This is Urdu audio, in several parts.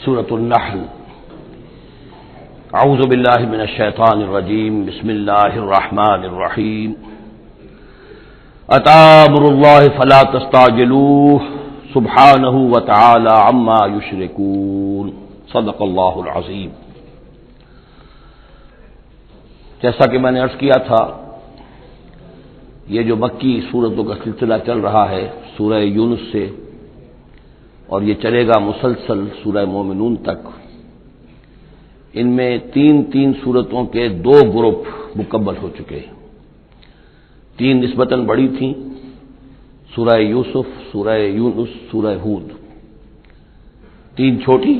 سورۃ النحل۔ اعوذ باللہ من الشیطان الرجیم، بسم اللہ الرحمن الرحیم۔ اتی امر اللہ فلا تستعجلوہ سبحانہ وتعالی عما یشرکون، صدق اللہ العظیم۔ جیسا کہ میں نے عرض کیا تھا، یہ جو مکی سورتوں کا سلسلہ چل رہا ہے سورہ یونس سے، اور یہ چلے گا مسلسل سورہ مومنون تک، ان میں تین سورتوں کے دو گروپ مکمل ہو چکے ہیں۔ تین نسبتاً بڑی تھیں، سورہ یوسف، سورہ یونس، سورہ ہود۔ تین چھوٹی،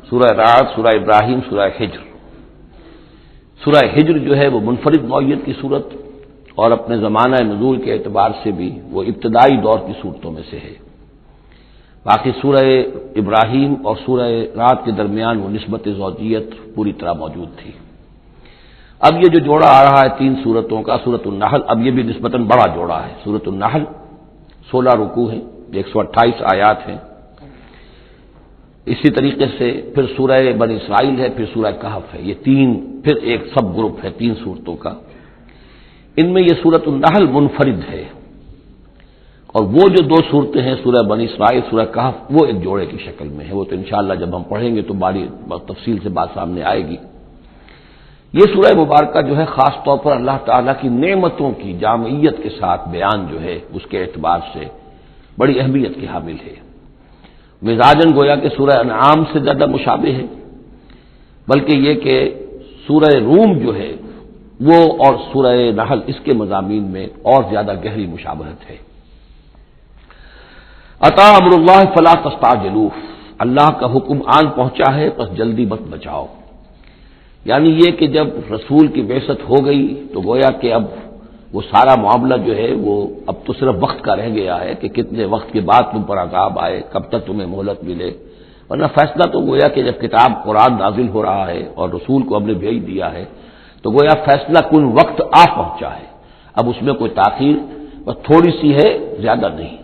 سورہ رعد، سورہ ابراہیم، سورہ ہجر۔ سورہ ہجر جو ہے وہ منفرد نوعیت کی صورت، اور اپنے زمانہ نزول کے اعتبار سے بھی وہ ابتدائی دور کی صورتوں میں سے ہے۔ باقی سورہ ابراہیم اور سورہ رعد کے درمیان وہ نسبت زوجیت پوری طرح موجود تھی۔ اب یہ جو جوڑا آ رہا ہے تین سورتوں کا، سورۃ النحل، اب یہ بھی نسبتاً بڑا جوڑا ہے۔ سورۃ النحل 16 رکوع ہیں، 128 آیات ہیں۔ اسی طریقے سے پھر سورہ بنی اسرائیل ہے، پھر سورہ کہف ہے۔ یہ تین پھر ایک سب گروپ ہے تین سورتوں کا۔ ان میں یہ سورۃ النحل منفرد ہے، اور وہ جو دو صورتیں ہیں سورہ بنی اسرائیل، سورہ کہف، وہ ایک جوڑے کی شکل میں ہے۔ وہ تو انشاءاللہ جب ہم پڑھیں گے تو باری تفصیل سے بات سامنے آئے گی۔ یہ سورہ مبارکہ جو ہے خاص طور پر اللہ تعالیٰ کی نعمتوں کی جامعیت کے ساتھ بیان جو ہے اس کے اعتبار سے بڑی اہمیت کی حامل ہے۔ مزاجاً گویا کہ سورہ انعام سے زیادہ مشابہ ہے، بلکہ یہ کہ سورہ روم جو ہے وہ اور سورہ نحل اس کے مضامین میں اور زیادہ گہری مشابہت ہے۔ اتی امر اللہ فلا تستعجلوہ، اللہ کا حکم آن پہنچا ہے پس جلدی مت بچاؤ۔ یعنی یہ کہ جب رسول کی بعثت ہو گئی تو گویا کہ اب وہ سارا معاملہ جو ہے وہ اب تو صرف وقت کا رہ گیا ہے کہ کتنے وقت کے بعد تم پر عذاب آئے، کب تک تمہیں مہلت ملے، ورنہ فیصلہ تو گویا کہ جب کتاب قرآن نازل ہو رہا ہے اور رسول کو ہم نے بھیج دیا ہے تو گویا فیصلہ کن وقت آ پہنچا ہے۔ اب اس میں کوئی تاخیر بس تھوڑی سی ہے، زیادہ نہیں۔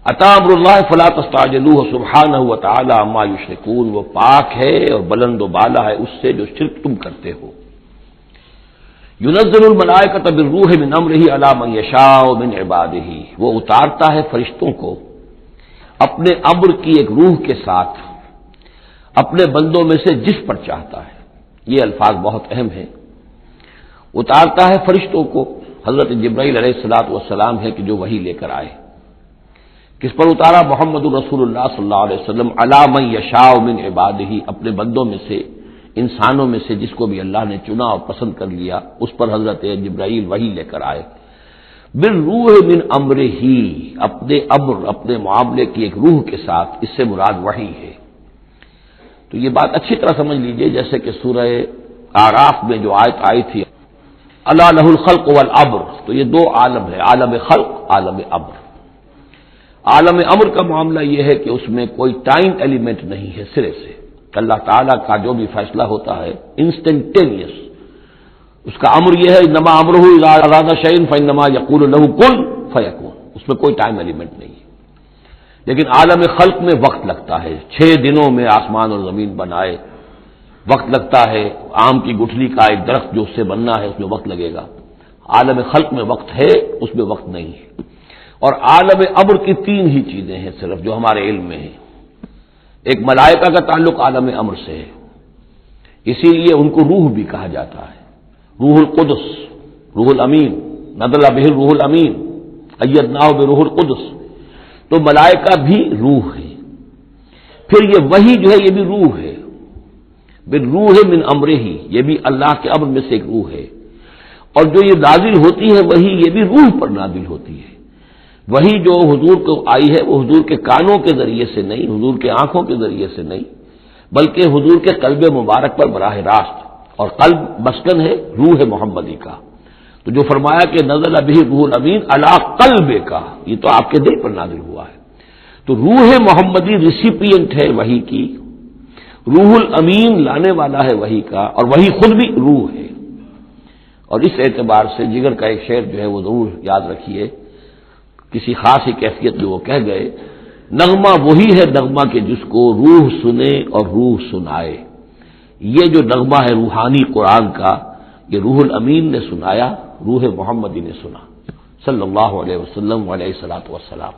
اتی امر اللہ فلا تستعجلوہ سبحانہ وتعالی عما یشرکون، وہ پاک ہے اور بلند و بالا ہے اس سے جو شرک تم کرتے ہو۔ ينزل الملائکۃ بالروح من امرہ علی من یشاء من عبادہ، وہ اتارتا ہے فرشتوں کو اپنے امر کی ایک روح کے ساتھ اپنے بندوں میں سے جس پر چاہتا ہے۔ یہ الفاظ بہت اہم ہیں۔ اتارتا ہے فرشتوں کو، حضرت جبرائیل علیہ الصلوۃ والسلام ہے کہ جو وحی لے کر آئے۔ کس پر اتارا؟ محمد رسول اللہ صلی اللہ علیہ وسلم علی من یشاء من عبادہ، اپنے بندوں میں سے، انسانوں میں سے جس کو بھی اللہ نے چنا اور پسند کر لیا اس پر حضرت جبرائیل وحی لے کر آئے۔ بالروح من امرہ، اپنے امر، اپنے معاملے کی ایک روح کے ساتھ، اس سے مراد وحی ہے۔ تو یہ بات اچھی طرح سمجھ لیجئے، جیسے کہ سورہ اعراف میں جو آیت آئی تھی الا لہ الخلق والامر، تو یہ دو عالم ہے، عالم خلق، عالم امر۔ عالم امر کا معاملہ یہ ہے کہ اس میں کوئی ٹائم ایلیمنٹ نہیں ہے سرے سے۔ اللہ تعالیٰ کا جو بھی فیصلہ ہوتا ہے انسٹنٹینیس، اس کا امر یہ ہے انما امرہ اذا اراد شیئا فانما یقول له کن فیکون، اس میں کوئی ٹائم ایلیمنٹ نہیں ہے۔ لیکن عالم خلق میں وقت لگتا ہے، 6 دنوں میں آسمان اور زمین بنائے، وقت لگتا ہے۔ آم کی گٹھلی کا ایک درخت جو اس سے بننا ہے اس میں وقت لگے گا۔ عالم خلق میں وقت ہے، اس میں وقت نہیں ہے۔ اور عالم امر کی 3 ہی چیزیں ہیں صرف جو ہمارے علم میں ہیں۔ ایک ملائکہ کا تعلق عالم امر سے ہے، اسی لیے ان کو روح بھی کہا جاتا ہے، روح القدس، روح الامین، نزل بہ الروح الامین، ایدناہ بروح القدس۔ تو ملائکہ بھی روح ہے۔ پھر یہ وحی جو ہے یہ بھی روح ہے، بالروح من امرہ، یہ بھی اللہ کے امر میں سے ایک روح ہے۔ اور جو یہ نازل ہوتی ہے وحی، یہ بھی روح پر نازل ہوتی ہے۔ وہی جو حضور کو آئی ہے وہ حضور کے کانوں کے ذریعے سے نہیں، حضور کے آنکھوں کے ذریعے سے نہیں، بلکہ حضور کے قلب مبارک پر براہ راست، اور قلب مسکن ہے روح محمدی کا۔ تو جو فرمایا کہ نزل بہ روح الامین علی قلبک، یہ تو آپ کے دل پر نازل ہوا ہے۔ تو روح محمدی ریسیپینٹ ہے وحی کی، روح الامین لانے والا ہے وحی کا، اور وحی خود بھی روح ہے۔ اور اس اعتبار سے جگر کا ایک شعر جو ہے وہ ضرور یاد رکھیے، کسی خاص ہی کیفیت میں وہ کہہ گئے نغمہ وہی ہے نغمہ کہ جس کو روح سنے اور روح سنائے. یہ جو نغمہ ہے روحانی قرآن کا، یہ روح الامین نے سنایا، روح محمدی نے سنا صلی اللہ علیہ وسلم علیہ الصلوۃ والسلام.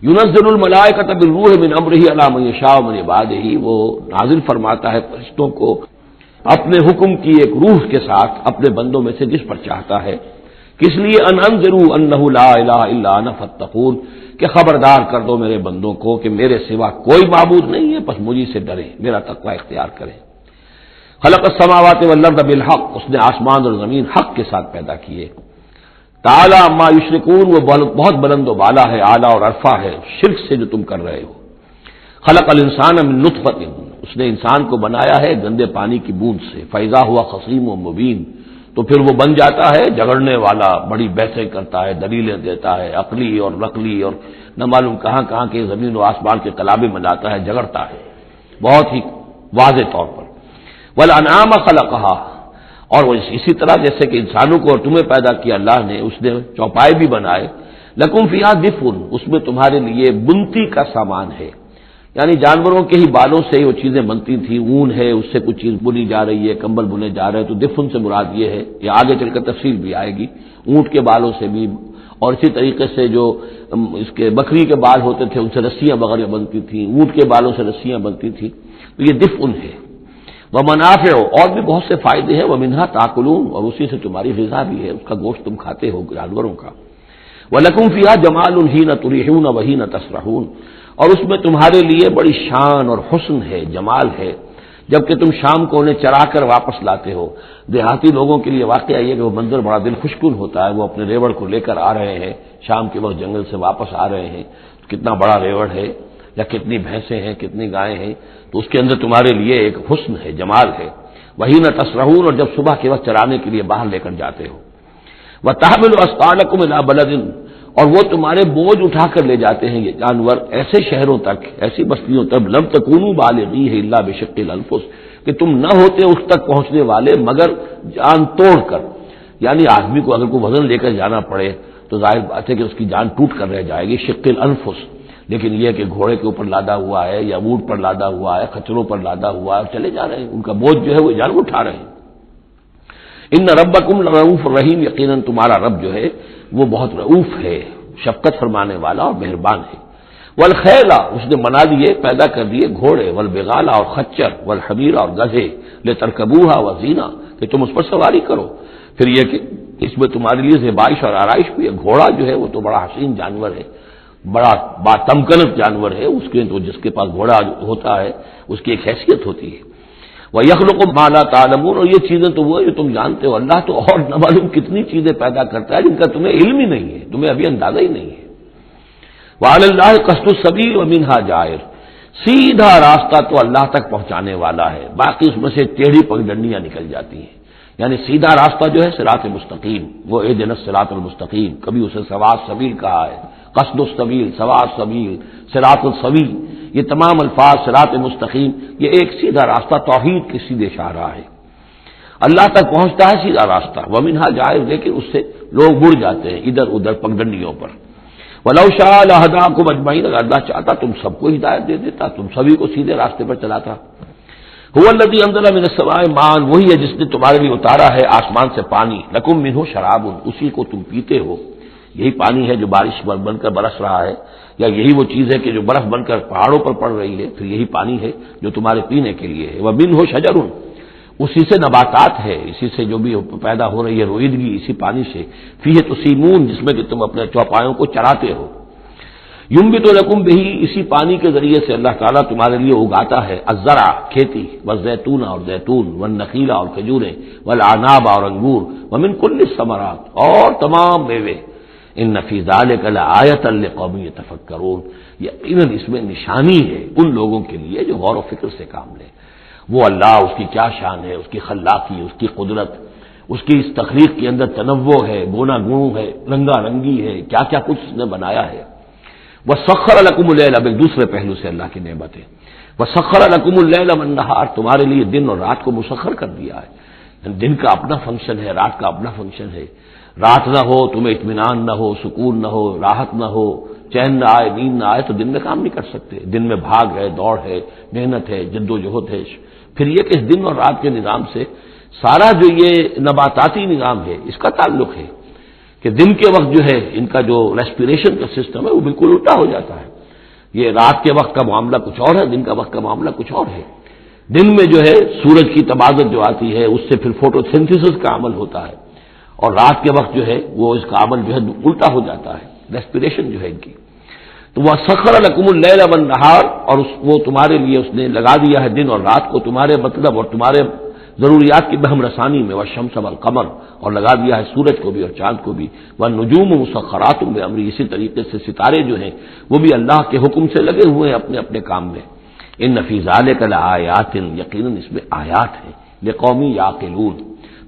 ينزل الملائکۃ بالروح من امرہ علی من یشاء من عبادہ، وہ نازل فرماتا ہے فرشتوں کو اپنے حکم کی ایک روح کے ساتھ اپنے بندوں میں سے جس پر چاہتا ہے. کس لیے؟ ان انذروا انہ لا الہ الا انا فاتقون، کہ خبردار کر دو میرے بندوں کو کہ میرے سوا کوئی معبود نہیں ہے، بس مجھے سے ڈریں، میرا تقوی اختیار کریں. خلق السماوات والارض بالحق، اس نے آسمان اور زمین حق کے ساتھ پیدا کیے. تعالی عما یشرکون، وہ بہت بلند و بالا ہے، اعلیٰ اور عرفہ ہے شرک سے جو تم کر رہے ہو. خلق الانسان من نطفۃ، اس نے انسان کو بنایا ہے گندے پانی کی بوند سے. فاذا ہوا خصیم و مبین، تو پھر وہ بن جاتا ہے جھگڑنے والا، بڑی بحثیں کرتا ہے، دلیلیں دیتا ہے، عقلی اور نقلی اور نہ معلوم کہاں کہاں کے زمین و آسمان کے کلابے بناتا ہے، جھگڑتا ہے بہت ہی واضح طور پر. والانعام خلقها، اور وہ اسی طرح جیسے کہ انسانوں کو اور تمہیں پیدا کیا اللہ نے، اس نے چوپائے بھی بنائے. لکم فیہا دفء، اس میں تمہارے لیے بنتی کا سامان ہے، یعنی جانوروں کے ہی بالوں سے وہ چیزیں بنتی تھیں. اون ہے، اس سے کچھ چیز بنی جا رہی ہے، کمبل بنے جا رہے ہیں، تو دفن سے مراد یہ ہے، یہ آگے چل کر تفصیل بھی آئے گی. اونٹ کے بالوں سے بھی، اور اسی طریقے سے جو اس کے بکری کے بال ہوتے تھے ان سے رسیاں وغیرہ بنتی تھیں، اونٹ کے بالوں سے رسیاں بنتی تھیں. تو یہ دفن ہے. ومنافع، اور بھی بہت سے فائدے ہیں. ومنھا تاکلون، اور اسی سے تمہاری غذا بھی ہے، اس کا گوشت تم کھاتے ہو جانوروں کا. ولکم فیہا جمال حین تریحون وحین تسرحون، اور اس میں تمہارے لیے بڑی شان اور حسن ہے، جمال ہے، جبکہ تم شام کو انہیں چرا کر واپس لاتے ہو. دیہاتی لوگوں کے لیے واقعہ یہ کہ وہ منظر بڑا دل خوشکن ہوتا ہے. وہ اپنے ریوڑ کو لے کر آ رہے ہیں، شام کے وقت جنگل سے واپس آ رہے ہیں، کتنا بڑا ریوڑ ہے، یا کتنی بھینسیں ہیں، کتنی گائیں ہیں، تو اس کے اندر تمہارے لیے ایک حسن ہے، جمال ہے. وحین تسرحون، اور جب صبح کے وقت چرانے کے لیے باہر لے کر جاتے ہو. وتحمل اثقالکم الی بلد، اور وہ تمہارے بوجھ اٹھا کر لے جاتے ہیں یہ جانور ایسے شہروں تک، ایسی بستیوں تک. لم تکونوا بالغیہ الا بشق الانفس، کہ تم نہ ہوتے اس تک پہنچنے والے مگر جان توڑ کر. یعنی آدمی کو اگر کوئی وزن لے کر جانا پڑے تو ظاہر بات ہے کہ اس کی جان ٹوٹ کر رہ جائے گی. شق الانفس، لیکن یہ کہ گھوڑے کے اوپر لادا ہوا ہے یا اونٹ پر لادا ہوا ہے، خچروں پر لادا ہوا ہے، چلے جا رہے ہیں، ان کا بوجھ جو ہے وہ جانور اٹھا رہے ہیں. ان ربکم لرؤوف الرحیم، یقیناً تمہارا رب جو ہے وہ بہت رؤوف ہے، شفقت فرمانے والا اور مہربان ہے. والخیلا، اس نے بنا دیے، پیدا کر دیے گھوڑے. والبغال، اور خچر. والحمیر، اور گدھے. لترکبوها وزینہ، کہ تم اس پر سواری کرو. پھر یہ کہ اس میں تمہارے لیے زیبائش اور آرائش بھی ہے. گھوڑا جو ہے وہ تو بڑا حسین جانور ہے، بڑا باتمکنت جانور ہے. اس کے تو جس کے پاس گھوڑا ہوتا ہے اس کی ایک حیثیت ہوتی ہے. وَيَخْلُقُ مَا لَا تَعْلَمُونَ، اور یہ چیزیں تو وہ ہے جو تم جانتے ہو. اللہ تو اور نہ معلوم کتنی چیزیں پیدا کرتا ہے جن کا تمہیں علم ہی نہیں ہے، تمہیں ابھی اندازہ ہی نہیں ہے. وَعَلَى اللَّهِ قَصْدُ السَّبِيلِ وَمِنْهَا جَائِرٌ، سیدھا راستہ تو اللہ تک پہنچانے والا ہے، باقی اس میں سے ٹیڑھی پگڈنڈیاں نکل جاتی ہیں. یعنی سیدھا راستہ جو ہے صراط مستقیم، وہ اہدنا الصراط المستقیم. کبھی اسے سواء السبیل کہا ہے، قصد السبیل، سواء السبیل، صراط السوی، یہ تمام الفاظ صراط مستقیم، یہ ایک سیدھا راستہ توحید کے سیدھے شاہراہ ہے. اللہ تک پہنچتا ہے سیدھا راستہ. ومنھا جائر، لیکن اس سے لوگ مڑ جاتے ہیں ادھر ادھر پگڈنڈیوں پر. وَلَوْ شَاءَ لَهَدَاكُمْ أَجْمَعِينَ، اگر اللہ چاہتا تم سب کو ہدایت دے دیتا، تم سبھی کو سیدھے راستے پر چلاتا. هُوَ الَّذِي أَنزَلَ مِنَ السَّمَاءِ مَاءً، وہی ہے جس نے تمہارے لیے اتارا ہے آسمان سے پانی. لَكُم مِّنْهُ شَرَابٌ، اسی کو تم پیتے ہو. یہی پانی ہے جو بارش بن کر برس رہا ہے، یا یہی وہ چیز ہے کہ جو برف بن کر پہاڑوں پر پڑ رہی ہے، پھر یہی پانی ہے جو تمہارے پینے کے لیے ہے. وَمِنْهُ شَجَرٌ، اسی سے نباتات ہے، اسی سے جو بھی پیدا ہو رہی ہے روئیدگی اسی پانی سے. فیہ تسیمون، جس میں کہ تم اپنے چوپایوں کو چراتے ہو. ینبت لکم بہ، اسی پانی کے ذریعے سے اللہ تعالیٰ تمہارے لیے اگاتا ہے. الزرع، کھیتی. والزیتون، اور زیتون. والنخیل، اور کھجوریں. والاعناب، اور انگور. ومن کل الثمرات، اور تمام میوے. ان فی ذلک لآیۃ لقوم یتفکرون، یقیناً اس میں نشانی ہے ان لوگوں کے لیے جو غور و فکر سے کام لیں. وہ اللہ، اس کی کیا شان ہے، اس کی خلاقی، اس کی قدرت، اس کی اس تخلیق کے اندر تنوع ہے، گونا گوں ہے، رنگا رنگی ہے، کیا کیا کچھ اس نے بنایا ہے. وَسَخَّرَ لَكُمُ اللَّيْلَ، اب ایک دوسرے پہلو سے اللہ کی نعمتیں. وَسَخَّرَ لَكُمُ اللَّيْلَ وَالنَّهَارَ، تمہارے لیے دن اور رات کو مسخر کر دیا ہے. دن کا اپنا فنکشن ہے، رات کا اپنا فنکشن ہے. رات نہ ہو تمہیں اطمینان نہ ہو، سکون نہ ہو، راحت نہ ہو، چین نہ آئے، نیند نہ آئے، تو دن میں کام نہیں کر سکتے۔ دن میں بھاگ ہے، دوڑ ہے، محنت ہے، جد و جہد ہے۔ پھر یہ کہ اس دن اور رات کے نظام سے سارا جو یہ نباتاتی نظام ہے اس کا تعلق ہے کہ دن کے وقت جو ہے ان کا جو ریسپیریشن کا سسٹم ہے وہ بالکل الٹا ہو جاتا ہے۔ یہ رات کے وقت کا معاملہ کچھ اور ہے، دن کا وقت کا معاملہ کچھ اور ہے۔ دن میں جو ہے سورج کی تبادل جو آتی ہے اس سے پھر فوٹو سینتھیسس کا عمل ہوتا ہے، اور رات کے وقت جو ہے وہ اس کا عمل جو ہے الٹا ہو جاتا ہے، ریسپیریشن جو ہے ان کی۔ تو وہ سخر لکم اللیل والنہار، اور وہ تمہارے لیے اس نے لگا دیا ہے دن اور رات کو تمہارے مطلب اور تمہارے ضروریات کی بہم رسانی میں، والشمس والقمر، اور لگا دیا ہے سورج کو بھی اور چاند کو بھی، والنجوم مسخرات بامرہ، اسی طریقے سے ستارے جو ہیں وہ بھی اللہ کے حکم سے لگے ہوئے ہیں اپنے اپنے کام میں۔ ان فی ذلک لآیات، یقیناً اس میں آیات ہیں، لقومی یعقلون۔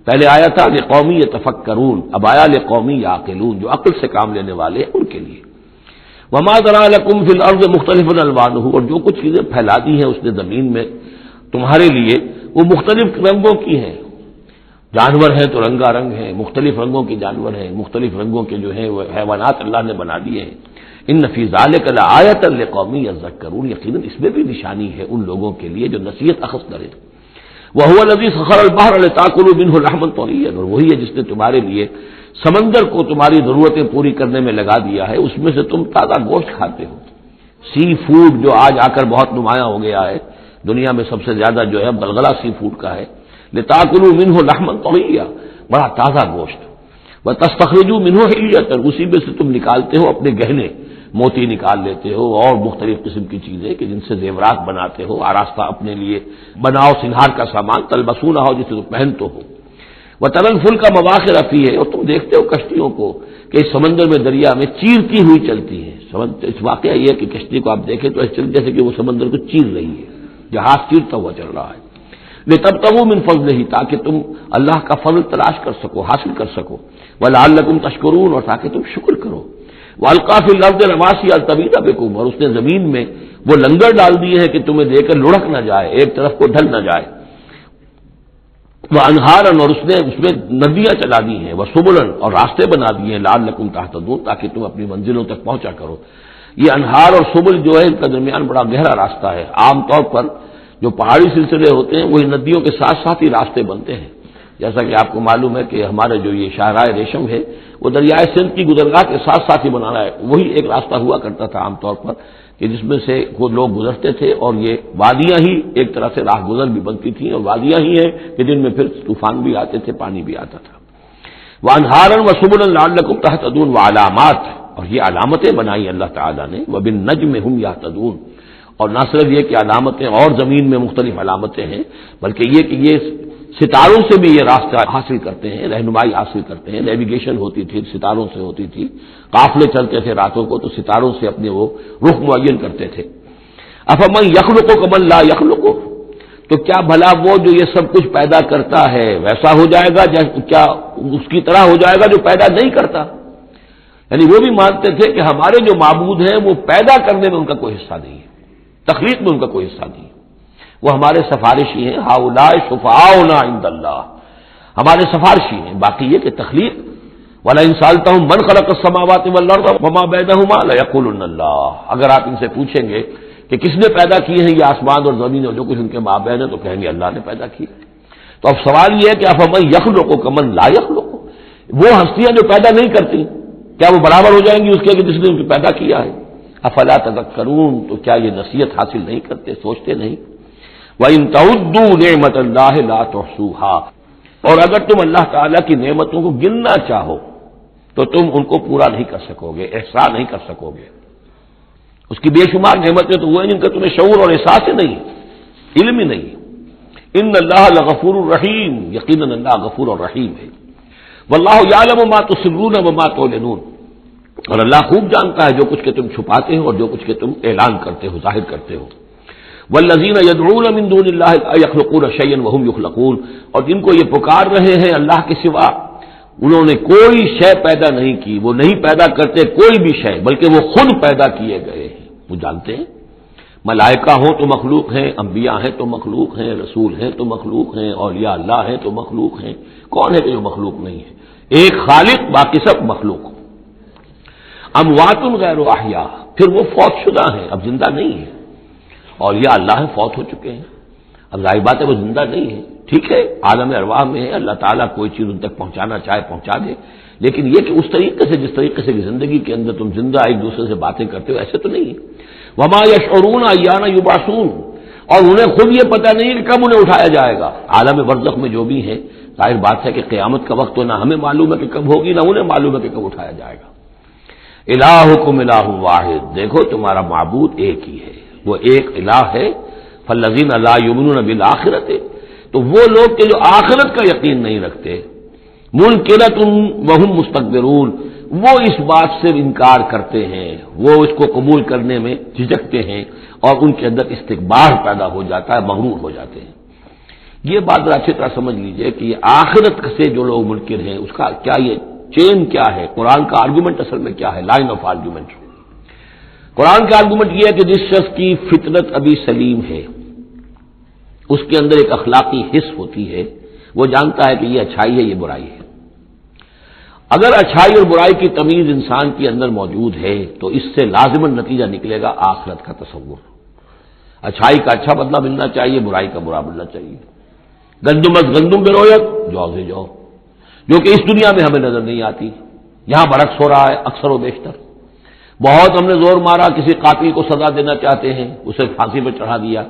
پہلے آیا تھا لقومی یتفکرون، اب آیا لقومی یعقلون، جو عقل سے کام لینے والے ہیں ان کے لیے۔ وما ذرا لکم فی الارض مختلف الوانہ، اور جو کچھ چیزیں پھیلا دی ہیں اس نے زمین میں تمہارے لیے وہ مختلف رنگوں کی ہیں۔ جانور ہیں تو رنگا رنگ ہیں، مختلف رنگوں کے جانور ہیں، مختلف رنگوں کے جو ہیں وہ حیوانات اللہ نے بنا دیے ہیں۔ ان فی ذلک لآیۃ لقوم یذکرون، یقیناً اس میں بھی نشانی ہے ان لوگوں کے لیے جو نصیحت اخذ کریں۔ وہو الذی سخر البحر لتاکلوا منہ لحما طریا، اور وہی ہے جس نے تمہارے لیے سمندر کو تمہاری ضرورتیں پوری کرنے میں لگا دیا ہے، اس میں سے تم تازہ گوشت کھاتے ہو۔ سی فوڈ جو آج آ کر بہت نمایاں ہو گیا ہے دنیا میں، سب سے زیادہ جو ہے بلغلہ سی فوڈ کا ہے۔ لتاکلوا منہ لحما طریا، بڑا تازہ گوشت۔ وتستخرجوا منہ حلیۃ، اسی میں سے تم نکالتے ہو اپنے گہنے، موتی نکال لیتے ہو اور مختلف قسم کی چیزیں کہ جن سے زیورات بناتے ہو، آراستہ اپنے لیے بناؤ، سنہار کا سامان، تلبسونہ ہو جسے تم پہنتے ہو۔ وترى الفلک مواخر فیہ، اور تم دیکھتے ہو کشتیوں کو کہ اس سمندر میں، دریا میں چیرتی ہوئی چلتی ہے۔ اس واقعہ یہ ہے کہ کشتی کو آپ دیکھیں تو ایسے جیسے کہ وہ سمندر کو چیر رہی ہے، جہاز چیرتا ہوا چل رہا ہے۔ لتبتغوا من فضلہ، تاکہ تم اللہ کا فضل تلاش کر سکو، حاصل کر سکو۔ ولعلکم تشکرون، اور تاکہ تم شکر کرو۔ وَأَلْقَىٰ فِي الْأَرْضِ رَوَاسِيَ أَن تَمِيدَ بِكُمْ، اور اس نے زمین میں وہ لنگر ڈال دیے ہیں کہ تمہیں دے کر لڑک نہ جائے، ایک طرف کو ڈھل نہ جائے۔ وَأَنْهَارًا، اور اس نے اس میں ندیاں چلا دی ہیں، وَسُبُلًا، اور راستے بنا دیے ہیں، لَعَلَّكُمْ تَهْتَدُونَ، تاکہ تم اپنی منزلوں تک پہنچا کرو۔ یہ انہار اور سبل جو ہے ان کا درمیان بڑا گہرا راستہ ہے۔ عام طور پر جو پہاڑی سلسلے ہوتے ہیں وہی ندیوں کے ساتھ ساتھ ہی راستے بنتے ہیں، جیسا کہ آپ کو معلوم ہے کہ ہمارے جو یہ شاہراہ ریشم ہے وہ دریائے سندھ کی گزرگاہ کے ساتھ ساتھ ہی بنانا ہے، وہی ایک راستہ ہوا کرتا تھا عام طور پر کہ جس میں سے وہ لوگ گزرتے تھے، اور یہ وادیاں ہی ایک طرح سے راہ گزر بھی بنتی تھیں، اور وادیاں ہی ہیں کہ جن میں پھر طوفان بھی آتے تھے، پانی بھی آتا تھا۔ وَأَنْهَارًا وَسُبُلًا لَعَلَّكُمْ تَهْتَدُونَ، وَعَلَامَاتٍ، اور یہ علامتیں بنائی اللہ تعالیٰ نے، وَبِالنَّجْمِ هُمْ يَهْتَدُونَ، اور نہ صرف یہ کہ علامتیں اور زمین میں مختلف علامتیں ہیں، بلکہ یہ کہ یہ ستاروں سے بھی یہ راستہ حاصل کرتے ہیں، رہنمائی حاصل کرتے ہیں۔ نیویگیشن ہوتی تھی ستاروں سے ہوتی تھی، قافلے چلتے تھے راتوں کو تو ستاروں سے اپنے وہ رخ معین کرتے تھے۔ افمن یخلق کمن لا یخلق، تو کیا بھلا وہ جو یہ سب کچھ پیدا کرتا ہے ویسا ہو جائے گا، کیا اس کی طرح ہو جائے گا جو پیدا نہیں کرتا؟ یعنی وہ بھی مانتے تھے کہ ہمارے جو معبود ہیں وہ پیدا کرنے میں ان کا کوئی حصہ نہیں ہے، تخلیق میں ان کا کوئی حصہ نہیں ہے، وہ ہمارے سفارشی ہیں، ہؤلاء شفعاؤنا عند اللہ، ہمارے سفارشی ہیں۔ باقی یہ کہ تخلیق، وَلَئِن سَأَلْتَهُم مَّنْ خَلَقَ السَّمَاوَاتِ وَالْأَرْضَ وَمَا بَيْنَهُمَا لَيَقُولُنَّ اللَّهُ، اگر آپ ان سے پوچھیں گے کہ کس نے پیدا کیے ہیں یہ آسمان اور زمین اور جو کچھ ان کے مابین ہے، تو کہیں گے اللہ نے پیدا کیا۔ تو اب سوال یہ ہے کہ افمن یخلق کمن لا یخلق، وہ ہستیاں جو پیدا نہیں کرتی کیا وہ برابر ہو جائیں گی اس کے کہ جس نے ان کو پیدا کیا ہے؟ افلا تذکرون، تو کیا یہ نصیحت حاصل نہیں کرتے، سوچتے نہیں؟ وَإِن تَعُدُّوا نِعْمَتَ اللَّهِ لَا تُحْصُوهَا، اور اگر تم اللہ تعالیٰ کی نعمتوں کو گننا چاہو تو تم ان کو پورا نہیں کر سکو گے، احصاء نہیں کر سکو گے۔ اس کی بے شمار نعمتیں تو وہ ہیں جن کا تمہیں شعور اور احساس ہی نہیں، علم ہی نہیں۔ ان اللہ لغفور الرحیم، یقیناً اللہ غفور اور رحیم ہے۔ واللہ یعلم ما تسرون وما تعلنون، اور اللہ خوب جانتا ہے جو کچھ کہ تم چھپاتے ہو اور جو کچھ کہ تم اعلان کرتے ہو، ظاہر کرتے ہو۔ والذین یدعون من دون اللہ لا یخلقون شیئا وهم یخلقون، اور جن کو یہ پکار رہے ہیں اللہ کے سوا، انہوں نے کوئی شے پیدا نہیں کی، وہ نہیں پیدا کرتے کوئی بھی شے، بلکہ وہ خود پیدا کیے گئے ہیں۔ وہ جانتے ہیں ملائکہ ہوں تو مخلوق ہیں، انبیاء ہیں تو مخلوق ہیں، رسول ہیں تو مخلوق ہیں، اولیاء اللہ ہیں تو مخلوق ہیں، کون ہے کہ جو مخلوق نہیں ہے؟ ایک خالق باقی سب مخلوق. اموات غیر احیاء، پھر وہ فوت شدہ ہیں، اب زندہ نہیں ہیں. اور یہ اللہ فوت ہو چکے ہیں، اب ظاہر بات ہے وہ زندہ نہیں ہے. ٹھیک ہے عالم ارواح میں ہے، اللہ تعالیٰ کوئی چیز ان تک پہنچانا چاہے پہنچا دے، لیکن یہ کہ اس طریقے سے جس طریقے سے زندگی کے اندر تم زندہ ایک دوسرے سے باتیں کرتے ہو ایسے تو نہیں ہے. وما یشعرون ایان یبعثون، اور انہیں خود یہ پتہ نہیں کہ کب انہیں اٹھایا جائے گا. عالم برزخ میں جو بھی ہیں ظاہر بات ہے کہ قیامت کا وقت تو نہ ہمیں معلوم ہے کہ کب ہوگی نہ انہیں معلوم ہے کہ کب اٹھایا جائے گا. الہکم الہ واحد، دیکھو تمہارا معبود ایک ہی ہے، وہ ایک الہ ہے. فالذین لا یؤمنون بالآخرۃ، تو وہ لوگ کہ جو آخرت کا یقین نہیں رکھتے، منکرۃ وہم مستکبرون، وہ اس بات سے انکار کرتے ہیں، وہ اس کو قبول کرنے میں جھجکتے ہیں اور ان کے اندر استکبار پیدا ہو جاتا ہے، مغرور ہو جاتے ہیں. یہ بات ذرا اچھی طرح سمجھ لیجئے کہ یہ آخرت سے جو لوگ منکر ہیں اس کا کیا یہ چین کیا ہے، قرآن کا آرگومنٹ اصل میں کیا ہے، لائن آف آرگومنٹ. قرآن کا آرگومنٹ یہ ہے کہ جس شخص کی فطرت ابھی سلیم ہے، اس کے اندر ایک اخلاقی حس ہوتی ہے، وہ جانتا ہے کہ یہ اچھائی ہے یہ برائی ہے. اگر اچھائی اور برائی کی تمیز انسان کے اندر موجود ہے تو اس سے لازماً نتیجہ نکلے گا آخرت کا تصور. اچھائی کا اچھا بدلہ ملنا چاہیے، برائی کا برا ملنا چاہیے. گندم از گندم برویت جو سے جو، جو کہ اس دنیا میں ہمیں نظر نہیں آتی، یہاں برعکس ہو رہا ہے اکثر و بیشتر. بہت ہم نے زور مارا کسی قاتل کو سزا دینا چاہتے ہیں، اسے پھانسی پہ چڑھا دیا.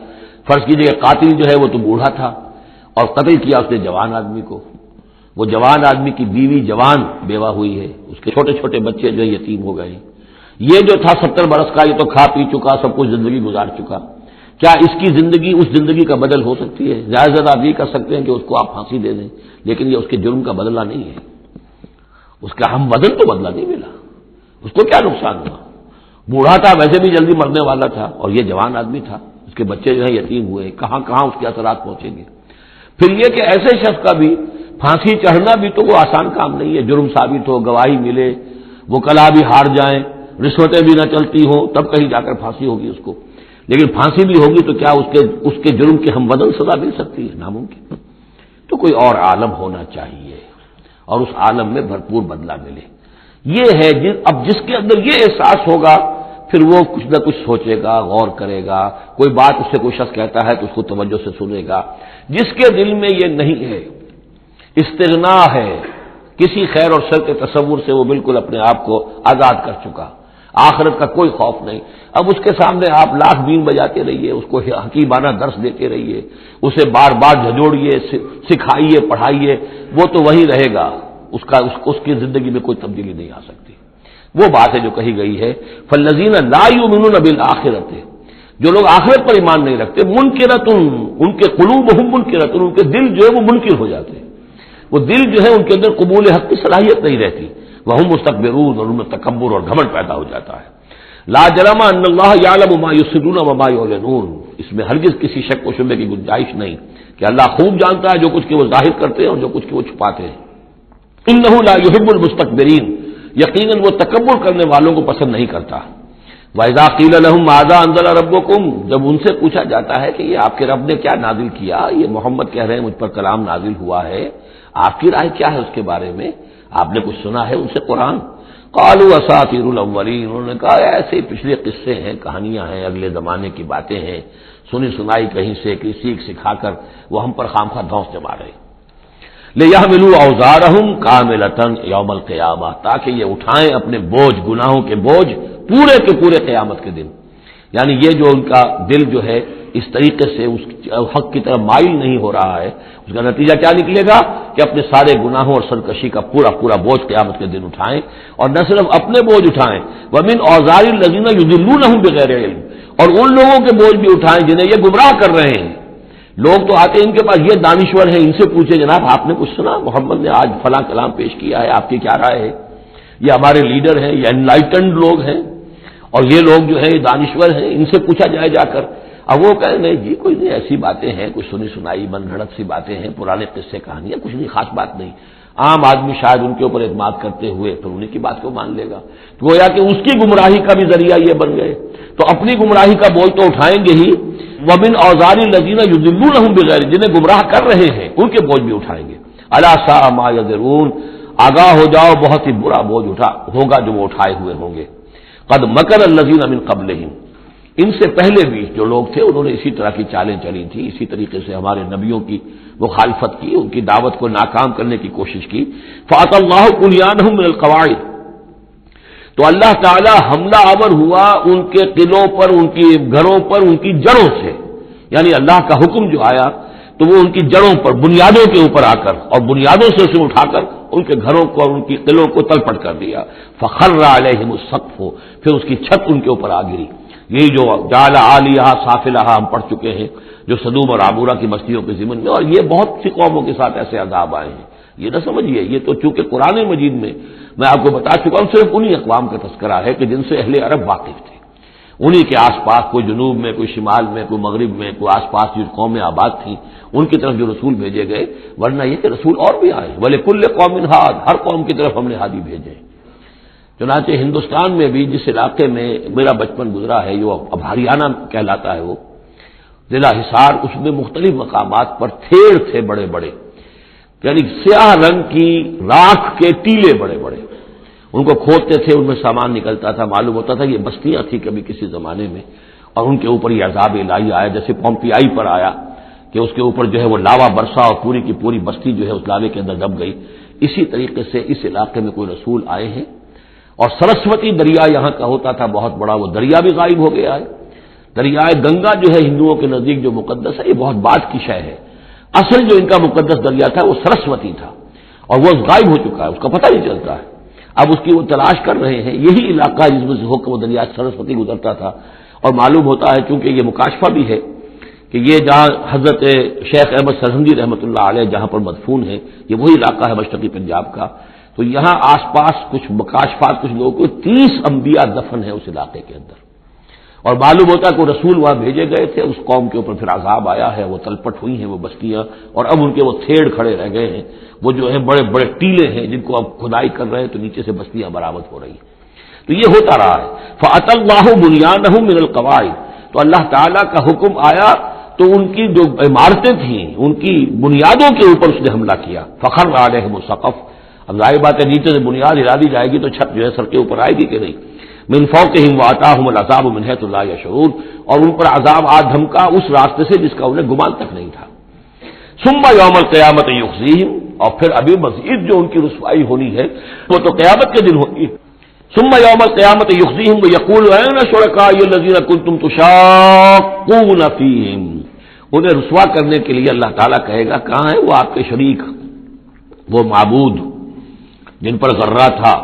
فرض کیجیے کہ قاتل جو ہے وہ تو بوڑھا تھا اور قتل کیا اس نے جوان آدمی کو. وہ جوان آدمی کی بیوی جوان بیوہ ہوئی ہے، اس کے چھوٹے چھوٹے بچے جو یتیم ہو گئے. یہ جو تھا 70 برس کا، یہ تو کھا پی چکا، سب کچھ زندگی گزار چکا. کیا اس کی زندگی اس زندگی کا بدل ہو سکتی ہے؟ زیادہ آپ یہ کر سکتے ہیں کہ اس کو آپ پھانسی دے دیں، لیکن یہ اس کے جرم کا بدلہ نہیں ہے. اس کا ہم بدل تو بدلہ نہیں ملا. اس کو کیا نقصان ہوا؟ بوڑھا تھا، ویسے بھی جلدی مرنے والا تھا، اور یہ جوان آدمی تھا، اس کے بچے جو ہے یتیم ہوئے. کہاں کہاں اس کے اثرات پہنچیں گے. پھر یہ کہ ایسے شخص کا بھی پھانسی چڑھنا بھی تو وہ آسان کام نہیں ہے. جرم ثابت ہو، گواہی ملے، وکلا بھی ہار جائیں، رشوتیں بھی نہ چلتی ہوں، تب کہیں جا کر پھانسی ہوگی اس کو. لیکن پھانسی بھی ہوگی تو کیا اس کے جرم کی ہم بدل سزا مل سکتی ہے؟ ناممکن. تو کوئی اور عالم ہونا چاہیے اور اس عالم میں بھرپور بدلہ ملے. یہ ہے اب جس کے اندر یہ احساس ہوگا پھر وہ کچھ نہ کچھ سوچے گا، غور کرے گا. کوئی بات اس سے کوئی شخص کہتا ہے تو اس کو توجہ سے سنے گا. جس کے دل میں یہ نہیں ہے، استغنا ہے، کسی خیر اور شر کے تصور سے وہ بالکل اپنے آپ کو آزاد کر چکا، آخرت کا کوئی خوف نہیں. اب اس کے سامنے آپ لاکھ بین بجاتے رہیے، اس کو حکیمانہ درس دیتے رہیے، اسے بار بار جھجوڑیے، سکھائیے، پڑھائیے، وہ تو وہی رہے گا. اس کی زندگی میں کوئی تبدیلی نہیں آ سکتی. وہ بات ہے جو کہی گئی ہے فالذین لا یؤمنون بالآخرۃ، جو لوگ آخرت پر ایمان نہیں رکھتے، منکرۃ، ان کے قلوبہم منکرۃ، ان کے دل جو ہے وہ منکر ہو جاتے ہیں. وہ دل جو ہے ان کے اندر قبول حق کی صلاحیت نہیں رہتی. وہم مستکبرون، اور ان میں تکبر اور گھمنڈ پیدا ہو جاتا ہے. لا جرم ان اللہ یعلم ما یسرون وما یعلنون، اس میں ہرگز کسی شک و شبہ کی گنجائش نہیں کہ اللہ خوب جانتا ہے جو کچھ کہ وہ ظاہر کرتے ہیں اور جو کچھ کہ وہ چھپاتے ہیں. انہ لا یحب المستکبرین، یقیناً وہ تکبر کرنے والوں کو پسند نہیں کرتا. وَإِذَا قِيلَ لَهُمْ مَاذَا أَنزَلَ رَبُّكُمْ، جب ان سے پوچھا جاتا ہے کہ یہ آپ کے رب نے کیا نازل کیا، یہ محمد کہہ رہے ہیں مجھ پر کلام نازل ہوا ہے، آپ کی رائے کیا ہے اس کے بارے میں، آپ نے کچھ سنا ہے ان سے قرآن؟ قالوا اساطیر الاولین، انہوں نے کہا ایسے پچھلے قصے ہیں، کہانیاں ہیں، اگلے زمانے کی باتیں ہیں، سنی سنائی کہیں سے سیکھ سکھا کر وہ ہم پر خامخواہ دھونس جما رہے. لِيَحْمِلُوا أَوْزَارَهُمْ كَامِلَةً يَوْمَ الْقِيَامَةِ، تاکہ یہ اٹھائیں اپنے بوجھ، گناہوں کے بوجھ پورے کے پورے قیامت کے دن. یعنی یہ جو ان کا دل جو ہے اس طریقے سے اس حق کی طرف مائل نہیں ہو رہا ہے، اس کا نتیجہ کیا نکلے گا کہ اپنے سارے گناہوں اور سرکشی کا پورا پورا بوجھ قیامت کے دن اٹھائیں. اور نہ صرف اپنے بوجھ اٹھائیں، وَمِنْ أَوْزَارِ الَّذِينَ يُضِلُّونَهُمْ بِغَيْرِ عِلْمٍ، اور ان لوگوں کے بوجھ بھی اٹھائیں جنہیں یہ گمراہ کر رہے ہیں. لوگ تو آتے ہیں ان کے پاس، یہ دانشور ہیں، ان سے پوچھے جناب آپ نے کچھ سنا، محمد نے آج فلاں کلام پیش کیا ہے، آپ کی کیا رائے ہے؟ یہ ہمارے لیڈر ہیں، یہ انلائٹنڈ لوگ ہیں، اور یہ لوگ جو ہیں دانشور ہیں، ان سے پوچھا جائے جا کر. اب وہ کہیں نہیں جی کوئی نہیں، ایسی باتیں ہیں، کچھ سنی سنائی من گھڑت سی باتیں ہیں، پرانے قصے کہانیاں، کچھ نہیں، خاص بات نہیں. عام آدمی شاید ان کے اوپر اعتماد کرتے ہوئے پھر انہیں کی بات کو مان لے گا. گویا کہ اس کی گمراہی کا بھی ذریعہ یہ بن گئے. تو اپنی گمراہی کا بوجھ تو اٹھائیں گے ہی، وَمِنْ أَوْزَارِ الَّذِينَ يُضِلُّونَهُمْ بِغَيْرِ، جنہیں گمراہ کر رہے ہیں ان کے بوجھ بھی اٹھائیں گے. أَلَا سَاءَ مَا يَزِرُونَ، آگاہ ہو جاؤ بہت ہی برا بوجھ ہوگا جو وہ اٹھائے ہوئے ہوں گے. قد مکر الذین من قبلہم، ان سے پہلے بھی جو لوگ تھے انہوں نے اسی طرح کی چالیں چلی تھی، اسی طریقے سے ہمارے نبیوں کی مخالفت کی، ان کی دعوت کو ناکام کرنے کی کوشش کی. فَأَتَى اللَّهُ بُنْيَانَهُم مِّنَ الْقَوَاعِدِ، تو اللہ تعالی حملہ آور ہوا ان کے قلعوں پر، ان کی گھروں پر، ان کی جڑوں سے. یعنی اللہ کا حکم جو آیا تو وہ ان کی جڑوں پر، بنیادوں کے اوپر آ کر، اور بنیادوں سے اسے اٹھا کر ان کے گھروں کو اور ان کی قلعوں کو تلپٹ کر دیا. فخر علیہم السقف، پھر اس کی چھت ان کے اوپر آ گری. یہی جو جعل عالیہا سافلہا ہم پڑھ چکے ہیں جو سدوم اور عمورہ کی بستیوں کے ضمن میں، اور یہ بہت سی قوموں کے ساتھ ایسے عذاب آئے ہیں. یہ نہ سمجھیے، یہ تو چونکہ قرآن مجید میں آپ کو بتا چکا ہوں صرف انہی اقوام کا تذکرہ ہے کہ جن سے اہل عرب واقف تھے، انہی کے آس پاس، کوئی جنوب میں، کوئی شمال میں، کوئی مغرب میں، کوئی آس پاس جو قومیں آباد تھیں ان کی طرف جو رسول بھیجے گئے. ورنہ یہ کہ رسول اور بھی آئے، وَلِكُلِّ قَوْمٍ ہَادٍ، ہر قوم کی طرف ہم نے ہادی بھیجے. چنانچہ ہندوستان میں بھی جس علاقے میں میرا بچپن گزرا ہے، جو اب ہریانہ کہلاتا ہے، وہ ضلع حصار، اس میں مختلف مقامات پر تھیڑ تھے بڑے بڑے، یعنی سیاہ رنگ کی راکھ کے ٹیلے بڑے بڑے، ان کو کھودتے تھے، ان میں سامان نکلتا تھا. معلوم ہوتا تھا یہ بستیاں تھیں کبھی کسی زمانے میں، اور ان کے اوپر یہ عذاب الہی آیا، جیسے پومپیائی پر آیا کہ اس کے اوپر جو ہے وہ لاوا برسا اور پوری کی پوری بستی جو ہے اس لاوے کے اندر دب گئی. اسی طریقے سے اس علاقے میں کوئی رسول آئے ہیں. اور سرسوتی دریا یہاں کا ہوتا تھا بہت بڑا، وہ دریا بھی غائب ہو گیا ہے. دریائے گنگا جو ہے ہندوؤں کے نزدیک جو مقدس ہے، یہ بہت بعد کی شے ہے. اصل جو ان کا مقدس دریا تھا وہ سرسوتی تھا، اور وہ غائب ہو چکا ہے، اس کا پتہ نہیں چلتا ہے. اب اس کی وہ تلاش کر رہے ہیں. یہی علاقہ جس میں سے ہو کر وہ دریا سرسوتی گزرتا تھا. اور معلوم ہوتا ہے چونکہ یہ مکاشفہ بھی ہے کہ یہ جہاں حضرت شیخ احمد سرہندی رحمۃ اللہ علیہ جہاں پر مدفون ہے، یہ وہی علاقہ ہے مشرقی پنجاب کا. تو یہاں آس پاس کچھ مکاشفات، کچھ لوگوں کو 30 انبیاء دفن ہیں اس علاقے کے اندر. اور معلوم ہوتا ہے کہ رسول وہاں بھیجے گئے تھے، اس قوم کے اوپر پھر عذاب آیا ہے، وہ تلپٹ ہوئی ہیں وہ بستیاں، اور اب ان کے وہ تھیڑ کھڑے رہ گئے ہیں. وہ جو ہے بڑے بڑے ٹیلے ہیں جن کو اب کھدائی کر رہے ہیں تو نیچے سے بستیاں برآمد ہو رہی ہیں. تو یہ ہوتا رہا ہے. فَأَتَى اللَّهُ بُنْيَانَهُم مِّنَ الْقَوَاعِدِ، تو اللہ تعالیٰ کا حکم آیا تو ان کی جو عمارتیں تھیں ان کی بنیادوں کے اوپر اس نے حملہ کیا. فَخَرَّ عَلَيْهِمُ السَّقْفُ، اب ظاہر بات ہے نیچے سے بنیاد ہلا دی جائے گی تو چھت جو ہے سر کے اوپر آئے گی کہ نہیں. من فوقہم وَأَتَاهُمُ الْعَذَابُ مِنْ حَيْثُ لَا يَشْعُرُونَ، اور ان پر عذاب آ دھمکا اس راستے سے جس کا انہیں گمان تک نہیں تھا. ثُمَّ يَوْمَ الْقِيَامَةِ يُخْزِيهِمْ، اور پھر ابھی مزید جو ان کی رسوائی ہونی ہے وہ تو قیامت کے دن ہوگی. ثُمَّ يَوْمَ الْقِيَامَةِ يُخْزِيهِمْ وَيَقُولُ أَيْنَ شُرَكَائِيَ الَّذِينَ كُنتُمْ تُشَاقُّونَ فِيهِمْ، انہیں رسوا کرنے کے لیے اللہ تعالیٰ کہے گا کہاں ہے وہ آپ کے شریک، وہ معبود جن پر غرہ تھا،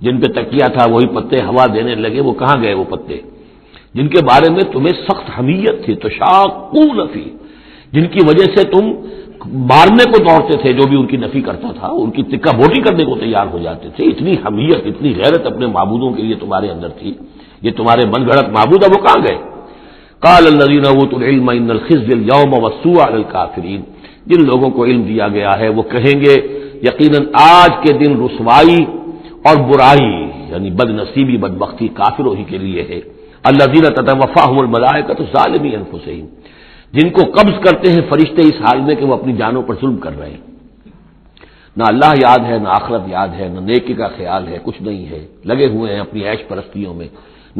جن پہ تکیہ تھا، وہی پتے ہوا دینے لگے، وہ کہاں گئے وہ پتے جن کے بارے میں تمہیں سخت حمیت تھی. تشاقون فی، جن کی وجہ سے تم مارنے کو دوڑتے تھے جو بھی ان کی نفی کرتا تھا، ان کی تکہ بوٹی کرنے کو تیار ہو جاتے تھے. اتنی حمیت، اتنی غیرت اپنے معبودوں کے لیے تمہارے اندر تھی. یہ تمہارے من گھڑت معبود اب وہ کہاں گئے؟ قال الذین اوتوا العلم ان الخزي اليوم والسوء على الكافرین، جن لوگوں کو علم دیا گیا ہے وہ کہیں گے یقیناً آج کے دن رسوائی اور برائی یعنی بد نصیبی بدبختی کافروں ہی کے لیے ہے. الذین تتوفاہم الملائکۃ ظالمی انفسہم، جن کو قبض کرتے ہیں فرشتے اس حال میں کہ وہ اپنی جانوں پر ظلم کر رہے ہیں. نہ اللہ یاد ہے، نہ آخرت یاد ہے، نہ نیکی کا خیال ہے، کچھ نہیں ہے، لگے ہوئے ہیں اپنی عیش پرستیوں میں،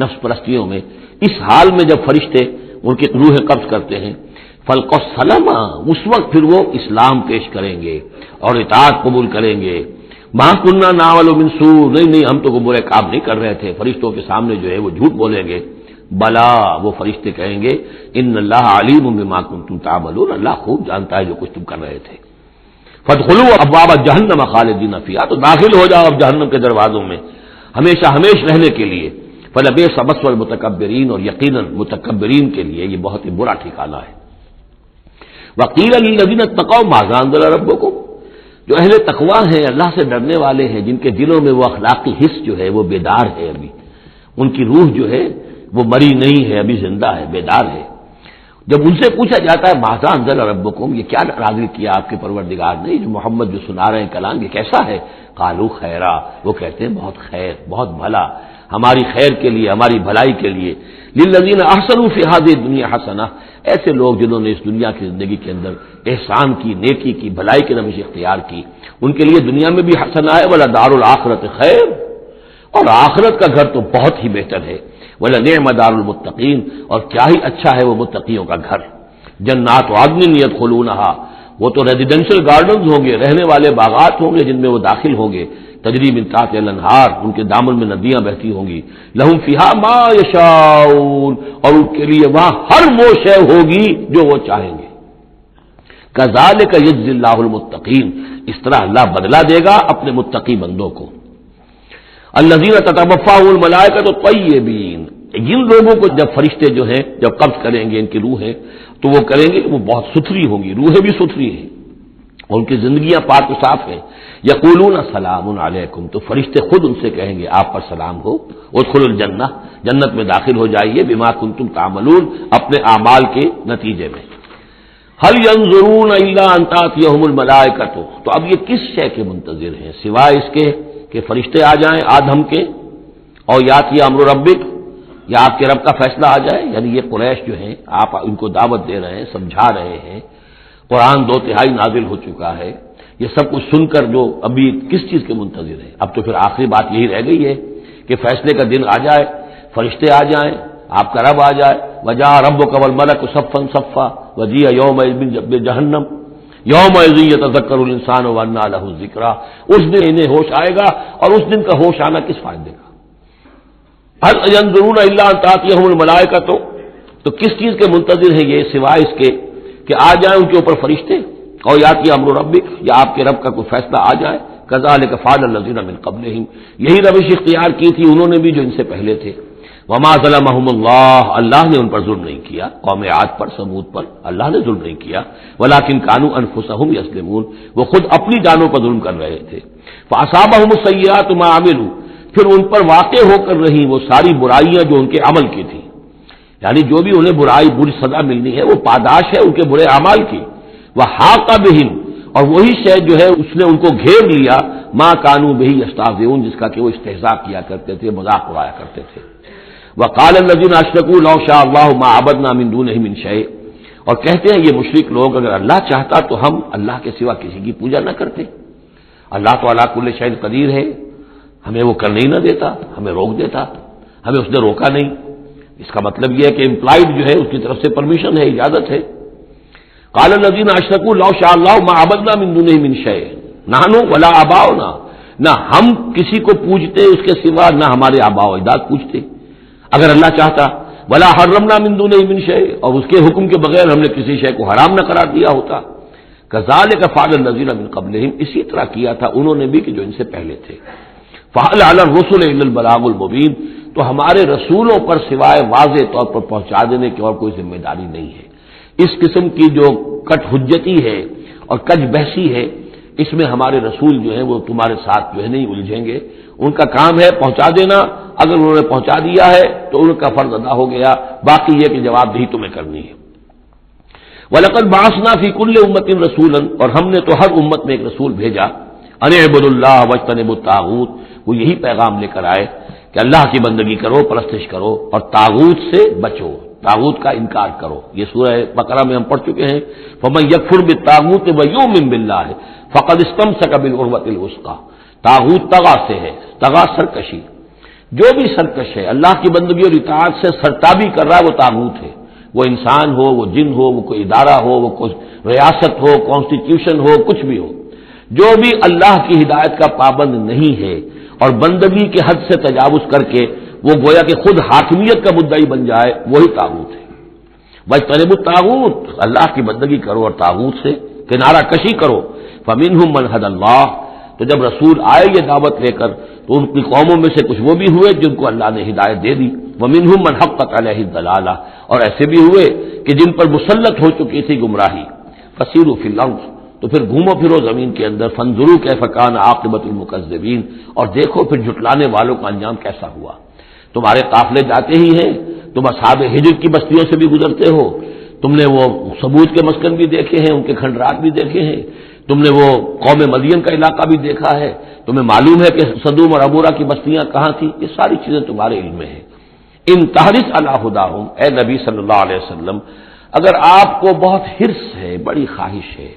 نفس پرستیوں میں. اس حال میں جب فرشتے ان کی روحیں قبض کرتے ہیں، فلق السلامہ، اس وقت پھر وہ اسلام پیش کریں گے اور اطاعت قبول کریں گے. ما کننا نعمل من سوء، نہیں ہم تو کوئی برے کام نہیں کر رہے تھے. فرشتوں کے سامنے جو ہے وہ جھوٹ بولیں گے. بلا، وہ فرشتے کہیں گے ان اللہ علیم بما کنتم تعملون، اللہ خوب جانتا ہے جو کچھ تم کر رہے تھے. فادخلوا ابواب جہنم خالدین فیہا، تو داخل ہو جاؤ اب جہنم کے دروازوں میں ہمیشہ ہمیش رہنے کے لیے. فلبئس مثوى المتکبرین، اور یقیناً متکبرین کے لیے یہ بہت ہی برا ٹھکانہ ہے. وقیل للذین اتقوا ماذا انزل ربکم، جو اہل تقوی ہیں، اللہ سے ڈرنے والے ہیں، جن کے دلوں میں وہ اخلاقی حس جو ہے وہ بیدار ہے، ابھی ان کی روح جو ہے وہ مری نہیں ہے، ابھی زندہ ہے، بیدار ہے. جب ان سے پوچھا جاتا ہے ماذا انزل ربکم، یہ کیا نازل کیا آپ کے پروردگار نے، جو محمد جو سنا رہے ہیں کلام، یہ کیسا ہے؟ قالوا خیرا، وہ کہتے ہیں بہت خیر، بہت بھلا. ہماری خیر کے لیے، ہماری بھلائی کے لیے. للذین احسنوا فی ھذہ الدنیا حسنہ، ایسے لوگ جنہوں نے اس دنیا کی زندگی کے اندر احسان کی، نیکی کی، بھلائی کی روش اختیار کی، ان کے لیے دنیا میں بھی حسنہ ہے. ولدار الآخرۃ خیر، اور آخرت کا گھر تو بہت ہی بہتر ہے. ولنعم دار المتقین، اور کیا ہی اچھا ہے وہ متقیوں کا گھر. جنات عدن یدخلونھا، وہ تو ریزیڈینشل گارڈنز ہوں گے، رہنے والے باغات ہوں گے جن میں وہ داخل ہوں گے. تجری من تحتہا الانہار، ان کے دامن میں ندیاں بہتی ہوں گی. لہم فیہا ما یشاؤون، اور ان کے لیے وہاں ہر وہ شے ہوگی جو وہ چاہیں گے. کذالک یجزی اللہ المتقین، اس طرح اللہ بدلہ دے گا اپنے متقی بندوں کو. الذین تتوفاهم الملائکۃ الطیبین، جن لوگوں کو جب فرشتے جو ہیں جب قبض کریں گے ان کی روحیں، تو وہ کریں گے کہ وہ بہت ستھری ہوں گی، روحیں بھی ستھری ہیں اور ان کی زندگیاں پاک و صاف ہیں. یقولون سلام علیکم، تو فرشتے خود ان سے کہیں گے آپ پر سلام ہو. ادخلوا الجنہ، جنت میں داخل ہو جائیے. بما کنتم تعملون، اپنے اعمال کے نتیجے میں. هل ينظرون الا ان تاتيهم الملائکۃ، تو اب یہ کس شے کے منتظر ہیں سوائے اس کے کہ فرشتے آ جائیں آدم کے، اور یاتی امر ربک، یا آپ کے رب کا فیصلہ آ جائے. یعنی یہ قریش جو ہیں، آپ ان کو دعوت دے رہے ہیں، سمجھا رہے ہیں، قرآن 2/3 نازل ہو چکا ہے. یہ سب کچھ سن کر جو ابھی کس چیز کے منتظر ہیں؟ اب تو پھر آخری بات یہی رہ گئی ہے کہ فیصلے کا دن آ جائے، فرشتے آ جائیں، آپ کا رب آ جائے. وجاء ربک والملک صفا صفا وجیء یومئذ بجہنم یومئذ یتذکر الانسان وانى له الذکریٰ. اس دن انہیں ہوش آئے گا، اور اس دن کا ہوش آنا کس فائدے کا؟ هل ينظرون الا ان تاتيهم الملائکۃ، تو کس چیز کے منتظر ہیں یہ سوائے اس کے کہ آ جائیں ان کے اوپر فرشتے، اور یاتی امر ربک، یا آپ کے رب کا کوئی فیصلہ آ جائے. کذالک فعل الذین من قبلہم، یہی روش اختیار کی تھی انہوں نے بھی جو ان سے پہلے تھے. وما ظلمهم اللہ، اللہ نے ان پر ظلم نہیں کیا، قوم عاد پر، ثمود پر اللہ نے ظلم نہیں کیا. ولکن كانوا انفسهم یظلمون، وہ خود اپنی جانوں پر ظلم کر رہے تھے. فاصابهم السیئات ما عملوا، پھر ان پر واقع ہو کر رہی وہ ساری برائیاں جو ان کے عمل کی تھی. یعنی جو بھی انہیں برائی بری سزا ملنی ہے وہ پاداش ہے ان کے برے اعمال کی. وحاق بہم، اور وہی شے جو ہے اس نے ان کو گھیر لیا، ما كانوا به یستهزئون، جس کا کہ وہ استہزاء کیا کرتے تھے، مذاق اڑایا کرتے تھے. وقال الذين اشركوا لو شاء الله ما عبدنا من دونه من شيء، اور کہتے ہیں یہ مشرک لوگ اگر اللہ چاہتا تو ہم اللہ کے سوا کسی کی پوجا نہ کرتے. اللہ تو علی کل شیء قدیر ہے، ہمیں وہ کرنے ہی نہ دیتا، ہمیں روک دیتا، ہمیں اس نے روکا نہیں. اس کا مطلب یہ ہے کہ امپلائڈ جو ہے اس کی طرف سے پرمیشن ہے، اجازت ہے. قال الذين اشركوا لو شاء الله ما عبدنا من دونه من شيء نحن ولا آباؤنا، نہ ہم کسی کو پوجتے اس کے سوا، نہ ہمارے آباء و اجداد پوجتے اگر اللہ چاہتا. ولا حرمنا من دونه من شيء، اور اس کے حکم کے بغیر ہم نے کسی شے کو حرام نہ قرار دیا ہوتا. كذلك فعل الذين من قبلهم، اسی طرح کیا تھا انہوں نے بھی کہ جو ان سے پہلے تھے. فهل على الرسل الا البلاغ المبين، تو ہمارے رسولوں پر سوائے واضح طور پر پہنچا دینے کی اور کوئی ذمہ داری نہیں ہے. اس قسم کی جو کٹ حجتی ہے اور کج بحثی ہے، اس میں ہمارے رسول جو ہیں وہ تمہارے ساتھ جو ہے نہیں الجھیں گے. ان کا کام ہے پہنچا دینا، اگر انہوں نے پہنچا دیا ہے تو ان کا فرض ادا ہو گیا، باقی یہ کہ جواب دہی تمہیں کرنی ہے. وَلَقَدْ بَعَثْنَا فِي كُلِّ أُمَّةٍ رَسُولًا، اور ہم نے تو ہر امت میں ایک رسول بھیجا. أَنِ اعْبُدُوا اللَّهَ وَاجْتَنِبُوا الطَّاغُوتَ، وہ یہی پیغام لے کر آئے کہ اللہ کی بندگی کرو، پرستش کرو، اور طاغوت سے بچو، طاغوت کا انکار کرو. یہ سورہ بقرہ میں ہم پڑھ چکے ہیں. فَمَن يَكْفُرْ بِالطَّاغُوتِ وَيُؤْمِن بِاللَّهِ فَقَدِ اسْتَمْسَكَ بِالْعُرْوَةِ الْوُثْقَىٰ. طاغوت طغا سے ہے، طغا سرکشی. جو بھی سرکش ہے اللہ کی بندگی اور اطاعت سے سرتابی کر رہا ہے وہ طاغوت ہے. وہ انسان ہو، وہ جن ہو، وہ کوئی ادارہ ہو، وہ کوئی ریاست ہو، کانسٹیٹیوشن ہو، کچھ بھی ہو، جو بھی اللہ کی ہدایت کا پابند نہیں ہے اور بندگی کے حد سے تجاوز کر کے وہ گویا کہ خود حاکمیت کا مدعی بن جائے، وہی طاغوت ہے. وَاجْتَنِبُوا الطَّاغُوتَ، اللہ کی بندگی کرو اور طاغوت سے کنارہ کشی کرو. فَمِنْهُمْ مَنْ هَدَى اللَّهُ، تو جب رسول آئے یہ دعوت لے کر تو ان کی قوموں میں سے کچھ وہ بھی ہوئے جن کو اللہ نے ہدایت دے دی. وَمِنْهُمْ مَنْ حَقَّتْ عَلَيْهِ الضَّلَالَةُ، اور ایسے بھی ہوئے کہ جن پر مسلط ہو چکی تھی گمراہی. فَسِيرُوا فِي الْأَرْضِ، تو پھر گھومو پھرو زمین کے اندر. فَانظُرُوا كَيْفَ كَانَ عَاقِبَةُ الْمُكَذِّبِينَ، اور دیکھو پھر جھٹلانے والوں کا انجام کیسا ہوا. تمہارے قافلے جاتے ہی ہیں، تم اصحاب ہجر کی بستیوں سے بھی گزرتے ہو، تم نے وہ ثمود کے مسکن بھی دیکھے ہیں، ان کے کھنڈرات بھی دیکھے ہیں. تم نے وہ قوم مدین کا علاقہ بھی دیکھا ہے، تمہیں معلوم ہے کہ سدوم اور عبورہ کی بستیاں کہاں تھیں، یہ ساری چیزیں تمہارے علم میں ہیں۔ ان تحرص علی ہداہم، اے نبی صلی اللہ علیہ وسلم، اگر آپ کو بہت حرص ہے، بڑی خواہش ہے،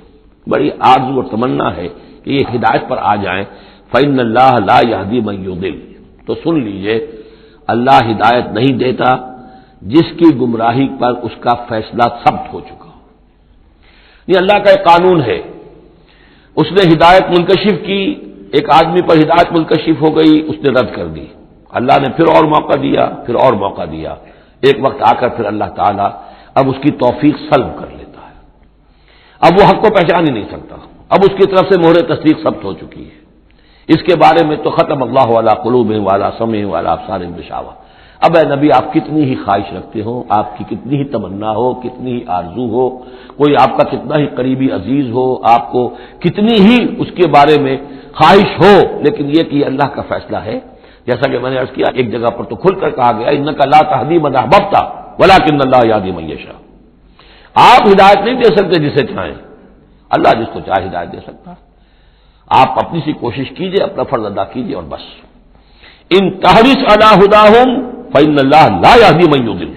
بڑی آرزو اور تمنا ہے کہ یہ ہدایت پر آ جائیں، فإن اللہ لا یہدی من یضل، تو سن لیجئے اللہ ہدایت نہیں دیتا جس کی گمراہی پر اس کا فیصلہ ثبت ہو چکا ہو۔ یہ اللہ کا ایک قانون ہے، اس نے ہدایت منکشف کی، ایک آدمی پر ہدایت منکشف ہو گئی، اس نے رد کر دی، اللہ نے پھر اور موقع دیا، پھر اور موقع دیا، ایک وقت آ کر پھر اللہ تعالیٰ اب اس کی توفیق سلب کر لیتا ہے، اب وہ حق کو پہچان ہی نہیں سکتا، اب اس کی طرف سے مہر تصدیق ثبت ہو چکی ہے۔ اس کے بارے میں تو ختم اللہ علی قلوبہم وعلی سمعہم وعلی ابصارہم غشاوہ۔ اب اے نبی آپ کتنی ہی خواہش رکھتے ہو، آپ کی کتنی ہی تمنا ہو، کتنی ہی آرزو ہو، کوئی آپ کا کتنا ہی قریبی عزیز ہو، آپ کو کتنی ہی اس کے بارے میں خواہش ہو، لیکن یہ کہ یہ اللہ کا فیصلہ ہے، جیسا کہ میں نے عرض کیا ایک جگہ پر تو کھل کر کہا گیا انک لا تہدی من احببت ولکن اللہ یہدی من یشاء، آپ ہدایت نہیں دے سکتے جسے چاہیں، اللہ جس کو چاہے ہدایت دے سکتا ہے، آپ اپنی سی کوشش کیجئے، اپنا فرض ادا کیجئے اور بس۔ ان تحرص علی ہداہم فإن اللہ لا یہدی من یضل،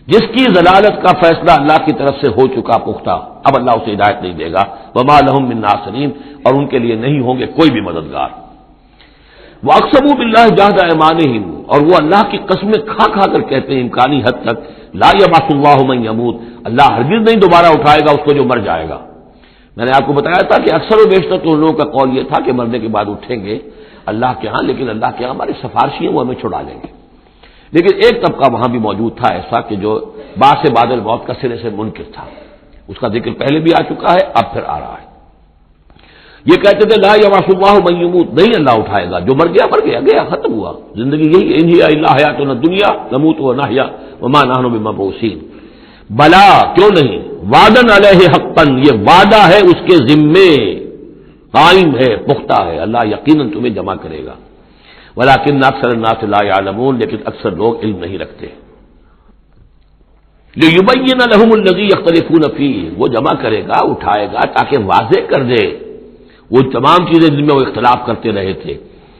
جس کی ضلالت کا فیصلہ اللہ کی طرف سے ہو چکا پختہ، اب اللہ اسے ہدایت نہیں دے گا، وما لہم من ناصرین، اور ان کے لیے نہیں ہوں گے کوئی بھی مددگار۔ وَأَقْسَمُوا بِاللَّهِ جَهْدَ أَيْمَانِهِمْ، اور وہ اللہ کی قسمیں کھا کھا کر کہتے ہیں امکانی حد تک، لا يَبْعَثُ اللَّهُ مَن يَمُوتُ، اللہ ہرگز نہیں دوبارہ اٹھائے گا اس کو جو مر جائے گا۔ میں نے آپ کو بتایا تھا کہ اکثر و بیشتر تو ان لوگوں کا قول یہ تھا کہ مرنے کے بعد اٹھیں گے اللہ کے ہاں، لیکن اللہ کے ہاں ہمارے سفارشی ہیں، وہ ہمیں چھڑا لیں گے۔ لیکن ایک طبقہ وہاں بھی موجود تھا ایسا کہ جو بعد الموت کا سرے سے منکر تھا، اس کا ذکر پہلے بھی آ چکا ہے، اب پھر آ رہا ہے۔ یہ کہتے تھے لا یبعث اللہ من یموت، نہیں اللہ اٹھائے گا، جو مر گیا مر گیا، گیا ختم ہوا، زندگی یہی ان ہی الا حیاتنا الدنیا نموت ونحیا وما نحن بمبعوثین۔ بلا، کیوں نہیں، وعدن علیہ حقا، یہ وعدہ ہے اس کے ذمے، قائم ہے، پختہ ہے، اللہ یقیناً تمہیں جمع کرے گا، ولکن اکثر الناس لا یعلمون، لیکن اکثر لوگ علم نہیں رکھتے۔ لیبین لہم الذی یختلفون فیہ، وہ جمع کرے گا، اٹھائے گا تاکہ واضح کر دے وہ تمام چیزیں جن میں وہ اختلاف کرتے رہے تھے،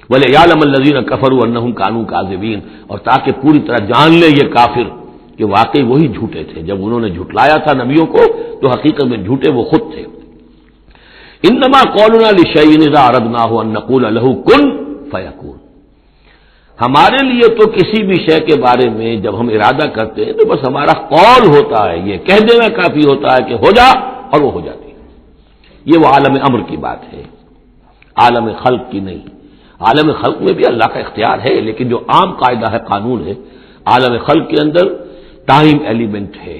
ولیعلم الذین کفروا انہم کانوا کاذبین، اور تاکہ پوری طرح جان لے یہ کافر کہ واقعی وہی جھوٹے تھے، جب انہوں نے جھٹلایا تھا نبیوں کو تو حقیقت میں جھوٹے وہ خود تھے۔ انما قولنا لشیء اذا اردناہ ان نقول له کن فیکون، ہمارے لیے تو کسی بھی شے کے بارے میں جب ہم ارادہ کرتے ہیں تو بس ہمارا قول ہوتا ہے، یہ کہہ دینا کافی ہوتا ہے کہ ہو جا، اور وہ ہو جاتی ہے۔ یہ وہ عالم امر کی بات ہے، عالم خلق کی نہیں۔ عالم خلق میں بھی اللہ کا اختیار ہے، لیکن جو عام قاعدہ ہے، قانون ہے، عالم خلق کے اندر ٹائم ایلیمنٹ ہے۔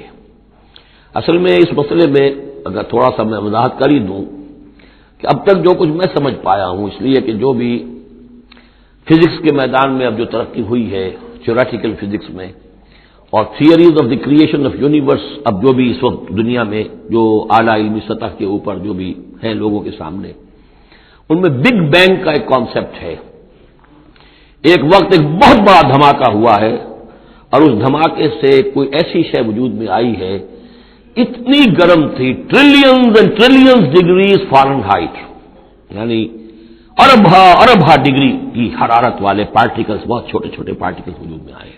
اصل میں اس مسئلے میں اگر تھوڑا سا میں وضاحت کر ہی دوں کہ اب تک جو کچھ میں سمجھ پایا ہوں، اس لیے کہ جو بھی فزکس کے میدان میں اب جو ترقی ہوئی ہے، تھیوریٹیکل فزکس میں، اور theories of the creation of universe, اب جو بھی اس وقت دنیا میں جو اعلیٰ علمی سطح کے اوپر جو بھی ہیں لوگوں کے سامنے، ان میں بگ بینگ کا ایک کانسیپٹ ہے۔ ایک وقت ایک بہت بڑا دھماکہ ہوا ہے، اور اس دھماکے سے کوئی ایسی شے وجود میں آئی ہے، اتنی گرم تھی، trillions and trillions degrees foreign height, یعنی اربھا ڈگری کی حرارت والے پارٹیکلز، بہت چھوٹے چھوٹے پارٹیکلز وجود میں آئے،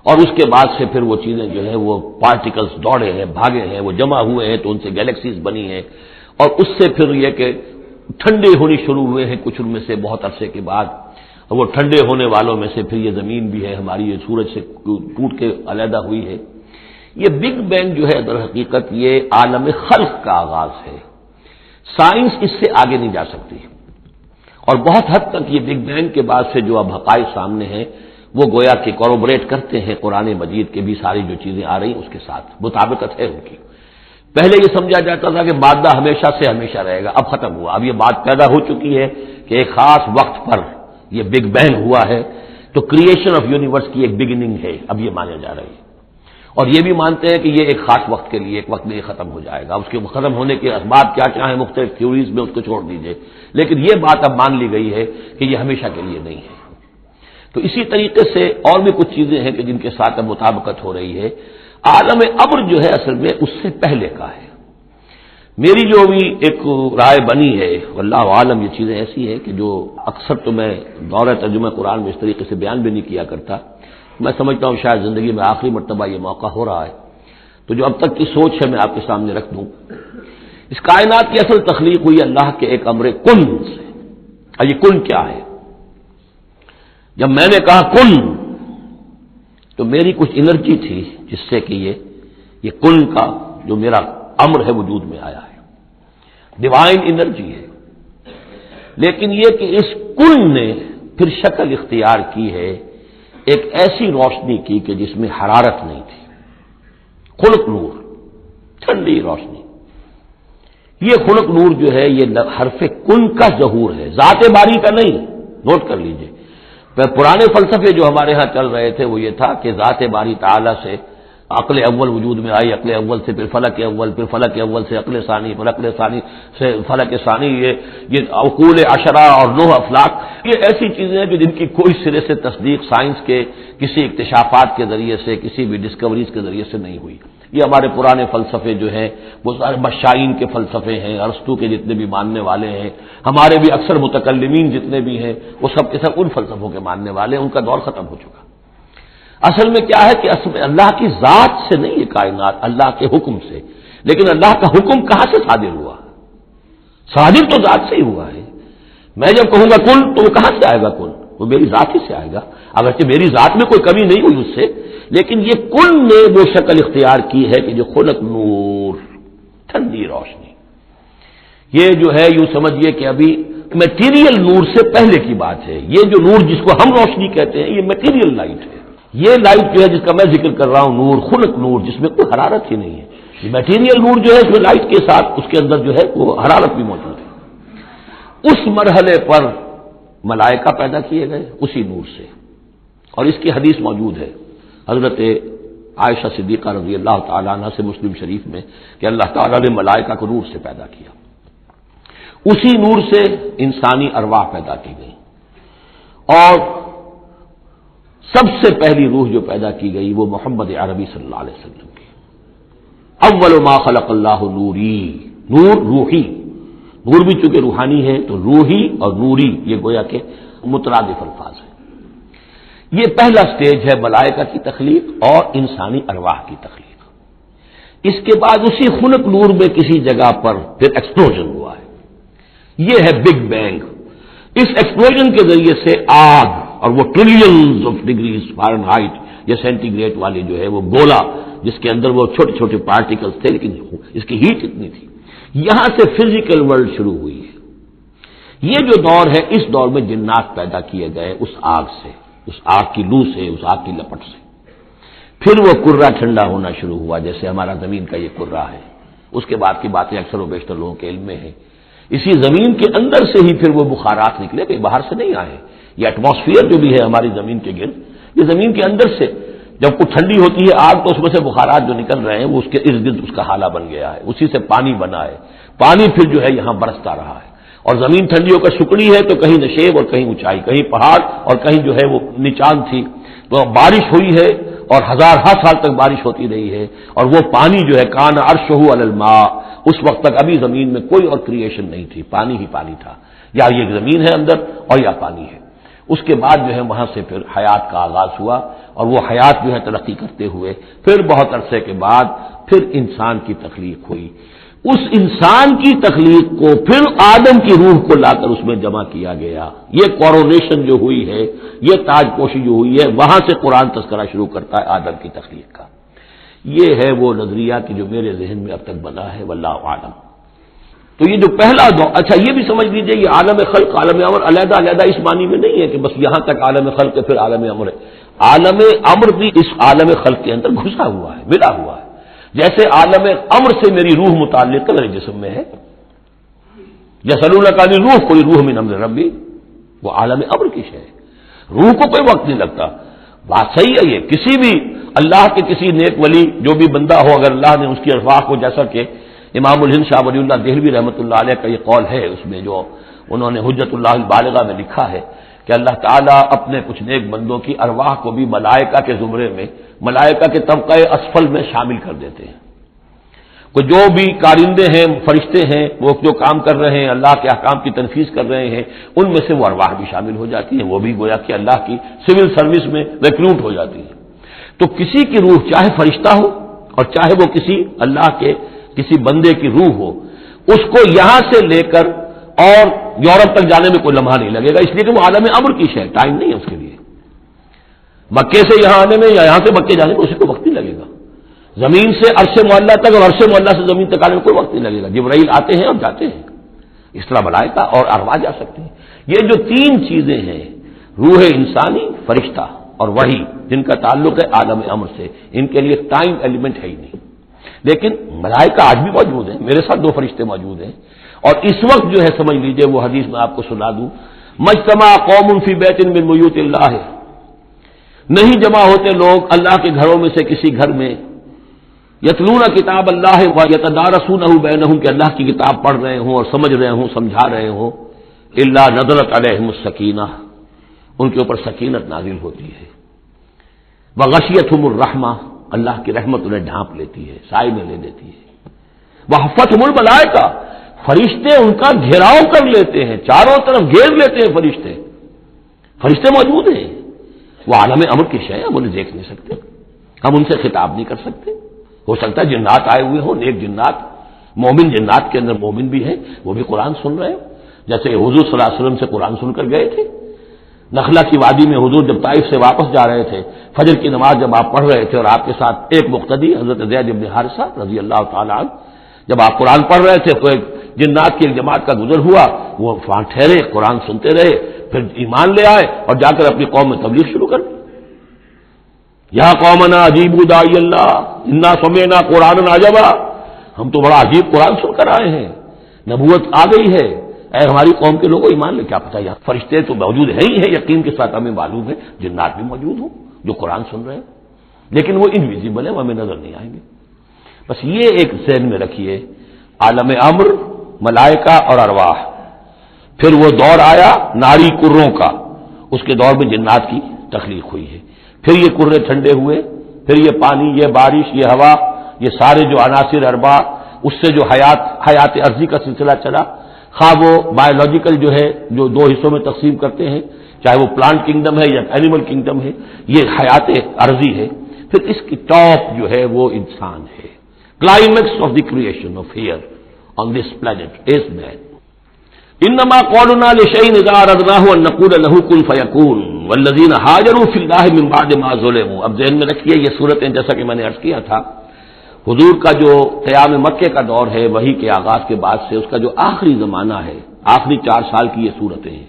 اور اس کے بعد سے پھر وہ چیزیں جو ہے وہ پارٹیکلز دوڑے ہیں، بھاگے ہیں، وہ جمع ہوئے ہیں تو ان سے گیلیکسیز بنی ہیں، اور اس سے پھر یہ کہ ٹھنڈے ہونے شروع ہوئے ہیں کچھ ان میں سے بہت عرصے کے بعد، اور وہ ٹھنڈے ہونے والوں میں سے پھر یہ زمین بھی ہے ہماری، یہ سورج سے ٹوٹ کے علیحدہ ہوئی ہے۔ یہ بگ بینگ جو ہے در حقیقت یہ عالم خلق کا آغاز ہے، سائنس اس سے آگے نہیں جا سکتی، اور بہت حد تک یہ بگ بینگ کے بعد سے جو اب حقائق سامنے ہیں وہ گویا کہ کوروبریٹ کرتے ہیں قرآن مجید کے بھی ساری جو چیزیں آ رہی ہیں اس کے ساتھ مطابقت ہے ان کی۔ پہلے یہ سمجھا جاتا تھا کہ مادہ ہمیشہ سے ہمیشہ رہے گا، اب ختم ہوا، اب یہ بات پیدا ہو چکی ہے کہ ایک خاص وقت پر یہ بگ بینگ ہوا ہے، تو کریشن آف یونیورس کی ایک بگننگ ہے، اب یہ مانا جا رہی ہے، اور یہ بھی مانتے ہیں کہ یہ ایک خاص وقت کے لیے، ایک وقت میں یہ ختم ہو جائے گا، اس کے ختم ہونے کے اسباب کیا چاہیں مختلف تھیوریز میں اس کو چھوڑ دیجئے، لیکن یہ بات اب مان لی گئی ہے کہ یہ ہمیشہ کے لیے نہیں ہے۔ تو اسی طریقے سے اور بھی کچھ چیزیں ہیں کہ جن کے ساتھ اب مطابقت ہو رہی ہے۔ عالم امر جو ہے اصل میں اس سے پہلے کا ہے، میری جو بھی ایک رائے بنی ہے، واللہ عالم، یہ چیزیں ایسی ہیں کہ جو اکثر تو میں دورہ ترجمہ قرآن میں اس طریقے سے بیان بھی نہیں کیا کرتا، میں سمجھتا ہوں شاید زندگی میں آخری مرتبہ یہ موقع ہو رہا ہے، تو جو اب تک کی سوچ ہے میں آپ کے سامنے رکھ دوں۔ اس کائنات کی اصل تخلیق ہوئی اللہ کے ایک امر کن سے۔ اور یہ کن کیا ہے؟ جب میں نے کہا کن تو میری کچھ انرجی تھی جس سے کہ یہ کن کا جو میرا امر ہے وجود میں آیا ہے، ڈیوائن انرجی ہے، لیکن یہ کہ اس کن نے پھر شکل اختیار کی ہے ایک ایسی روشنی کی کہ جس میں حرارت نہیں تھی، خلق نور، ٹھنڈی روشنی۔ یہ خلق نور جو ہے یہ حرف کن کا ظہور ہے، ذات باری کا نہیں، نوٹ کر لیجئے۔ پرانے فلسفے جو ہمارے ہاں چل رہے تھے وہ یہ تھا کہ ذات باری تعالی سے عقل اول وجود میں آئی، عقل اول سے پھر فلک اول، پھر فلک اول سے عقل ثانی، پھر عقل ثانی سے فلک ثانی، یہ عقول عشرہ اور 9 افلاک، یہ ایسی چیزیں ہیں جو جن کی کوئی سرے سے تصدیق سائنس کے کسی اکتشافات کے ذریعے سے، کسی بھی ڈسکوریز کے ذریعے سے نہیں ہوئی۔ یہ ہمارے پرانے فلسفے جو ہیں وہ سارے مشائین کے فلسفے ہیں، ارسطو کے جتنے بھی ماننے والے ہیں، ہمارے بھی اکثر متکلمین جتنے بھی ہیں وہ سب کے سب ان فلسفوں کے ماننے والے ہیں، ان کا دور ختم ہو چکا۔ اصل میں کیا ہے کہ اصل میں اللہ کی ذات سے نہیں یہ کائنات، اللہ کے حکم سے، لیکن اللہ کا حکم کہاں سے صادر ہوا؟ صادر تو ذات سے ہی ہوا ہے۔ میں جب کہوں گا کن تو وہ کہاں سے آئے گا؟ کن وہ میری ذات ہی سے آئے گا، اگرچہ میری ذات میں کوئی کمی نہیں ہوئی اس سے، لیکن یہ کن نے وہ شکل اختیار کی ہے کہ جو خلق نور، ٹھنڈی روشنی، یہ جو ہے یوں سمجھیے کہ ابھی میٹیریل نور سے پہلے کی بات ہے۔ یہ جو نور جس کو ہم روشنی کہتے ہیں یہ میٹیریل لائٹ ہے، یہ لائٹ جو ہے جس کا میں ذکر کر رہا ہوں نور، خلق نور، جس میں کوئی حرارت ہی نہیں ہے۔ یہ میٹیریل نور جو ہے اس میں لائٹ کے ساتھ اس کے اندر جو ہے وہ حرارت بھی موجود ہے۔ اس مرحلے پر ملائکہ پیدا کیے گئے اسی نور سے، اور اس کی حدیث موجود ہے حضرت عائشہ صدیقہ رضی اللہ تعالیٰ عنہ سے مسلم شریف میں کہ اللہ تعالیٰ نے ملائکہ کو نور سے پیدا کیا، اسی نور سے انسانی ارواح پیدا کی گئی، اور سب سے پہلی روح جو پیدا کی گئی وہ محمد عربی صلی اللہ علیہ وسلم کی۔ اول ما خلق اللہ نوری، نور روحی، نور بھی چونکہ روحانی ہے تو روحی اور نوری یہ گویا کہ مترادف الفاظ ہیں۔ یہ پہلا سٹیج ہے ملائکہ کی تخلیق اور انسانی ارواح کی تخلیق۔ اس کے بعد اسی خلق نور میں کسی جگہ پر پھر ایکسپلوژن ہوا ہے، یہ ہے بگ بینگ۔ اس ایکسپلوژن کے ذریعے سے آگ، اور وہ trillions of degrees foreign height یا سینٹی گریڈ والی جو ہے وہ گولا جس کے اندر وہ چھوٹے چھوٹے پارٹیکلز تھے لیکن اس کی ہیٹ اتنی تھی، یہاں سے فزیکل ورلڈ شروع ہوئی ہے۔ یہ جو دور ہے اس دور میں جنات پیدا کیے گئے اس آگ سے، اس آگ کی لو سے، اس آگ کی لپٹ سے۔ پھر وہ کرہ ٹھنڈا ہونا شروع ہوا جیسے ہمارا زمین کا یہ کرہ ہے، اس کے بعد کی باتیں اکثر و بیشتر لوگوں کے علم میں ہیں۔ اسی زمین کے اندر سے ہی پھر وہ بخارات نکلے، کہیں باہر سے نہیں آئے۔ یہ ایٹماسفیئر جو بھی ہے ہماری زمین کے گرد، یہ زمین کے اندر سے جب کچھ ٹھنڈی ہوتی ہے آگ تو اس میں سے بخارات جو نکل رہے ہیں وہ اس کے ارد گرد اس کا حالہ بن گیا ہے، اسی سے پانی بنا ہے، پانی پھر جو ہے یہاں برستا رہا ہے، اور زمین ٹھنڈی ہو کر سکڑی ہے تو کہیں نشیب اور کہیں اونچائی، کہیں پہاڑ اور کہیں جو ہے وہ نچان تھی، تو بارش ہوئی ہے اور ہزارہ سال تک بارش ہوتی رہی ہے، اور وہ پانی جو ہے کان عرشہ علی الماء، اس وقت تک ابھی زمین میں کوئی اور کریشن نہیں تھی، پانی ہی پانی تھا، یا یہ زمین ہے اندر اور یا پانی ہے۔ اس کے بعد جو ہے وہاں سے پھر حیات کا آغاز ہوا، اور وہ حیات جو ہے ترقی کرتے ہوئے پھر بہت عرصے کے بعد پھر انسان کی تخلیق ہوئی۔ اس انسان کی تخلیق کو پھر آدم کی روح کو لا کر اس میں جمع کیا گیا۔ یہ کورونیشن جو ہوئی ہے، یہ تاج پوشی جو ہوئی ہے، وہاں سے قرآن تذکرہ شروع کرتا ہے آدم کی تخلیق کا۔ یہ ہے وہ نظریہ کہ جو میرے ذہن میں اب تک بنا ہے، واللہ اعلم۔ تو یہ جو پہلا دور، اچھا یہ بھی سمجھ لیجئے یہ عالم خلق عالم امر علیحدہ علیحدہ اس معنی میں نہیں ہے کہ بس یہاں تک عالم خلق ہے پھر عالم امر ہے، عالم امر بھی اس عالم خلق کے اندر گھسا ہوا ہے، ملا ہوا ہے۔ جیسے عالم امر سے میری روح متعلق میرے جسم میں ہے، یسألونک عن الروح قل الروح من امر ربی، وہ عالم امر کی شے ہے، روح کو کوئی وقت نہیں لگتا۔ بات صحیح ہے، یہ کسی بھی اللہ کے کسی نیک ولی جو بھی بندہ ہو، اگر اللہ نے اس کی ارواح کو، جیسا کہ امام الہند شاہ ولی اللہ دہلوی رحمۃ اللہ علیہ کا یہ قول ہے، اس میں جو انہوں نے حجت اللہ البالغہ میں لکھا ہے کہ اللہ تعالیٰ اپنے کچھ نیک بندوں کی ارواح کو بھی ملائکہ کے زمرے میں، ملائکہ کے طبقہ اسفل میں شامل کر دیتے ہیں۔ کہ جو بھی کارندے ہیں فرشتے ہیں وہ جو کام کر رہے ہیں اللہ کے احکام کی تنفیذ کر رہے ہیں ان میں سے وہ ارواح بھی شامل ہو جاتی ہیں، وہ بھی گویا کہ اللہ کی سول سروس میں ریکروٹ ہو جاتی ہیں۔ تو کسی کی روح چاہے فرشتہ ہو اور چاہے وہ کسی اللہ کے کسی بندے کی روح ہو، اس کو یہاں سے لے کر اور یورپ تک جانے میں کوئی لمحہ نہیں لگے گا، اس لیے کہ وہ عالم امر کی شے، ٹائم نہیں ہے اس کے لیے۔ مکے سے یہاں آنے میں یا یہاں سے مکے جانے میں اسے کوئی وقت نہیں لگے گا، زمین سے عرش معلہ تک اور عرش معلہ سے زمین تک آنے میں کوئی وقت نہیں لگے گا، جبرائیل آتے ہیں اور جاتے ہیں، اس طرح ملائکہ اور ارواح جا سکتے ہیں۔ یہ جو تین چیزیں ہیں، روح انسانی، فرشتہ اور وحی، جن کا تعلق ہے عالم امر سے، ان کے لیے ٹائم ایلیمنٹ ہے ہی نہیں۔ لیکن ملائکہ آج بھی موجود ہیں، میرے ساتھ دو فرشتے موجود ہیں، اور اس وقت جو ہے سمجھ لیجئے وہ حدیث میں آپ کو سنا دوں، مجتمع قوم فی بیت من بیوت اللہ، نہیں جمع ہوتے لوگ اللہ کے گھروں میں سے کسی گھر میں، یتلون کتاب اللہ ویتدارسونہ بینہم، کہ اللہ کی کتاب پڑھ رہے ہوں اور سمجھ رہے ہوں، سمجھا رہے ہوں، الا نزلت علیہم السکینہ، ان کے اوپر سکینت نازل ہوتی ہے، وغشیتہم الرحمہ، اللہ کی رحمت انہیں ڈھانپ لیتی ہے، سائے میں لے لیتی ہے، وحفتہم الملائکہ، فرشتے ان کا گھیراؤ کر لیتے ہیں، چاروں طرف گھیر لیتے ہیں فرشتے، فرشتے موجود ہیں، وہ عالم امر کی شے، ہم انہیں دیکھ نہیں سکتے، ہم ان سے خطاب نہیں کر سکتے۔ ہو سکتا ہے جنات آئے ہوئے ہوں، نیک جنات، مومن جنات کے اندر مومن بھی ہیں، وہ بھی قرآن سن رہے ہیں، جیسے حضور صلی اللہ علیہ وسلم سے قرآن سن کر گئے تھے۔ نخلا کی وادی میں حضور جب طائف سے واپس جا رہے تھے، فجر کی نماز جب آپ پڑھ رہے تھے اور آپ کے ساتھ ایک مقتدی حضرت زید بن حارثہ رضی اللہ تعالی عنہ، جب آپ قرآن پڑھ رہے تھے تو ایک جنات کی ایک جماعت کا گزر ہوا، وہ وہاں ٹھہرے، قرآن سنتے رہے، پھر ایمان لے آئے اور جا کر اپنی قوم میں تبلیغ شروع کر دی۔ یا قومنا اجیبوا داعی اللہ انا سمعنا قرآنا عجبا، ہم تو بڑا عجیب قرآن سن کر آئے ہیں، نبوت آ گئی ہے، اے ہماری قوم کے لوگوں ایمان لے، کیا پتہ یہاں فرشتے تو موجود ہیں ہی ہیں، یقین کے ساتھ ہمیں معلوم ہے جنات بھی موجود ہوں جو قرآن سن رہے ہیں، لیکن وہ انویزیبل ہے، وہ ہمیں نظر نہیں آئیں گے۔ بس یہ ایک ذہن میں رکھیے، عالم امر، ملائکہ اور ارواح۔ پھر وہ دور آیا ناری کروں کا، اس کے دور میں جنات کی تخلیق ہوئی ہے، پھر یہ کرے ٹھنڈے ہوئے، پھر یہ پانی، یہ بارش، یہ ہوا، یہ سارے جو عناصر اربع، اس سے جو حیات ارضی کا سلسلہ چلا، خواہ وہ بایولوجیکل جو ہے جو دو حصوں میں تقسیم کرتے ہیں، چاہے وہ پلانٹ کنگڈم ہے یا اینیمل کنگڈم ہے، یہ حیات ارضی ہے، پھر اس کی ٹاپ جو ہے وہ انسان ہے۔ Climax of the creation of here on this planet is man. انما قولنا لشيء اذا اردناه ان نقول له كن فيكون والذين هاجروا في الله من بعد ما ظلموا۔ اب ذہن میں رکھیے یہ صورتیں جیسا کہ میں نے عرض کیا تھا، حضور کا جو قیام مکے کا دور ہے، وحی کے آغاز کے بعد سے اس کا جو آخری زمانہ ہے، آخری 4 سال کی یہ صورتیں ہیں،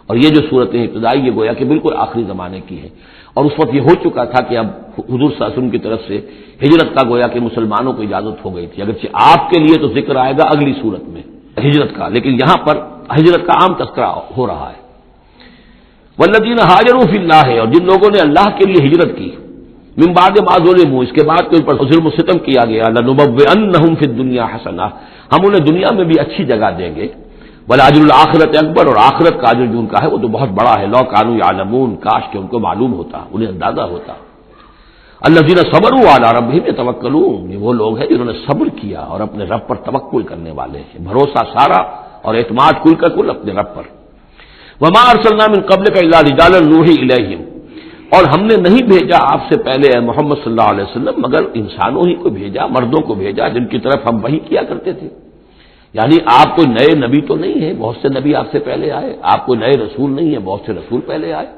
اور یہ جو صورتیں ابتدائی یہ گویا کہ بالکل آخری زمانے کی ہیں، اور اس وقت یہ ہو چکا تھا کہ اب حضور صلی اللہ علیہ وسلم کی طرف سے ہجرت کا گویا کہ مسلمانوں کو اجازت ہو گئی تھی، اگرچہ آپ کے لیے تو ذکر آئے گا اگلی صورت میں ہجرت کا، لیکن یہاں پر ہجرت کا عام تذکرہ ہو رہا ہے۔ والذین ہاجروا فی اللہ، اور جن لوگوں نے اللہ کے لیے ہجرت کی، من بعد ما ظلموا، اس کے بعد کہ ان پر ظلم و ستم کیا گیا، لنبوئنہم فی الدنیا حسنہ، ہم انہیں دنیا میں بھی اچھی جگہ دیں گے، ولاجر الآخرۃ اکبر، اور آخرت کا اجر جو ان کا ہے وہ تو بہت بڑا ہے، لو کانوا یعلمون، کاش کہ ان کو معلوم ہوتا، انہیں اندازہ ہوتا۔ الذین صبروا علی ربہم یتوکلون، یہ وہ لوگ ہیں جنہوں نے صبر کیا اور اپنے رب پر توکل کرنے والے ہیں، بھروسہ سارا اور اعتماد کل کا کل اپنے رب پر۔ وما ارسلنا من قبلک الا رجالا نوحی الیہم، اور ہم نے نہیں بھیجا آپ سے پہلے اے محمد صلی اللہ علیہ وسلم مگر انسانوں ہی کو بھیجا، مردوں کو بھیجا جن کی طرف ہم وحی کیا کرتے تھے، یعنی آپ کوئی نئے نبی تو نہیں ہے، بہت سے نبی آپ سے پہلے آئے، آپ کوئی نئے رسول نہیں ہے، بہت سے رسول پہلے آئے،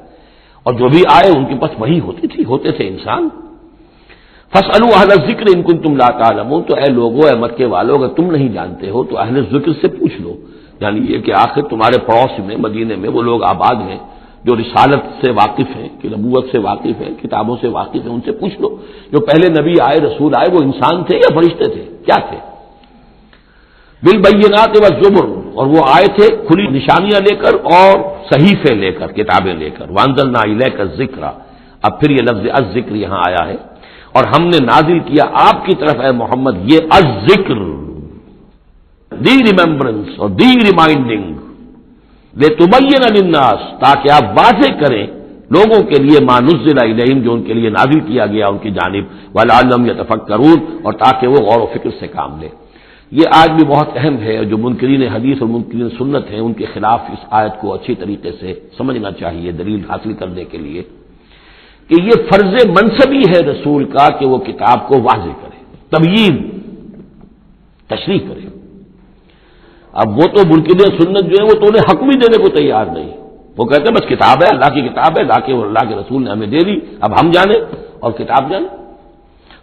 اور جو بھی آئے ان کے پاس وحی ہوتی تھی، ہوتے تھے انسان۔ فاسألوا اہل الذکر ان کنتم لا تعلمون، تو اے لوگوں، اے مکے والو، اگر تم نہیں جانتے ہو تو اہل ذکر سے پوچھ لو، یعنی یہ کہ آخر تمہارے پڑوس میں مدینے میں وہ لوگ آباد ہیں جو رسالت سے واقف ہیں، کہ نبوت سے واقف ہیں، کتابوں سے واقف ہیں، ان سے پوچھ لو جو پہلے نبی آئے، رسول آئے، وہ انسان تھے یا فرشتے تھے، کیا تھے؟ بالبینات والزبر، اور وہ آئے تھے کھلی نشانیاں لے کر اور صحیفے لے کر، کتابیں لے کر۔ وانزلنا الیک الذکر، اب پھر یہ لفظ الذکر یہاں آیا ہے، اور ہم نے نازل کیا آپ کی طرف اے محمد یہ الذکر، دی ریممبرنس اور دی ریمائنڈنگ، لتبین للناس، تاکہ آپ واضح کریں لوگوں کے لیے ما نزل الیہم جو ان کے لیے نازل کیا گیا ان کی جانب، ولعلہم یتفکرون اور تاکہ وہ غور و فکر سے کام لیں۔ یہ آج بھی بہت اہم ہے، جو منکرین حدیث اور منکرین سنت ہیں ان کے خلاف اس آیت کو اچھی طریقے سے سمجھنا چاہیے دلیل حاصل کرنے کے لیے، کہ یہ فرض منصبی ہے رسول کا کہ وہ کتاب کو واضح کرے، تبیین، تشریح کرے۔ اب وہ تو منکرین سنت جو ہے وہ تو انہیں حق بھی دینے کو تیار نہیں، وہ کہتے ہیں بس کتاب ہے، اللہ کی کتاب ہے، اللہ کے رسول نے ہمیں دے دی، اب ہم جانیں اور کتاب جانیں۔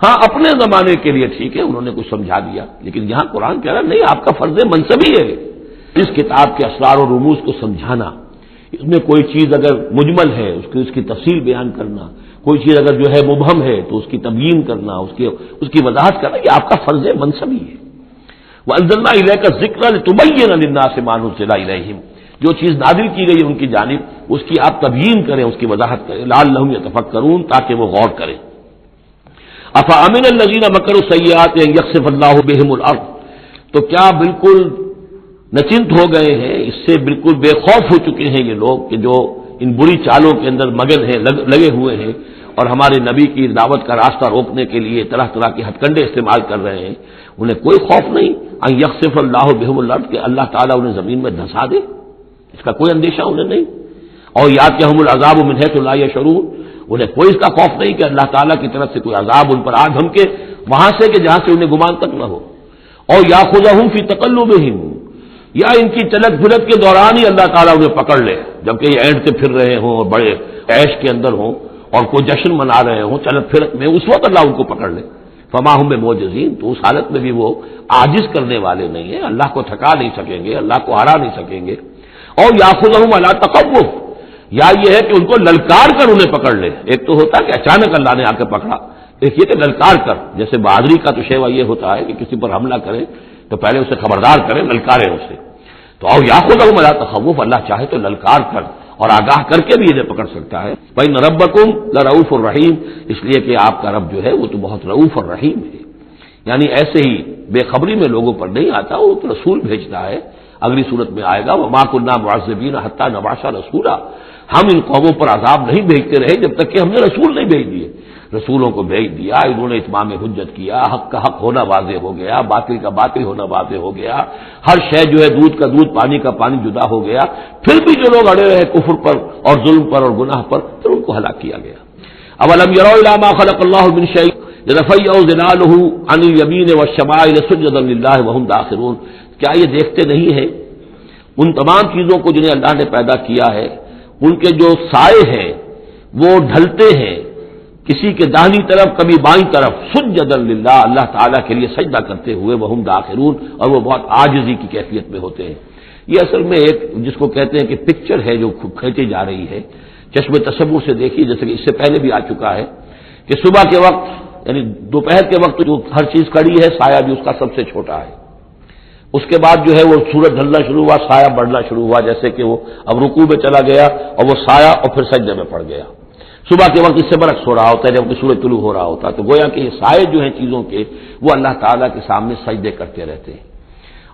ہاں اپنے زمانے کے لیے ٹھیک ہے، انہوں نے کچھ سمجھا دیا، لیکن یہاں قرآن کہہ رہا نہیں، آپ کا فرض منصبی ہے اس کتاب کے اسرار و رموز کو سمجھانا، اس میں کوئی چیز اگر مجمل ہے اس کی تفصیل بیان کرنا، کوئی چیز اگر جو ہے مبہم ہے تو اس کی تبیین کرنا، اس کی وضاحت کرنا، یہ آپ کا فرض منصبی ہے۔ وَأَنزَلْنَا إِلَيْكَ الذِّكْرَ لِتُبَيِّنَ لِلنَّاسِ مَا نُزِّلَ إِلَيْهِمْ، جو چیز نازل کی گئی ان کی جانب اس کی آپ تبیین کریں، اس کی وضاحت کریں، لعلہم یتفکرون تاکہ وہ غور کریں۔ افامن الذین مکروا السیئات ان یخسف اللہ بہم الارض، تو کیا بالکل نچنت ہو گئے ہیں، اس سے بالکل بے خوف ہو چکے ہیں یہ لوگ کہ جو ان بری چالوں کے اندر مگن ہیں، لگے ہوئے ہیں اور ہمارے نبی کی دعوت کا راستہ روکنے کے لیے طرح طرح کے ہتھ کنڈے استعمال کر رہے ہیں، انہیں کوئی خوف نہیں ان یخسف اللہ بہم الارض کہ اللہ تعالیٰ انہیں زمین میں دھسا دے، اس کا کوئی اندیشہ انہیں نہیں، اور یاتیہم العذاب من حیث لا یشعرون، انہیں کوئی اس کا خوف نہیں کہ اللہ تعالیٰ کی طرف سے کوئی عذاب ان پر آ دھمکے وہاں سے کہ جہاں سے انہیں گمان تک نہ ہو، اور یاخذہم فی تقلبہم، یا ان کی چلک پھرت کے دوران ہی اللہ تعالیٰ انہیں پکڑ لے، جبکہ یہ اینٹتے پھر رہے ہوں اور بڑے عیش کے اندر ہوں اور کوئی جشن منا رہے ہوں چلک پھرت میں، اس وقت اللہ ان کو پکڑ لے، فما ہم بمعجزین، تو اس حالت میں بھی وہ عاجز کرنے والے نہیں ہیں، اللہ کو تھکا نہیں سکیں گے، اللہ کو ہرا نہیں سکیں گے۔ اور یاخذہم علی تخوف، یا یہ ہے کہ ان کو للکار کر انہیں پکڑ لے، ایک تو ہوتا ہے کہ اچانک اللہ نے آ کے پکڑا، ایک یہ کہ للکار کر، جیسے بہادری کا تو شیوا یہ ہوتا ہے کہ کسی پر حملہ کرے تو پہلے اسے خبردار کرے، للکارے اسے، تو اور یاخذہم علی تخوف، اللہ چاہے تو للکار کر اور آگاہ کر کے بھی انہیں پکڑ سکتا ہے۔ وَإِنَّ رَبَّكُمْ لَرَءُوفٌ رَحِيمٌ، اس لیے کہ آپ کا رب جو ہے وہ تو بہت رؤوف اور رحیم ہے، یعنی ایسے ہی بے خبری میں لوگوں پر نہیں آتا، وہ تو رسول بھیجتا ہے، اگلی صورت میں آئے گا وَمَا كُنَّا مُعَذِّبِينَ حَتَّى نَبْعَثَ رَسُولًا، ہم ان قوموں پر عذاب نہیں بھیجتے رہے جب تک کہ ہم نے رسول نہیں بھیج دیے، رسولوں کو بھیج دیا، انہوں نے اتمام حجت کیا، حق کا حق ہونا واضح ہو گیا، باطل کا باطل ہونا واضح ہو گیا، ہر شے جو ہے دودھ کا دودھ پانی کا پانی جدا ہو گیا، پھر بھی جو لوگ اڑے رہے کفر پر اور ظلم پر اور گناہ پر، پھر ان کو ہلاک کیا گیا۔ اولم یروا الی ما خلق اللہ من شیء یتفیأ ظلالہ عن الیمین والشمائل سجدا للہ وہم داخرون، کیا یہ دیکھتے نہیں ہیں ان تمام چیزوں کو جنہیں اللہ نے پیدا کیا ہے، ان کے جو سائے ہیں وہ ڈھلتے ہیں کسی کے داہنی طرف کبھی بائیں طرف، سجدا للہ، اللہ تعالیٰ کے لیے سجدہ کرتے ہوئے، وہم داخرون، اور وہ بہت عاجزی کی کیفیت میں ہوتے ہیں۔ یہ اصل میں ایک جس کو کہتے ہیں کہ پکچر ہے جو کھینچی جا رہی ہے، چشم تصور سے دیکھیے، جیسے کہ اس سے پہلے بھی آ چکا ہے کہ صبح کے وقت یعنی دوپہر کے وقت جو ہر چیز کھڑی ہے سایہ بھی اس کا سب سے چھوٹا ہے، اس کے بعد جو ہے وہ سورج ڈھلنا شروع ہوا، سایہ بڑھنا شروع ہوا، جیسے کہ وہ اب رکوع میں چلا گیا اور وہ سایہ اور پھر سجدے میں پڑ گیا۔ صبح کے وقت اس سے برعکس ہو رہا ہوتا ہے جب کہ سورج طلوع ہو رہا ہوتا ہے، تو گویا کہ یہ سائے جو ہیں چیزوں کے وہ اللہ تعالیٰ کے سامنے سجدے کرتے رہتے ہیں۔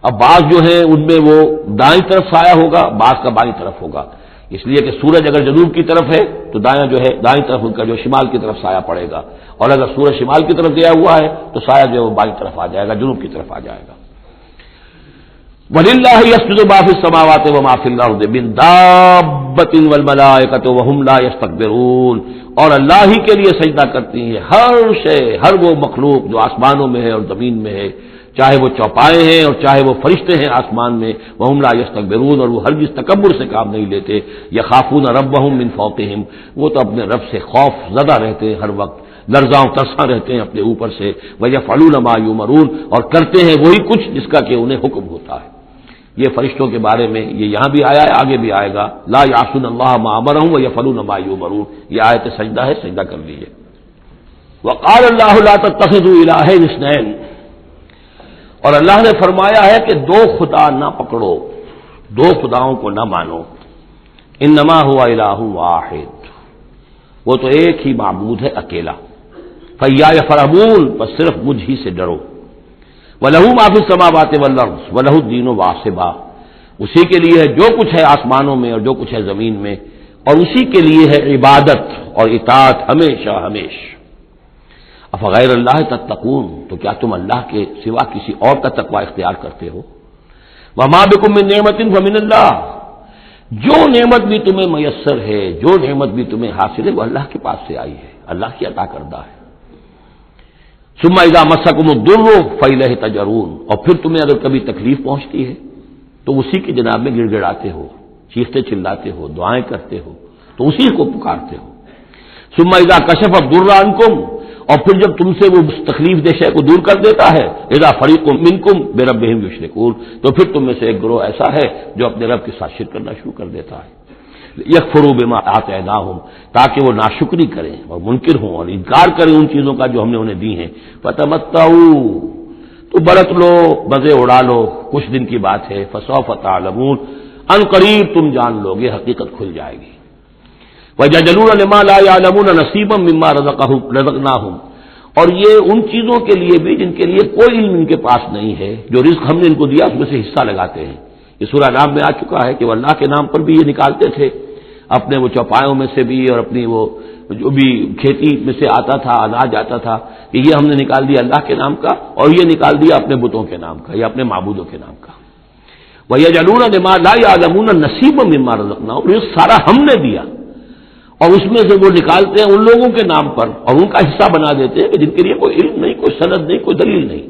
اب بعض جو ہیں ان میں وہ دائیں طرف سایہ ہوگا، بعض کا بائیں طرف ہوگا، اس لیے کہ سورج اگر جنوب کی طرف ہے تو دایاں جو ہے دائیں طرف ان کا جو شمال کی طرف سایہ پڑے گا، اور اگر سورج شمال کی طرف گیا ہوا ہے تو سایہ جو ہے وہ بائیں طرف آ جائے گا، جنوب کی طرف آ جائے گا۔ وَلِلَّهِ يَسْجُدُ مَا فِي السَّمَاوَاتِ وَمَا فِي الْأَرْضِ مِن دَابَّةٍ وَالْمَلَائِكَةُ وَهُمْ لَا يَسْتَكْبِرُونَ، اور اللہ ہی کے لیے سجدہ کرتی ہیں ہر شے، ہر وہ مخلوق جو آسمانوں میں ہے اور زمین میں ہے، چاہے وہ چوپائے ہیں اور چاہے وہ فرشتے ہیں آسمان میں، وَهُمْ لَا يَسْتَكْبِرُونَ، اور وہ ہرگز تکبر سے کام نہیں لیتے، يَخَافُونَ رَبَّهُم مِّن فَوْقِهِمْ، وہ تو اپنے رب سے خوف زدہ رہتے ہیں ہر وقت، لرزاں ترساں رہتے ہیں اپنے اوپر سے، وَيَفْعَلُونَ مَا يُؤْمَرُونَ، اور کرتے ہیں وہی کچھ جس کا کہ انہیں حکم ہوتا ہے۔ یہ فرشتوں کے بارے میں یہ یہاں بھی آیا ہے، آگے بھی آئے گا، لا یعصون اللہ ما امرهم ویفعلون ما یؤمرون، یہ آیت سجدہ ہے، سجدہ کر لیجیے۔ وقال اللہ لا تتخذوا الہین اثنین، اور اللہ نے فرمایا ہے کہ دو خدا نہ پکڑو، دو خداؤں کو نہ مانو، انما هو الہ واحد، وہ تو ایک ہی معبود ہے اکیلا، فیایا فرحبون، بس صرف مجھ ہی سے ڈرو، وَلَهُ مَا فِي السَّمَاوَاتِ وَالْأَرْضِ وَلَهُ الدِّينُ وَاصِبًا، اسی کے لیے ہے جو کچھ ہے آسمانوں میں اور جو کچھ ہے زمین میں، اور اسی کے لیے ہے عبادت اور اطاعت ہمیشہ ہمیشہ۔ افغیر اللہ تتقون، تو کیا تم اللہ کے سوا کسی اور کا تقوی اختیار کرتے ہو؟ وما بکم من نعمت فمن اللہ، جو نعمت بھی تمہیں میسر ہے، جو نعمت بھی تمہیں حاصل ہے، وہ اللہ کے پاس سے آئی ہے، اللہ کی عطا کردہ ہے۔ ثم اذا مسکم الضر فالیہ تجرون، اور پھر تمہیں اگر کبھی تکلیف پہنچتی ہے تو اسی کی جناب میں گڑ گڑاتے ہو، چیختے چلاتے ہو، دعائیں کرتے ہو، تو اسی کو پکارتے ہو۔ ثم اذا کشف الضر عنکم، اور پھر جب تم سے وہ تکلیف دہ شے کو دور کر دیتا ہے، اذا فریق منکم بربہم یشرکون، تو پھر تم میں سے ایک گروہ ایسا ہے جو اپنے رب کے ساتھ شرک کرنا شروع کر دیتا ہے۔ یکفروا بما آتیناہم، تاکہ وہ ناشکری کریں اور منکر ہوں اور انکار کریں ان چیزوں کا جو ہم نے انہیں دی ہیں۔ فتمتعوا، تو برت لو، مزے اڑا لو، کچھ دن کی بات ہے۔ فسوف تعلمون، ان قریب تم جان لو گے، حقیقت کھل جائے گی۔ وَيَجْعَلُونَ لِمَا لَا يَعْلَمُونَ نَصِيبًا مِّمَّا رَزَقْنَاهُمْ، اور یہ ان چیزوں کے لیے بھی جن کے لیے کوئی علم ان کے پاس نہیں ہے، جو رزق ہم نے ان کو دیا اس میں سے حصہ لگاتے ہیں۔ یہ سورہ نام میں آ چکا ہے کہ وہ اللہ کے نام پر بھی یہ نکالتے تھے، اپنے وہ چوپایوں میں سے بھی اور اپنی وہ جو بھی کھیتی میں سے آتا تھا، اناج آتا تھا، کہ یہ ہم نے نکال دیا اللہ کے نام کا، اور یہ نکال دیا اپنے بتوں کے نام کا یا اپنے معبودوں کے نام کا۔ وَيَجْعَلُونَ لِمَا لَا يَعْلَمُونَ نَصِيبًا مِّمَّا رَزَقْنَاهُمْ، رزق سارا ہم نے دیا، اور اس میں سے وہ نکالتے ہیں ان لوگوں کے نام پر اور ان کا حصہ بنا دیتے ہیں کہ جن کے لیے کوئی علم نہیں، کوئی سند نہیں، کوئی دلیل نہیں۔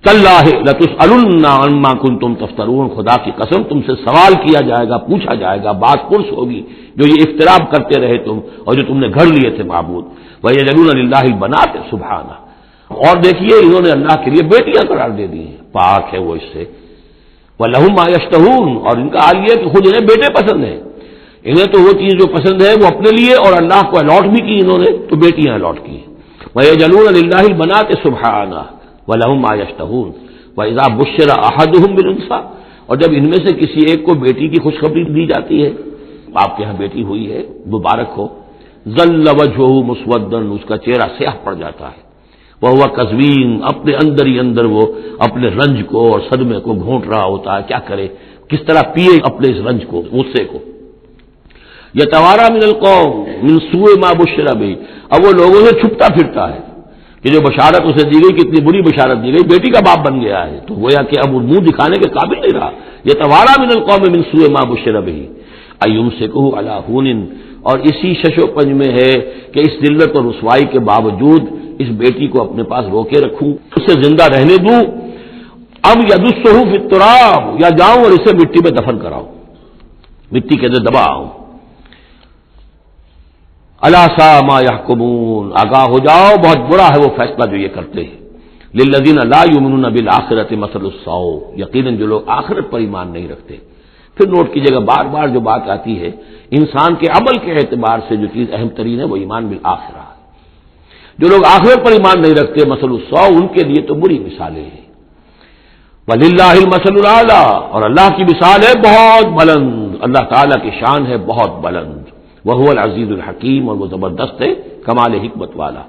تاللہ لتسألن عما کنتم تفترون، خدا کی قسم تم سے سوال کیا جائے گا، پوچھا جائے گا، بات پرس ہوگی جو یہ افتراء کرتے رہے تم اور جو تم نے گھڑ لیے تھے معبود۔ وَيَجْعَلُونَ لِلَّهِ الْبَنَاتِ سبحانہ، اور دیکھیے انہوں نے اللہ کے لیے بیٹیاں قرار دے دی ہیں، پاک ہے وہ اس سے۔ وَلَهُم مَّا يَشْتَهُونَ، اور ان کا حال یہ ہے کہ خود انہیں بیٹے پسند ہیں، انہیں تو وہ چیز جو پسند ہے وہ اپنے لیے اور اللہ کو الاٹ بھی کی انہوں نے، تو بیٹیاں الاٹ کی۔ وَيَجْعَلُونَ لِلَّهِ الْبَنَاتِ سُبْحَانَهُ وَلَهُم مَّا يَشْتَهُونَ وَإِذَا بُشِّرَ أَحَدُهُم بِالْأُنثَىٰ، اور جب ان میں سے کسی ایک کو بیٹی کی خوشخبری دی جاتی ہے، آپ کے ہاں بیٹی ہوئی ہے، مبارک ہو، ظَلَّ وَجْهُهُ مُسْوَدًّا، اس کا چہرہ سیاہ پڑ جاتا ہے، وَهُوَ كَظِيمٌ، اپنے اندر ہی اندر وہ اپنے رنج کو اور صدمے کو گھونٹ رہا ہوتا ہے، کیا کرے، کس طرح پیے اپنے اس رنج کو، غصے کو۔ یتوارا من القوم من سوء ما بشر به، اب وہ لوگوں سے چھپتا پھرتا ہے کہ جو بشارت اسے دی گئی، کتنی بری بشارت دی گئی، بیٹی کا باپ بن گیا ہے، تو گویا کہ اب وہ منہ دکھانے کے قابل نہیں رہا۔ یتوارا من القوم من سوء ما بشر به ایمسکہ علی ہون، اور اسی شش و پنج میں ہے کہ اس ذلت اور رسوائی کے باوجود اس بیٹی کو اپنے پاس روکے رکھوں، اسے زندہ رہنے دوں، اب یدسہ فی التراب، یا جاؤں اور اسے مٹی میں دفن کراؤں، مٹی کے اندر دباؤں۔ الا ساء ما يحكمون، آگاہ ہو جاؤ بہت برا ہے وہ فیصلہ جو یہ کرتے ہیں۔ للذین لا یؤمنون بالآخرۃ مثل السوء، یقیناً جو لوگ آخرت پر ایمان نہیں رکھتے۔ پھر نوٹ کیجیے گا بار بار جو بات آتی ہے، انسان کے عمل کے اعتبار سے جو چیز اہم ترین ہے وہ ایمان بالآخرہ ہے۔ جو لوگ آخرت پر ایمان نہیں رکھتے، مثل السوء، ان کے لیے تو بری مثالیں ہیں۔ وللہ المثل الاعلی، اور اللہ کی مثال ہے بہت بلند، اللہ تعالیٰ کی شان ہے بہت بلند، وَهُوَ الْعَزِيزُ الْحَكِيمُ، اور وہ زبردست ہے، کمال حکمت والا۔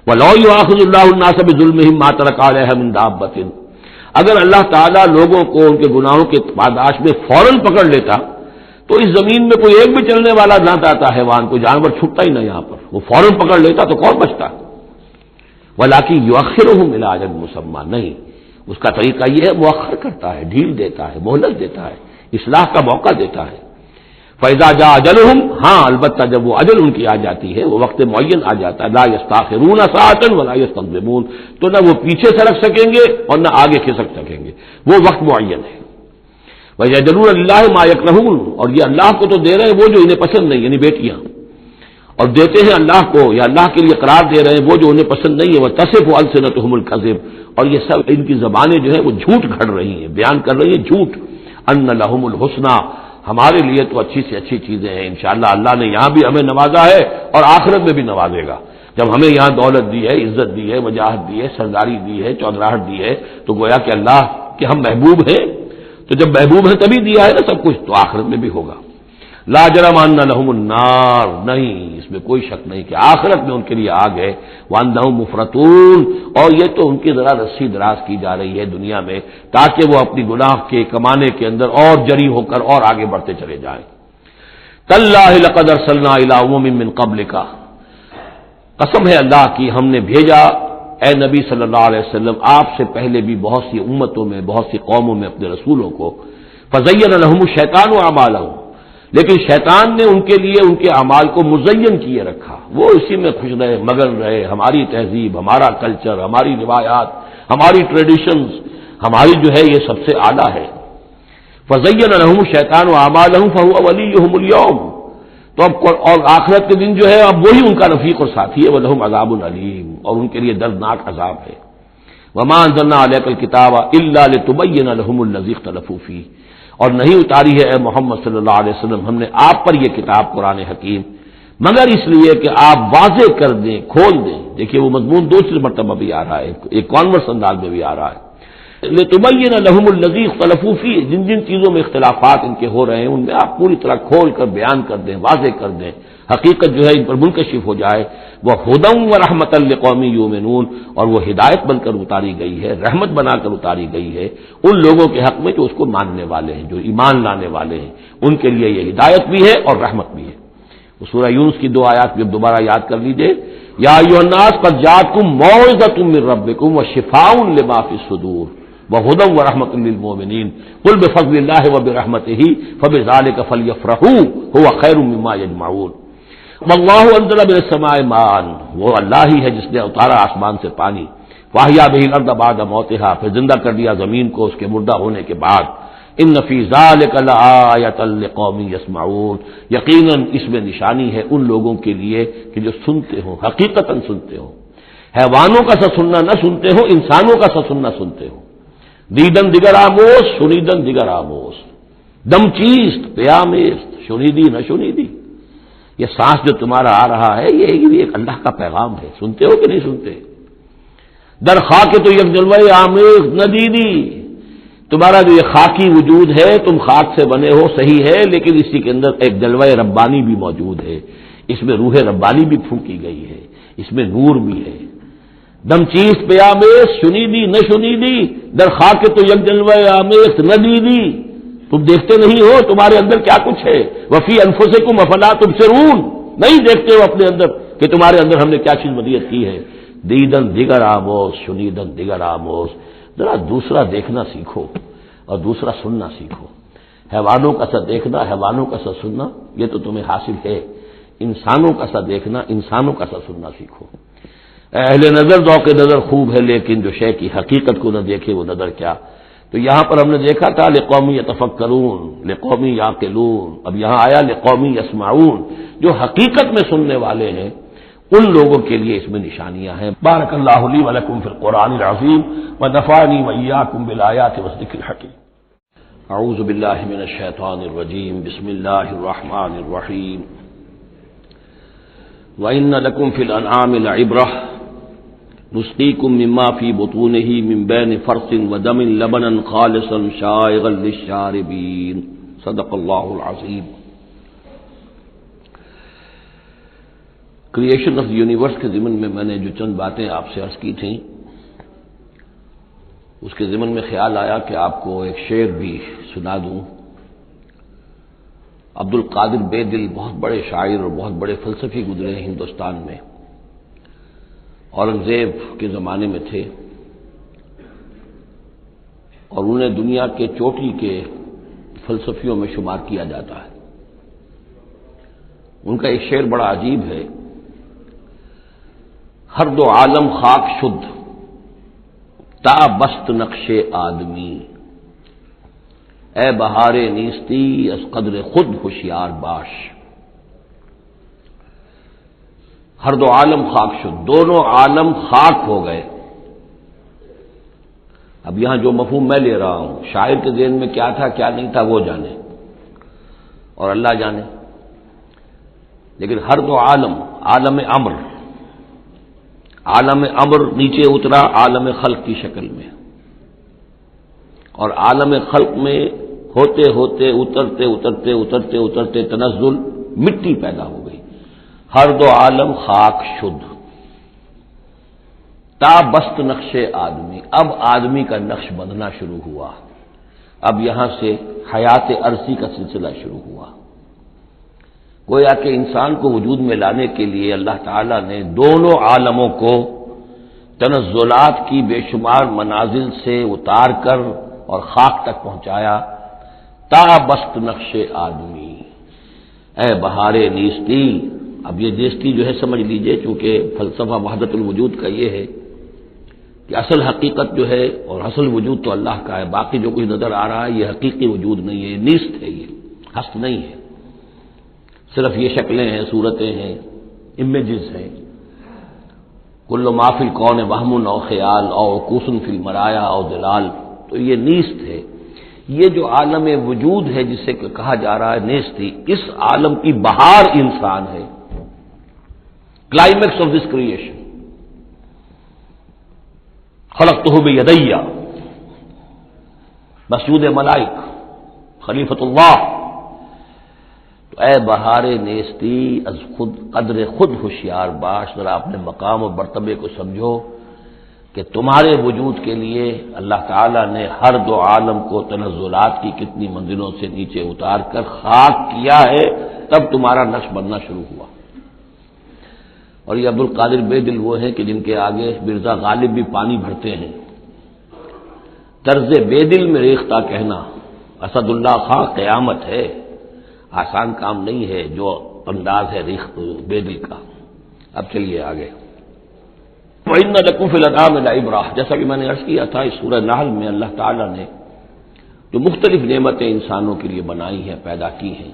وَلَوْ يُؤَاخِذُ اللَّهُ النَّاسَ بِظُلْمِهِمْ مَا تَرَكَ عَلَيْهَا مِن دَابَّةٍ، اگر اللہ تعالیٰ لوگوں کو ان کے گناہوں کے پاداش میں فوراً پکڑ لیتا تو اس زمین میں کوئی ایک بھی چلنے والا نہ آتا حیوان، کوئی جانور چھٹتا ہی نہ، یہاں پر وہ فوراً پکڑ لیتا تو کون بچتا۔ وَلَٰكِن يُؤَخِّرُهُمْ إِلَىٰ أَجَلٍ مُّسَمًّى، نہیں، اس کا طریقہ یہ ہے مؤخر کرتا ہے، ڈھیل دیتا ہے، مہلت دیتا ہے، اصلاح کا موقع دیتا ہے۔ فَإِذَا جَاءَ أَجَلُهُمْ، ہاں البتہ جب وہ اجل ان کی آ جاتی ہے، وہ وقت معین آ جاتا ہے، لَا يَسْتَأْخِرُونَ سَاعَةً وَلَا يَسْتَقْدِمُونَ، تو نہ وہ پیچھے سرک سکیں گے اور نہ آگے کھسک سکیں گے، وہ وقت معین ہے۔ وَيَجْعَلُونَ لِلَّهِ مَا يَكْرَهُونَ، اور یہ اللہ کو تو دے رہے ہیں وہ جو انہیں پسند نہیں، یعنی بیٹیاں، اور دیتے ہیں اللہ کو یا اللہ کے لیے قرار دے رہے ہیں وہ جو انہیں پسند نہیں ہے، وَتَصِفُ أَلْسِنَتُهُمُ الْكَذِبَ، اور یہ سب ان کی زبانیں جو ہے وہ جھوٹ گھڑ رہی ہیں، بیان کر رہی ہیں جھوٹ۔ أَنَّ لَهُمُ الْحُسْنَى، ہمارے لیے تو اچھی سے اچھی چیزیں ہیں، انشاءاللہ اللہ نے یہاں بھی ہمیں نوازا ہے اور آخرت میں بھی نوازے گا۔ جب ہمیں یہاں دولت دی ہے، عزت دی ہے، وجاہت دی ہے، سرداری دی ہے، چودراہٹ دی ہے، تو گویا کہ اللہ کے ہم محبوب ہیں، تو جب محبوب ہیں تبھی دیا ہے نا سب کچھ، تو آخرت میں بھی ہوگا۔ لا جرم ان لهم النار، نہیں اس میں کوئی شک نہیں کہ آخرت میں ان کے لیے آگ ہے۔ وانہم مفرطون، اور یہ تو ان کی ذرا رسی دراز کی جا رہی ہے دنیا میں تاکہ وہ اپنی گناہ کے کمانے کے اندر اور جری ہو کر اور آگے بڑھتے چلے جائیں۔ تاللہ لقد ارسلنا الی امم من قبلک، قسم ہے اللہ کی ہم نے بھیجا اے نبی صلی اللہ علیہ وسلم آپ سے پہلے بھی بہت سی امتوں میں، بہت سی قوموں میں اپنے رسولوں کو، فزین لهم الشیطان اعمالهم، لیکن شیطان نے ان کے لیے ان کے اعمال کو مزین کیے رکھا، وہ اسی میں خوش رہے، مگن رہے، ہماری تہذیب، ہمارا کلچر، ہماری روایات، ہماری ٹریڈیشنز، ہماری جو ہے یہ سب سے اعلیٰ ہے۔ فزین لهم الشیطان اعمالهم فهو ولیہم اليوم، تو اب اور آخرت کے دن جو ہے اب وہی ان کا رفیق اور ساتھی ہے، وَلَهُمْ عَذَابٌ علیم، اور ان کے لیے دردناک عذاب ہے۔ وَمَا أَنزَلْنَا عَلَيْكَ الْكِتَابَ إِلَّا لِتُبَيِّنَ لَهُمُ الَّذِي اخْتَلَفُوا فِيهِ، اور نہیں اتاری ہے اے محمد صلی اللہ علیہ وسلم ہم نے آپ پر یہ کتاب قرآن حکیم مگر اس لیے کہ آپ واضح کر دیں، کھول دیں۔ دیکھیے وہ مضمون دوسری مرتبہ بھی آ رہا ہے، ایک کانورس انداز میں بھی آ رہا ہے، لِتُبَيِّنَ لَهُمُ الَّذِي اخْتَلَفُوا فِيهِ، جن جن چیزوں میں اختلافات ان کے ہو رہے ہیں ان میں آپ پوری طرح کھول کر بیان کر دیں، واضح کر دیں، حقیقت جو ہے ان پر منکشف ہو جائے۔ وَهُدًى وَرَحْمَةً لِقَوْمٍ يُؤْمِنُونَ، اور وہ ہدایت بن کر اتاری گئی ہے، رحمت بنا کر اتاری گئی ہے ان لوگوں کے حق میں جو اس کو ماننے والے ہیں، جو ایمان لانے والے ہیں، ان کے لیے یہ ہدایت بھی ہے اور رحمت بھی ہے۔ وہ سورہ یونس کی 2 آیات بھی اب دوبارہ یاد کر لیجئے، یا ایھا الناس قد جاءتکم موعظۃ من ربکم وشفاء لما فی الصدور وہدی ورحمۃ للمؤمنین قل بفضل اللہ وبرحمتہ فبذلک فلیفرحوا هو خیر مما یجمعون واللہ انزل من السماء ماء، وہ اللہ ہی ہے جس نے اتارا آسمان سے پانی، واحیا بہ الارض بعد موتہا، پھر زندہ کر دیا زمین کو اس کے مردہ ہونے کے بعد، ان فی ذلک لآیۃ لقوم یسمعون، یقیناً اس میں نشانی ہے ان لوگوں کے لیے کہ جو سنتے ہوں، حقیقتاً سنتے ہوں، حیوانوں کا سا سننا نہ سنتے ہو، انسانوں کا سا سننا سنتے ہو۔ دیدن دیگر آموز، شنیدن دیگر آموز، دم چیست پیامیست، شنیدی نہ شنیدی، یہ سانس جو تمہارا آ رہا ہے یہ بھی ایک اللہ کا پیغام ہے، سنتے ہو کہ نہیں سنتے؟ در خاک تو یک جلوہ آمیز ندیدی، تمہارا جو یہ خاکی وجود ہے تم خاک سے بنے ہو صحیح ہے، لیکن اسی کے اندر ایک جلوہ ربانی بھی موجود ہے، اس میں روح ربانی بھی پھونکی گئی ہے، اس میں نور بھی ہے۔ دم چیز پہ آمیز، شنیدی نہ شنیدی، در خاک تو یک جلوہ آمیز ندیدی، تم دیکھتے نہیں ہو تمہارے اندر کیا کچھ ہے، وفی انفسکم افلا تبصرون، نہیں دیکھتے ہو اپنے اندر کہ تمہارے اندر ہم نے کیا چیز ودیعت کی ہے۔ دیدن دیگر آموز، شنیدن دیگر آموز، ذرا دوسرا دیکھنا سیکھو اور دوسرا سننا سیکھو۔ حیوانوں کا سا دیکھنا، حیوانوں کا سا سننا یہ تو تمہیں حاصل ہے، انسانوں کا سا دیکھنا، انسانوں کا سا سننا سیکھو۔ اہل نظر ذوق نظر خوب ہے، لیکن جو شے کی حقیقت کو نہ دیکھے وہ نظر کیا۔ تو یہاں پر ہم نے دیکھا تھا لقوم یتفکرون، لقوم یعقلون، اب یہاں آیا لقوم یسمعون، جو حقیقت میں سننے والے ہیں ان لوگوں کے لیے اس میں نشانیاں ہیں۔ بارک اللہ لی ولکم فی القرآن العظیم ونفعنی وإیاکم بالآیات والذکر الحکیم۔ اعوذ باللہ من الشیطان الرجیم، بسم اللہ الرحمن الرحیم۔ وَإِنَّ لَكُمْ فِي الْأَنْعَامِ لَعِبْرَةً نُسْقِيكُم مِّمَّا فِي بُطُونِهِ مِن بَيْنِ فَرْثٍ وَدَمٍ لَبَنًا خَالِصًا شَائِغًا لِّلشَّارِبِينَ، صدق اللہ العظیم۔ کریشن آف یونیورس کے ضمن میں میں نے جو چند باتیں آپ سے عرض کی تھیں، اس کے ضمن میں خیال آیا کہ آپ کو ایک شعر بھی سنا دوں۔ عبد القادر بے دل بہت بڑے شاعر اور بہت بڑے فلسفی گزرے ہیں ہندوستان میں، اورنگزیب کے زمانے میں تھے اور انہیں دنیا کے چوٹی کے فلسفیوں میں شمار کیا جاتا ہے۔ ان کا ایک شعر بڑا عجیب ہے، ہر دو عالم خاک شد تا بست نقش آدمی، اے بہار نیستی از قدر خود ہوشیار باش۔ ہر دو عالم خاک شد، دونوں عالم خاک ہو گئے۔ اب یہاں جو مفہوم میں لے رہا ہوں، شاعر کے ذہن میں کیا تھا کیا نہیں تھا وہ جانے اور اللہ جانے، لیکن ہر دو عالم، عالم امر، عالم امر نیچے اترا عالم خلق کی شکل میں، اور عالم خلق میں ہوتے ہوتے اترتے اترتے اترتے اترتے تنزل مٹی پیدا ہو گئی۔ ہر دو عالم خاک شد تا بست نقش آدمی، اب آدمی کا نقش بندھنا شروع ہوا، اب یہاں سے حیات عرضی کا سلسلہ شروع ہوا۔ گویا کہ انسان کو وجود میں لانے کے لیے اللہ تعالیٰ نے دونوں عالموں کو تنزلات کی بے شمار منازل سے اتار کر اور خاک تک پہنچایا. تا بست نقش آدمی، اے بہار نیستی. اب یہ نیستی جو ہے سمجھ لیجئے، چونکہ فلسفہ وحدت الوجود کا یہ ہے کہ اصل حقیقت جو ہے اور اصل وجود تو اللہ کا ہے، باقی جو کچھ نظر آ رہا ہے یہ حقیقی وجود نہیں ہے، یہ نیست ہے، یہ ہست نہیں ہے، صرف یہ شکلیں ہیں، صورتیں ہیں، امیجز ہیں. کل ما فی الکون وہم او خیال او عکوس فی المرایا او دلال، تو یہ نیست ہے. یہ جو عالم وجود ہے جسے کہا جا رہا ہے نیستی، اس عالم کی بہار انسان ہے، کلائمیکس آف دس کریشن. خلقتہ بیدی، مسجود ملائک، خلیفۃ اللہ. تو اے بہار نیستی از خود قدر خود ہوشیار باش، ذرا اپنے مقام و مرتبے کو سمجھو کہ تمہارے وجود کے لیے اللہ تعالیٰ نے ہر دو عالم کو تنزلات کی کتنی منزلوں سے نیچے اتار کر خاک کیا ہے، تب تمہارا نقش بننا شروع ہوا. اور یہ عبدالقادر بے دل وہ ہیں کہ جن کے آگے مرزا غالب بھی پانی بھرتے ہیں. طرز بے دل میں ریختہ کہنا اسد اللہ خان قیامت ہے، آسان کام نہیں ہے جو انداز ہے بے دل کا. اب چلیے آگے. وَإِنَّ لَكُمْ فِي الْأَنْعَامِ لَعِبْرَةً، جیسا کہ میں نے عرض کیا تھا، اس سورہ نحل میں اللہ تعالیٰ نے جو مختلف نعمتیں انسانوں کے لیے بنائی ہیں، پیدا کی ہیں،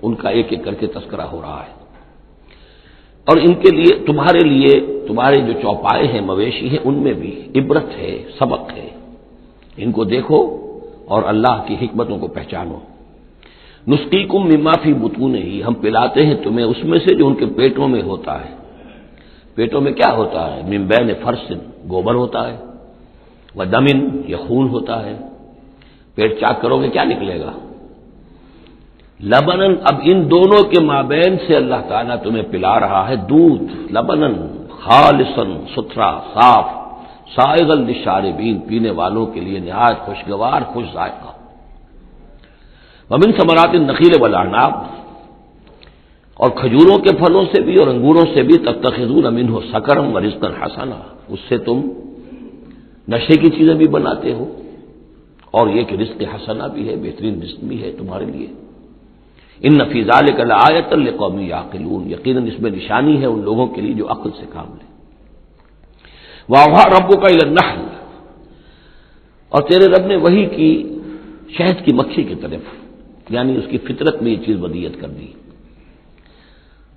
ان کا ایک ایک کر کے تذکرہ ہو رہا ہے. اور ان کے لیے تمہارے جو چوپائے ہیں، مویشی ہیں، ان میں بھی عبرت ہے، سبق ہے. ان کو دیکھو اور اللہ کی حکمتوں کو پہچانو. نسقیکم مما فی بطونہ، ہم پلاتے ہیں تمہیں اس میں سے جو ان کے پیٹوں میں ہوتا ہے. پیٹوں میں کیا ہوتا ہے؟ من بین فرث، گوبر ہوتا ہے، ودم، یہ خون ہوتا ہے. پیٹ چاک کرو گے کیا نکلے گا؟ لبنن، اب ان دونوں کے مابین سے اللہ تعالیٰ تمہیں پلا رہا ہے دودھ. لبنن خالصا، ستھرا، صاف، سائغا للشاربین، پینے والوں کے لیے نہایت خوشگوار، خوش ذائقہ. ومن ثمرات النخیل والاعناب، اور کھجوروں کے پھلوں سے بھی اور انگوروں سے بھی تتخذون منہ سکرا ورزقا حسنا، اس سے تم نشے کی چیزیں بھی بناتے ہو، اور یہ کہ رزق حسنا بھی ہے، بہترین رزق بھی ہے تمہارے لیے. ان فی ذلک لآیۃ لقوم یعقلون، یقیناً اس میں نشانی ہے ان لوگوں کے لیے جو عقل سے کام لیں. وَأَوْحَىٰ رَبُّكَ إِلَى النَّحْلِ، اور تیرے رب نے وحی کی شہد کی مکھی کی طرف، یعنی اس کی فطرت میں یہ چیز ودیت کر دی.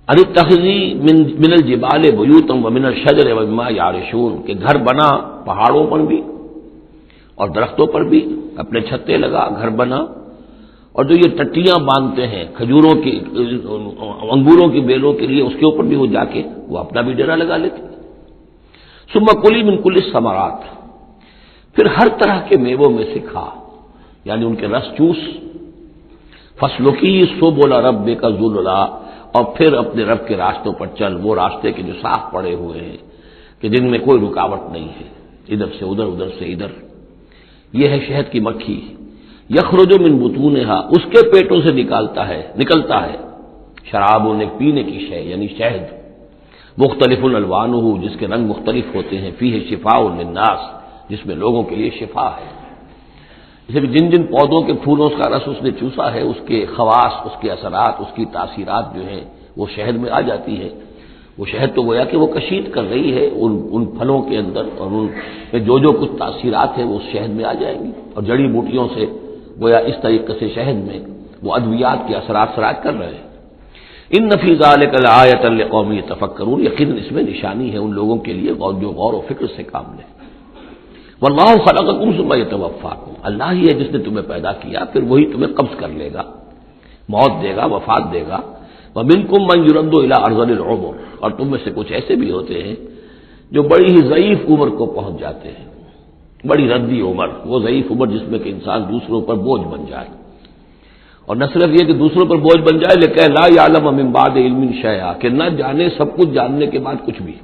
ان اتخذی من الجبال بیوتا ومن الشجر ومما یعرشون، کہ گھر بنا پہاڑوں پر بھی اور درختوں پر بھی، اپنے چھتے لگا، گھر بنا. اور جو یہ ٹٹیاں باندھتے ہیں کھجوروں کی، انگوروں کی بیلوں کے لیے، اس کے اوپر بھی وہ جا کے وہ اپنا بھی ڈیرا لگا لیتے. ثم کلی من کل الثمرات، پھر ہر طرح کے میووں میں سے کھا، یعنی ان کے رس چوس. فسلکی سبل ربک ذللا، اور پھر اپنے رب کے راستوں پر چل، وہ راستے کے جو صاف پڑے ہوئے ہیں کہ جن میں کوئی رکاوٹ نہیں ہے، ادھر سے ادھر، ادھر سے ادھر. یہ ہے شہد کی مکھی. یخرج من بطونہا، اس کے پیٹوں سے نکلتا ہے شراب، پینے کی شے یعنی شہد. مختلف الوانہ، جس کے رنگ مختلف ہوتے ہیں. فیہ شفاء للناس، جس میں لوگوں کے لیے شفا ہے. جیسے کہ جن پودوں کے پھولوں کا رس اس نے چوسا ہے، اس کے خواص، اس کے اثرات، اس کی تاثیرات جو ہیں وہ شہد میں آ جاتی ہے. وہ شہد تو گویا کہ وہ کشید کر رہی ہے ان پھلوں کے اندر، اور ان میں جو کچھ تاثیرات ہیں وہ اس شہد میں آ جائیں گی. اور جڑی بوٹیوں سے گویا اس طریقے سے شہد میں وہ ادویات کے اثرات سراج کر رہے ہیں. ان فی ذلک لآیۃ لقوم یتفکرون، یقیناً اس میں نشانی ہے ان لوگوں کے لیے جو غور و فکر سے کام لیں. واللہ خلقکم ثم یتوفاکم، اللہ ہی ہے جس نے تمہیں پیدا کیا، پھر وہی تمہیں قبض کر لے گا، موت دے گا، وفات دے گا. ومنکم من یرد الی ارذل العمر، اور تم میں سے کچھ ایسے بھی ہوتے ہیں جو بڑی ہی ضعیف عمر کو پہنچ جاتے ہیں. بڑی ردی عمر، وہ ضعیف عمر جس میں کہ انسان دوسروں پر بوجھ بن جائے. اور نہ صرف یہ کہ دوسروں پر بوجھ بن جائے، لیکن لا یعلم من بعد علم شیئا، کہ نہ جانے سب کچھ جاننے کے بعد کچھ بھی.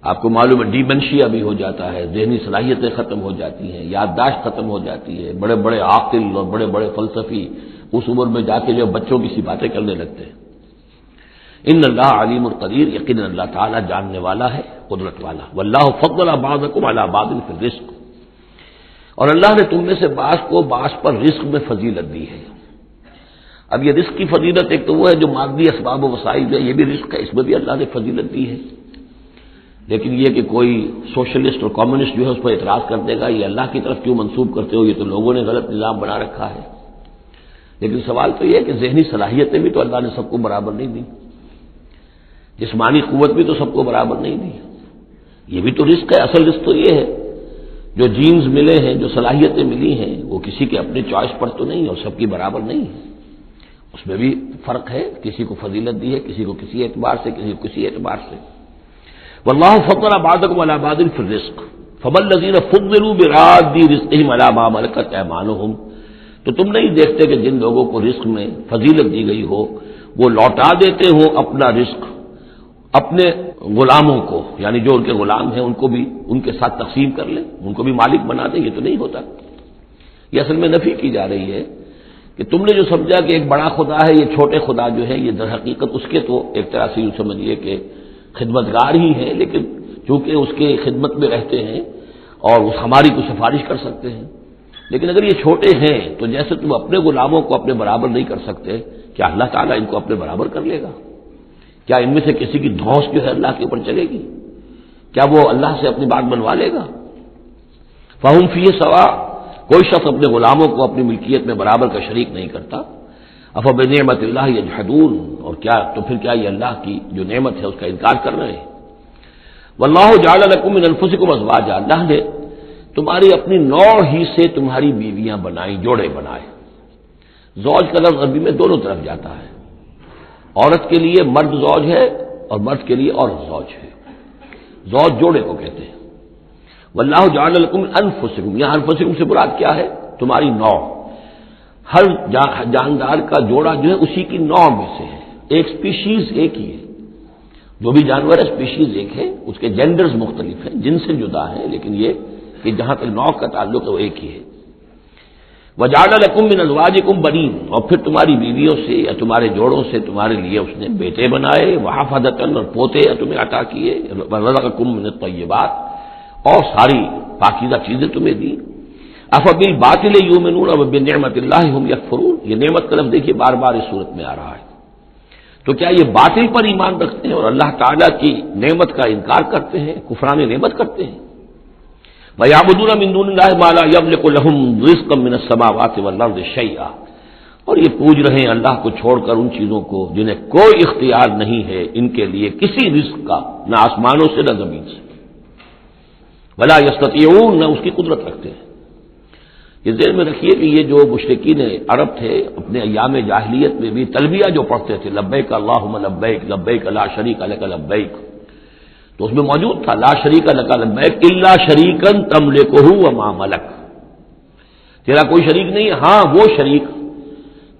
آپ کو معلوم ہے ڈیمنشیا بھی ہو جاتا ہے، ذہنی صلاحیتیں ختم ہو جاتی ہیں، یادداشت ختم ہو جاتی ہے. بڑے بڑے عاقل اور بڑے بڑے فلسفی اس عمر میں جا کے جو بچوں کی سی باتیں کرنے لگتے ہیں. ان اللہ علیم القدیر، یقیناً اللہ تعالیٰ جاننے والا ہے، قدرت والا. واللہ فضل بعضکم علی بعض فی الرزق، اور اللہ نے تم میں سے بعض کو بعض پر رزق میں فضیلت دی ہے. اب یہ رزق کی فضیلت ایک تو وہ ہے جو مادی اسباب و وسائل ہے، یہ بھی رزق ہے، اس میں بھی اللہ نے فضیلت دی ہے. لیکن یہ کہ کوئی سوشلسٹ اور کمیونسٹ جو ہے اس پر اعتراض کر دے گا یہ اللہ کی طرف کیوں منسوب کرتے ہو، یہ تو لوگوں نے غلط نظام بنا رکھا ہے. لیکن سوال تو یہ ہے کہ ذہنی صلاحیتیں بھی تو اللہ نے سب کو برابر نہیں دی، جسمانی قوت بھی تو سب کو برابر نہیں دی. یہ بھی تو رزق ہے. اصل رزق تو یہ ہے جو جینز ملے ہیں، جو صلاحیتیں ملی ہیں، وہ کسی کے اپنے چوائس پر تو نہیں اور سب کی برابر نہیں ہے. اس میں بھی فرق ہے، کسی کو فضیلت دی ہے، کسی کو کسی اعتبار سے، کسی کو کسی اعتبار سے. واللہ فضل بعضکم علی بعض فی الرزق فما الذین فضلوا براد رزقہم علی ما ملکت ایمانہم، تو تم نہیں دیکھتے کہ جن لوگوں کو رزق میں فضیلت دی گئی ہو وہ لوٹا دیتے ہو اپنا رزق اپنے غلاموں کو، یعنی جو ان کے غلام ہیں ان کو بھی ان کے ساتھ تقسیم کر لیں، ان کو بھی مالک بنا دیں. یہ تو نہیں ہوتا. یہ اصل میں نفی کی جا رہی ہے کہ تم نے جو سمجھا کہ ایک بڑا خدا ہے، یہ چھوٹے خدا جو ہے، یہ در حقیقت اس کے تو ایک طرح سے یوں سمجھیے کہ خدمتگار ہی ہیں، لیکن چونکہ اس کے خدمت میں رہتے ہیں اور اس ہماری کو سفارش کر سکتے ہیں. لیکن اگر یہ چھوٹے ہیں تو جیسے تم اپنے غلاموں کو اپنے برابر نہیں کر سکتے، کیا اللہ تعالیٰ ان کو اپنے برابر کر لے گا؟ کیا ان میں سے کسی کی دھوس جو ہے اللہ کے اوپر چلے گی؟ کیا وہ اللہ سے اپنی بات بنوا لے گا؟ فہم فی سوا، کوئی شخص اپنے غلاموں کو اپنی ملکیت میں برابر کا شریک نہیں کرتا. افبنعمت اللہ یجحدون، اور کیا تو پھر کیا یہ اللہ کی جو نعمت ہے اس کا انکار کر رہے ہیں. واللہ جعل لکم من انفسکم ازواجا، اللہ نے تمہاری اپنی نوع ہی سے تمہاری بیویاں بنائیں، جوڑے بنائے. زوج کا لفظ عربی میں دونوں طرف جاتا ہے. عورت کے لیے مرد زوج ہے اور مرد کے لیے عورت زوج ہے. زوج جوڑے کو کہتے ہیں. واللہ جعل لکم من انفسکم، یہاں انفسکم سے مراد کیا ہے؟ تمہاری نوع. ہر جاندار کا جوڑا جو ہے اسی کی نوع میں سے ہے. ایک سپیشیز ایک ہی ہے، جو بھی جانور ہے سپیشیز ایک ہے، اس کے جینڈرز مختلف ہیں، جن سے جدا ہیں، لیکن یہ کہ جہاں تک نوع کا تعلق ہے وہ ایک ہی ہے. وجعل لکم من ازواجکم بنین، اور پھر تمہاری بیویوں سے یا تمہارے جوڑوں سے تمہارے لیے اس نے بیٹے بنائے، وحفظۃ، اور پوتے تمہیں عطا کیے، ورزقکم من الطیبات، اور ساری پاکیزہ چیزیں تمہیں دی. افبالباطل یؤمنون وبنعمت اللہ هم یکفرون، یہ نعمت کا لفظ دیکھیے بار بار اس صورت میں آ رہا ہے. تو کیا یہ باطل پر ایمان رکھتے ہیں اور اللہ تعالیٰ کی نعمت کا انکار کرتے ہیں، کفران نعمت کرتے ہیں؟ وَيَعْبُدُونَ مِن دُونِ اللَّهِ مَا لَا يَمْلِكُ لَهُمْ رِزْقًا مِّنَ السَّمَاوَاتِ وَالْأَرْضِ شَيْئًا، اور یہ پوج رہے ہیں اللہ کو چھوڑ کر ان چیزوں کو جنہیں کوئی اختیار نہیں ہے ان کے لیے کسی رزق کا، نہ آسمانوں سے نہ زمین سے. وَلَا يَسْتَطِيعُونَ، نہ اس کی قدرت رکھتے ہیں. یہ ذہن میں رکھیے کہ یہ جو مشرکین عرب تھے اپنے ایام جاہلیت میں بھی تلبیہ جو پڑھتے تھے، لبیک اللہم لبیک لبیک لا شریک لک لبیک، تو اس میں موجود تھا لا شریک لک لبیک الا شریکا تملکہ وما ملک، تیرا کوئی شریک نہیں، ہاں وہ شریک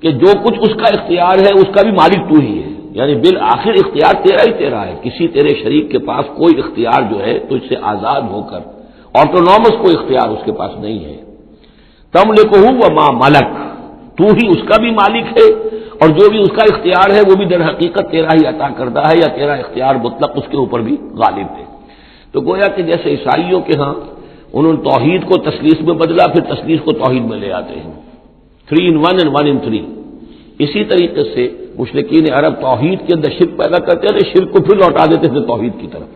کہ جو کچھ اس کا اختیار ہے اس کا بھی مالک تو ہی ہے. یعنی بالآخر اختیار تیرا ہی تیرا ہے، کسی تیرے شریک کے پاس کوئی اختیار جو ہے تو اس سے آزاد ہو کر آٹونومس کوئی اختیار اس کے پاس نہیں ہے. تملکہ وما ملک، تو ہی اس کا بھی مالک ہے اور جو بھی اس کا اختیار ہے وہ بھی در حقیقت تیرا ہی عطا کردہ ہے، یا تیرا اختیار مطلق اس کے اوپر بھی غالب ہے. تو گویا کہ جیسے عیسائیوں کے ہاں انہوں نے توحید کو تثلیث میں بدلا، پھر تثلیث کو توحید میں لے آتے ہیں، 3 in 1 and 1 in 3. اسی طریقے سے مشرکین عرب توحید کے اندر شرک پیدا کرتے تھے، شرک کو پھر لوٹا دیتے تھے توحید کی طرف.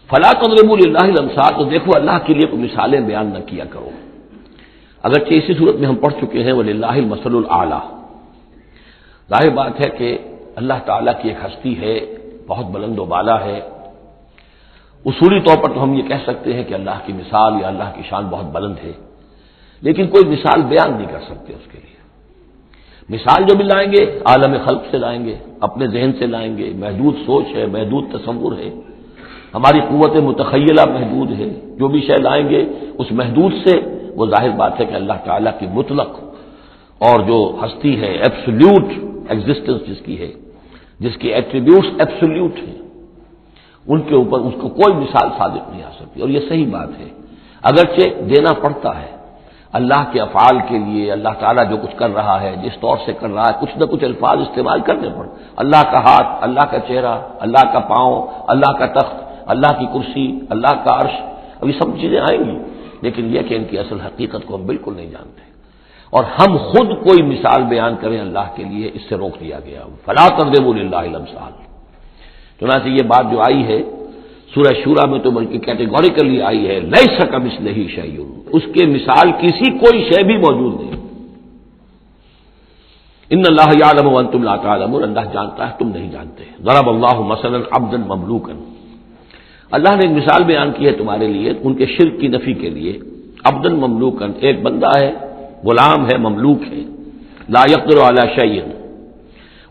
فلا تضربوا للہ الامثال، تو دیکھو اللہ کے لیے کوئی مثالیں بیان نہ کیا کرو. اگرچہ اسی صورت میں ہم پڑھ چکے ہیں وَلِلَّهِ الْمَثَلُ الْأَعْلَىٰ، ظاہر بات ہے کہ اللہ تعالیٰ کی ایک ہستی ہے، بہت بلند و بالا ہے. اصولی طور پر تو ہم یہ کہہ سکتے ہیں کہ اللہ کی مثال یا اللہ کی شان بہت بلند ہے، لیکن کوئی مثال بیان نہیں کر سکتے. اس کے لیے مثال جو بھی لائیں گے عالم خلق سے لائیں گے، اپنے ذہن سے لائیں گے. محدود سوچ ہے، محدود تصور ہے، ہماری قوت متخیلہ محدود ہے. جو بھی شے لائیں گے اس محدود سے، وہ ظاہر بات ہے کہ اللہ تعالیٰ کی مطلق اور جو ہستی ہے، ایبسولوٹ ایگزسٹنس جس کی ہے، جس کی ایٹریبیوٹس ایبسولوٹ ہیں، ان کے اوپر اس کو کوئی مثال صادق نہیں آ سکتی. اور یہ صحیح بات ہے، اگرچہ دینا پڑتا ہے. اللہ کے افعال کے لیے اللہ تعالیٰ جو کچھ کر رہا ہے، جس طور سے کر رہا ہے، کچھ نہ کچھ الفاظ استعمال کرنے پڑ، اللہ کا ہاتھ، اللہ کا چہرہ، اللہ کا پاؤں، اللہ کا تخت، اللہ کی کرسی، اللہ کا عرش، اب یہ سب چیزیں آئیں گی، لیکن یہ کہ ان کی اصل حقیقت کو ہم بالکل نہیں جانتے، اور ہم خود کوئی مثال بیان کریں اللہ کے لیے اس سے روک دیا گیا۔ فلا تضربوا للہ الامثال، چنانچہ یہ بات جو آئی ہے سورہ شورا میں تو بلکہ کیٹیگوریکلی آئی ہے، لیس کمثلہ شیء، اس کے مثال کسی کوئی شے بھی موجود نہیں۔ ان اللہ یعلم وانتم لا تعلمون، اللہ جانتا ہے تم نہیں جانتے۔ ضرب اللہ مثلا عبدا مملوکا، اللہ نے ایک مثال بیان کی ہے تمہارے لیے ان کے شرک کی نفی کے لیے۔ عبدا مملوکا، ایک بندہ ہے، غلام ہے، مملوک ہے، لا یقدر علی شیء،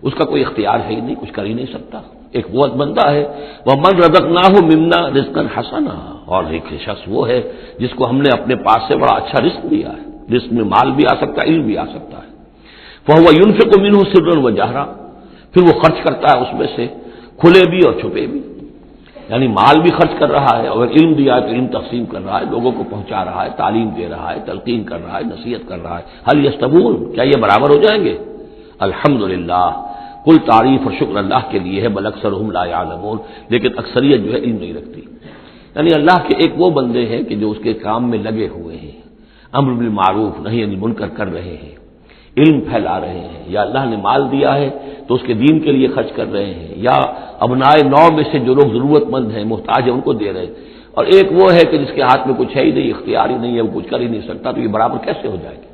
اس کا کوئی اختیار ہے ہی نہیں، کچھ کر ہی نہیں سکتا، ایک وہ بندہ ہے۔ وَمَن رَزَقْنَاهُ مِنَّا رِزْقًا حَسَنًا، اور ایک شخص وہ ہے جس کو ہم نے اپنے پاس سے بڑا اچھا رزق دیا ہے، رزق میں مال بھی آ سکتا ہے، علم بھی آ سکتا ہے۔ فَهُوَ يُنْفِقُ مِنْهُ سِرًّا وَجَهْرًا، پھر وہ خرچ کرتا ہے اس میں سے کھلے بھی اور چھپے بھی، یعنی مال بھی خرچ کر رہا ہے، اور علم دیا ہے تو علم تقسیم کر رہا ہے، لوگوں کو پہنچا رہا ہے، تعلیم دے رہا ہے، تلقین کر رہا ہے، نصیحت کر رہا ہے۔ هل يستوون، کیا یہ برابر ہو جائیں گے؟ الحمدللہ، کل تعریف اور شکر اللہ کے لیے ہے، بل اکثرهم لا يعلمون، لیکن اکثریت جو ہے علم نہیں رکھتی۔ یعنی اللہ کے ایک وہ بندے ہیں کہ جو اس کے کام میں لگے ہوئے ہیں، امر بالمعروف نہی عن المنکر کر رہے ہیں، علم پھیلا رہے ہیں، یا اللہ نے مال دیا ہے تو اس کے دین کے لیے خرچ کر رہے ہیں، یا ابنائے نو میں سے جو لوگ ضرورت مند ہیں، محتاج ہیں، ان کو دے رہے ہیں، اور ایک وہ ہے کہ جس کے ہاتھ میں کچھ ہے ہی نہیں، اختیار ہی نہیں ہے، وہ کچھ کر ہی نہیں سکتا، تو یہ برابر کیسے ہو جائے گا؟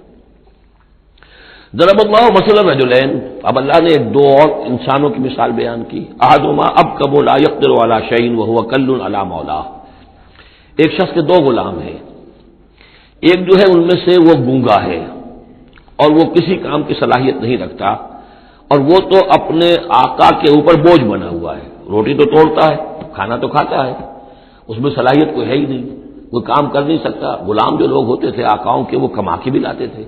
ضرب اللہ مثلا رجلین، اب اللہ نے دو اور انسانوں کی مثال بیان کی۔ احدہما ابکم لا یقدر علی شیء وہو کل علی مولاه، ایک شخص کے دو غلام ہیں، ایک جو ہے ان میں سے وہ گونگا ہے اور وہ کسی کام کی صلاحیت نہیں رکھتا، اور وہ تو اپنے آقا کے اوپر بوجھ بنا ہوا ہے، روٹی تو توڑتا ہے، کھانا تو کھاتا ہے، اس میں صلاحیت کوئی ہے ہی نہیں، کوئی کام کر نہیں سکتا۔ غلام جو لوگ ہوتے تھے آقاؤں کے، وہ کما کے بھی لاتے تھے،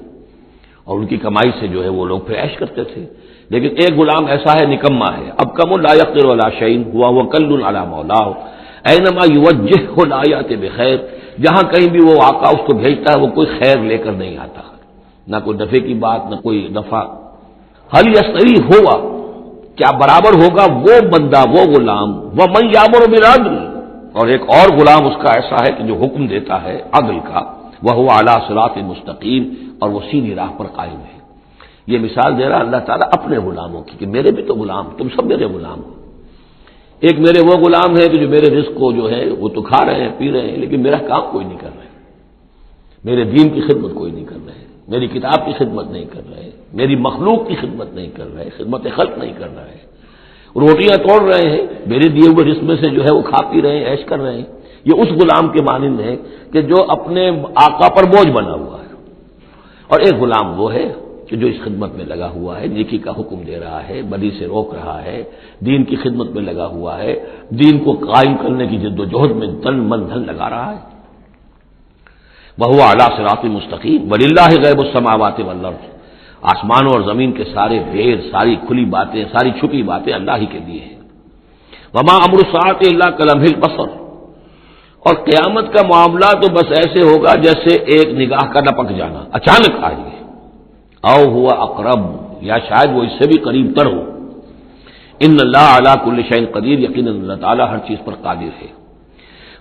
اور ان کی کمائی سے جو ہے وہ لوگ پھر عیش کرتے تھے۔ لیکن ایک غلام ایسا ہے، نکما ہے، اب کم لا یقدر علی شیء وہو کل علی مولاه اینما یوجہہ لا یأتی بخیر، جہاں کہیں بھی وہ آقا اس کو بھیجتا ہے وہ کوئی خیر لے کر نہیں آتا، نہ کوئی نفع کی بات، نہ کوئی نفع۔ هل یستوی ہوا، کیا برابر ہوگا وہ بندہ، وہ غلام، ومن یامر بالعدل، اور ایک اور غلام اس کا ایسا ہے کہ جو حکم دیتا ہے عدل کا، وہو علی صراط مستقیم، اور وہ سیدھی راہ پر قائم ہے۔ یہ مثال دے رہا اللہ تعالیٰ اپنے غلاموں کی کہ میرے بھی تو غلام، تم سب میرے غلام ہو۔ ایک میرے وہ غلام ہے کہ جو میرے رزق کو جو ہے وہ تو کھا رہے ہیں، پی رہے ہیں، لیکن میرا کام کوئی نہیں کر رہے، میرے دین کی خدمت کوئی نہیں کر رہے، میری کتاب کی خدمت نہیں کر رہے، میری مخلوق کی خدمت نہیں کر رہے، خدمت خلق نہیں کر رہے، روٹیاں توڑ رہے ہیں، میرے دیے ہوئے رزق میں سے جو ہے وہ کھا پی رہے ہیں، عیش کر رہے ہیں۔ یہ اس غلام کے مانند ہے کہ جو اپنے آقا پر بوجھ بنا ہوا ہے، اور ایک غلام وہ ہے کہ جو اس خدمت میں لگا ہوا ہے، نیکی کا حکم دے رہا ہے، بدی سے روک رہا ہے، دین کی خدمت میں لگا ہوا ہے، دین کو قائم کرنے کی جد و جہد میں تن من دھن لگا رہا ہے۔ وہو علی صراط مستقیم، وللہ غیب السماوات والارض، آسمانوں اور زمین کے سارے بھید، ساری کھلی باتیں، ساری چھپی باتیں اللہ ہی کے لیے ہیں۔ وما امر الساعۃ الا کلمح البصر، اور قیامت کا معاملہ تو بس ایسے ہوگا جیسے ایک نگاہ کا لپک جانا، اچانک آ جائے، او ہوا اقرب، یا شاید وہ اس سے بھی قریب تر ہو۔ ان اللہ علی کل شیء قدیر، یقیناً اللہ تعالیٰ ہر چیز پر قادر ہے۔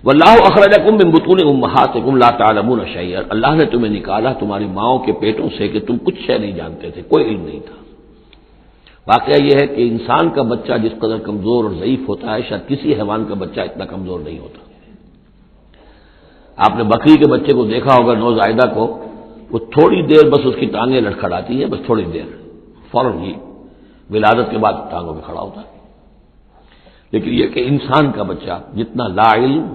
واللہ اخرجکم من بطون امہاتکم لا تعلمون شیئا، اللہ نے تمہیں نکالا تمہاری ماؤں کے پیٹوں سے کہ تم کچھ شے نہیں جانتے تھے، کوئی علم نہیں تھا۔ واقعہ یہ ہے کہ انسان کا بچہ جس قدر کمزور اور ضعیف ہوتا ہے، شاید کسی حیوان کا بچہ اتنا کمزور نہیں ہوتا۔ آپ نے بکری کے بچے کو دیکھا ہوگا، نوزائیدہ کو، وہ تھوڑی دیر بس اس کی ٹانگیں لڑکھڑاتی ہیں، بس تھوڑی دیر، فوراً ہی ولادت کے بعد ٹانگوں میں کھڑا ہوتا ہے۔ لیکن یہ کہ انسان کا بچہ جتنا لا علم،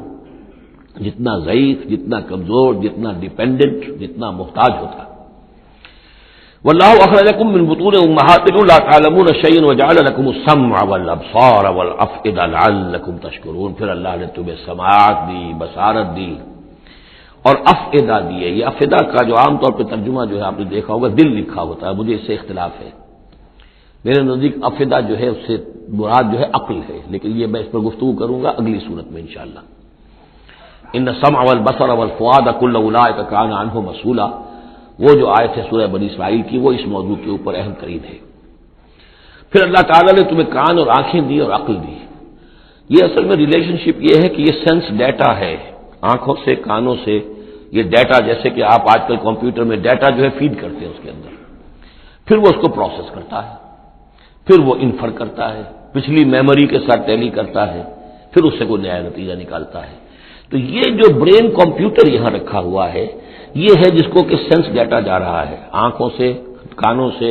جتنا ضعیف، جتنا کمزور، جتنا ڈیپینڈنٹ، جتنا محتاج ہوتا ہے۔ واللہ اخرجکم من بطون امہاتکم لا تعلمون شیئا وجعل لکم السمع والابصار والافئدہ لعلکم تشکرون، پھر اللہ نے تمہیں سماعت دی، بصارت دی اور افئدہ دیے۔ یہ افئدہ کا جو عام طور پہ ترجمہ جو ہے آپ نے دیکھا ہوگا دل لکھا ہوتا ہے، مجھے اس سے اختلاف ہے، میرے نزدیک افئدہ جو ہے اس سے مراد جو ہے عقل ہے، لیکن یہ میں اس پر گفتگو کروں گا اگلی صورت میں انشاءاللہ۔ ان السمع والبصر والفؤاد کل اولئک کان عنہ مسئولا، وہ جو آیت ہے سورہ بنی اسرائیل کی، وہ اس موضوع کے اوپر اہم ترین ہے۔ پھر اللہ تعالیٰ نے تمہیں کان اور آنکھیں دی اور عقل دی۔ یہ اصل میں ریلیشن شپ یہ ہے کہ یہ سینس ڈیٹا ہے، آنکھوں سے کانوں سے یہ ڈیٹا، جیسے کہ آپ آج کل کمپیوٹر میں ڈیٹا جو ہے فیڈ کرتے ہیں اس کے اندر، پھر وہ اس کو پروسیس کرتا ہے، پھر وہ انفر کرتا ہے، پچھلی میموری کے ساتھ ٹیلی کرتا ہے، پھر اس سے کوئی نیا نتیجہ نکالتا ہے۔ تو یہ جو برین کمپیوٹر یہاں رکھا ہوا ہے، یہ ہے جس کو کہ سینس ڈیٹا جا رہا ہے، آنکھوں سے کانوں سے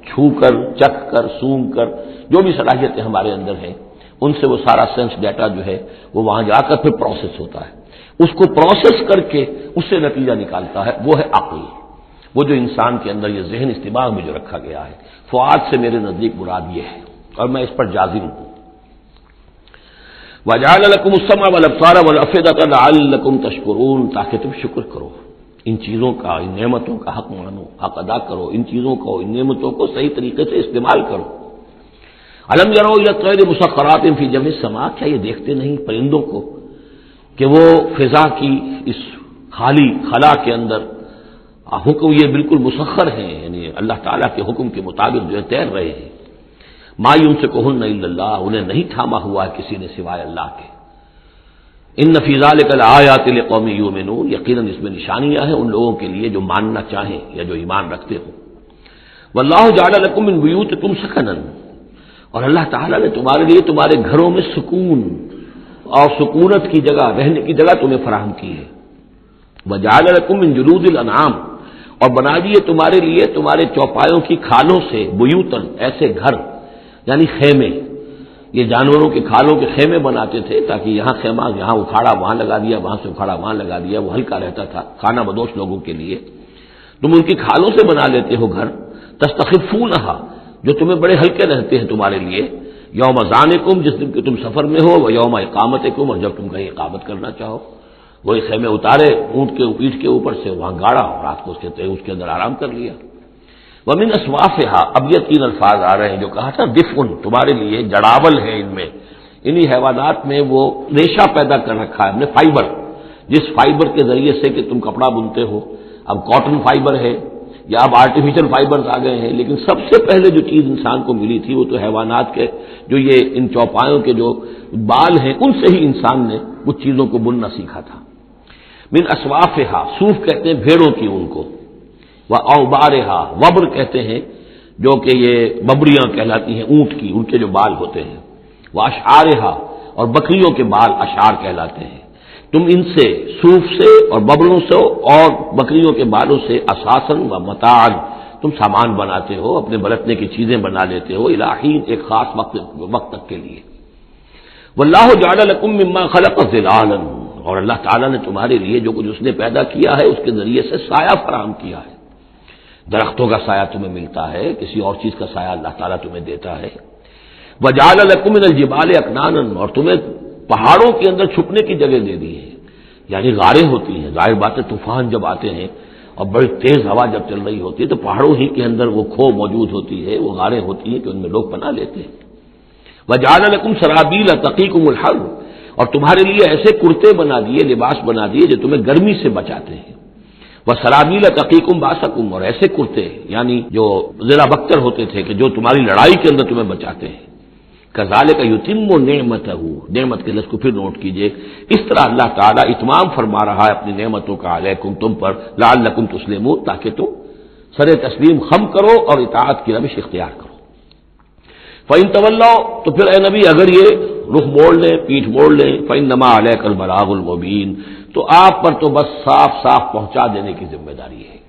چھو کر چکھ کر سونگ کر جو بھی صلاحیتیں ہمارے اندر ہیں، ان سے وہ سارا سینس ڈیٹا جو ہے وہ وہاں جا کر پھر پروسیس ہوتا ہے، اس کو پروسیس کر کے اس سے نتیجہ نکالتا ہے، وہ ہے عقل، وہ جو انسان کے اندر یہ ذہن استماع میں جو رکھا گیا ہے۔ فؤاد سے میرے نزدیک مراد یہ ہے، اور میں اس پر جازم ہوں۔ وَجَعَلَ لَكُمُ السَّمْعَ وَالْأَبْصَارَ وَالْأَفْئِدَةَ لَعَلَّكُمْ تَشْكُرُونَ، تاکہ تم شکر کرو، ان چیزوں کا، ان نعمتوں کا حق مانو، حق ادا کرو، ان چیزوں کو، ان نعمتوں کو صحیح طریقے سے استعمال کرو۔ أَلَمْ يَرَوْا إِلَى الطَّيْرِ مُسَخَّرَاتٍ فِي جَوِّ السَّمَاءِ، کیا یہ دیکھتے نہیں پرندوں کو کہ وہ فضا کی اس خالی خلا کے اندر حکم یہ بالکل مسخر ہیں، یعنی اللہ تعالیٰ کے حکم کے مطابق جو ہے تیر رہے ہیں۔ ما یمسکہن الا اللہ، انہیں نہیں تھاما ہوا ہے کسی نے سوائے اللہ کے۔ ان فی ذلک لآیات لقوم یؤمنون، یقیناً اس میں نشانیاں ہیں ان لوگوں کے لیے جو ماننا چاہیں یا جو ایمان رکھتے ہوں۔ واللہ جعل لکم من بیوتکم سکنا، اور اللہ تعالیٰ نے تمہارے لیے تمہارے گھروں میں سکون اور سکونت کی جگہ، رہنے کی جگہ تمہیں فراہم کی ہے۔ وجعل لکم من جلود الانعام، اور بنا دیے تمہارے لیے تمہارے چوپایوں کی کھالوں سے بیوتن، ایسے گھر یعنی خیمے، یہ جانوروں کے کھالوں کے خیمے بناتے تھے تاکہ یہاں خیمہ، یہاں اکھاڑا وہاں لگا دیا، وہاں سے اکھاڑا وہاں لگا دیا، وہ ہلکا رہتا تھا کھانا بدوش لوگوں کے لیے۔ تم ان کی کھالوں سے بنا لیتے ہو گھر، تستخفونہا، جو تمہیں بڑے ہلکے رہتے ہیں تمہارے لیے، یوم ذانکم، جس دن کہ تم سفر میں ہو، و یوم اقامتکم، اور جب تم کہیں اقامت کرنا چاہو۔ وہی خیمے اتارے اونٹ کے پیٹھ کے اوپر سے، وہاں گاڑا، رات کو اس کے اندر آرام کر لیا۔ ومن اصوافہا، اب یہ تین الفاظ آ رہے ہیں جو کہا تھا دفن، تمہارے لیے جڑاول ہے ان میں، انہی حیوانات میں وہ ریشہ پیدا کر رکھا ہے ہم نے، فائبر، جس فائبر کے ذریعے سے کہ تم کپڑا بنتے ہو، اب کاٹن فائبر ہے یا اب آرٹیفیشل فائبرز آ گئے ہیں، لیکن سب سے پہلے جو چیز انسان کو ملی تھی وہ تو حیوانات کے جو یہ ان چوپایوں کے جو بال ہیں ان سے ہی انسان نے کچھ چیزوں کو بننا سیکھا تھا۔ من اصوافہا، صوف کہتے ہیں بھیڑوں کی اون کو، واوبارہا، وبر کہتے ہیں جو کہ یہ ببریاں کہلاتی ہیں اونٹ کی، ان کے جو بال ہوتے ہیں، واشعارہا، اور بکریوں کے بال اشعار کہلاتے ہیں۔ تم ان سے، صوف سے اور ببروں سے اور بکریوں کے بالوں سے، اساسن و متاعن، تم سامان بناتے ہو، اپنے برتنے کی چیزیں بنا لیتے ہو، الہین، ایک خاص وقت تک کے لیے۔ واللہ جعل لکم مما خلق ظلالا، اور اللہ تعالیٰ نے تمہارے لیے جو کچھ اس نے پیدا کیا ہے اس کے ذریعے سے سایہ فراہم کیا ہے۔ درختوں کا سایہ تمہیں ملتا ہے، کسی اور چیز کا سایہ اللہ تعالیٰ تمہیں دیتا ہے۔ وجعل لکم من الجبال اکنانا، اور تمہیں پہاڑوں کے اندر چھپنے کی جگہ دے دی ہے، یعنی غاریں ہوتی ہیں، ظاہر بات ہے طوفان جب آتے ہیں اور بڑی تیز ہوا جب چل رہی ہوتی ہے تو پہاڑوں ہی کے اندر وہ کھو موجود ہوتی ہے، وہ غاریں ہوتی ہیں کہ ان میں لوگ پناہ لیتے ہیں۔ وجعل لکم سرابیل تقیکم الحر، اور تمہارے لیے ایسے کرتے بنا دیے، لباس بنا دیے جو تمہیں گرمی سے بچاتے ہیں۔ وسرابیل تقیکم باسکم، اور ایسے کرتے یعنی جو ذرا بختر ہوتے تھے کہ جو تمہاری لڑائی کے اندر تمہیں بچاتے ہیں۔ کذالک یتم نعمتہ، نعمت کے لفظ کو پھر نوٹ کیجئے، اس طرح اللہ تعالیٰ اتمام فرما رہا ہے اپنی نعمتوں کا علیکم، تم پر، لعلکم تسلمون، تاکہ تم سر تسلیم خم کرو اور اطاعت کی روش اختیار کرو۔ فَإِن تَوَلَّوْا، تو پھر اے نبی اگر یہ رخ موڑ لیں، پیٹھ موڑ لیں، فَإِنَّمَا عَلَيْكَ الْبَلَاغُ الْمُبِينُ، تو آپ پر تو بس صاف صاف پہنچا دینے کی ذمہ داری ہے۔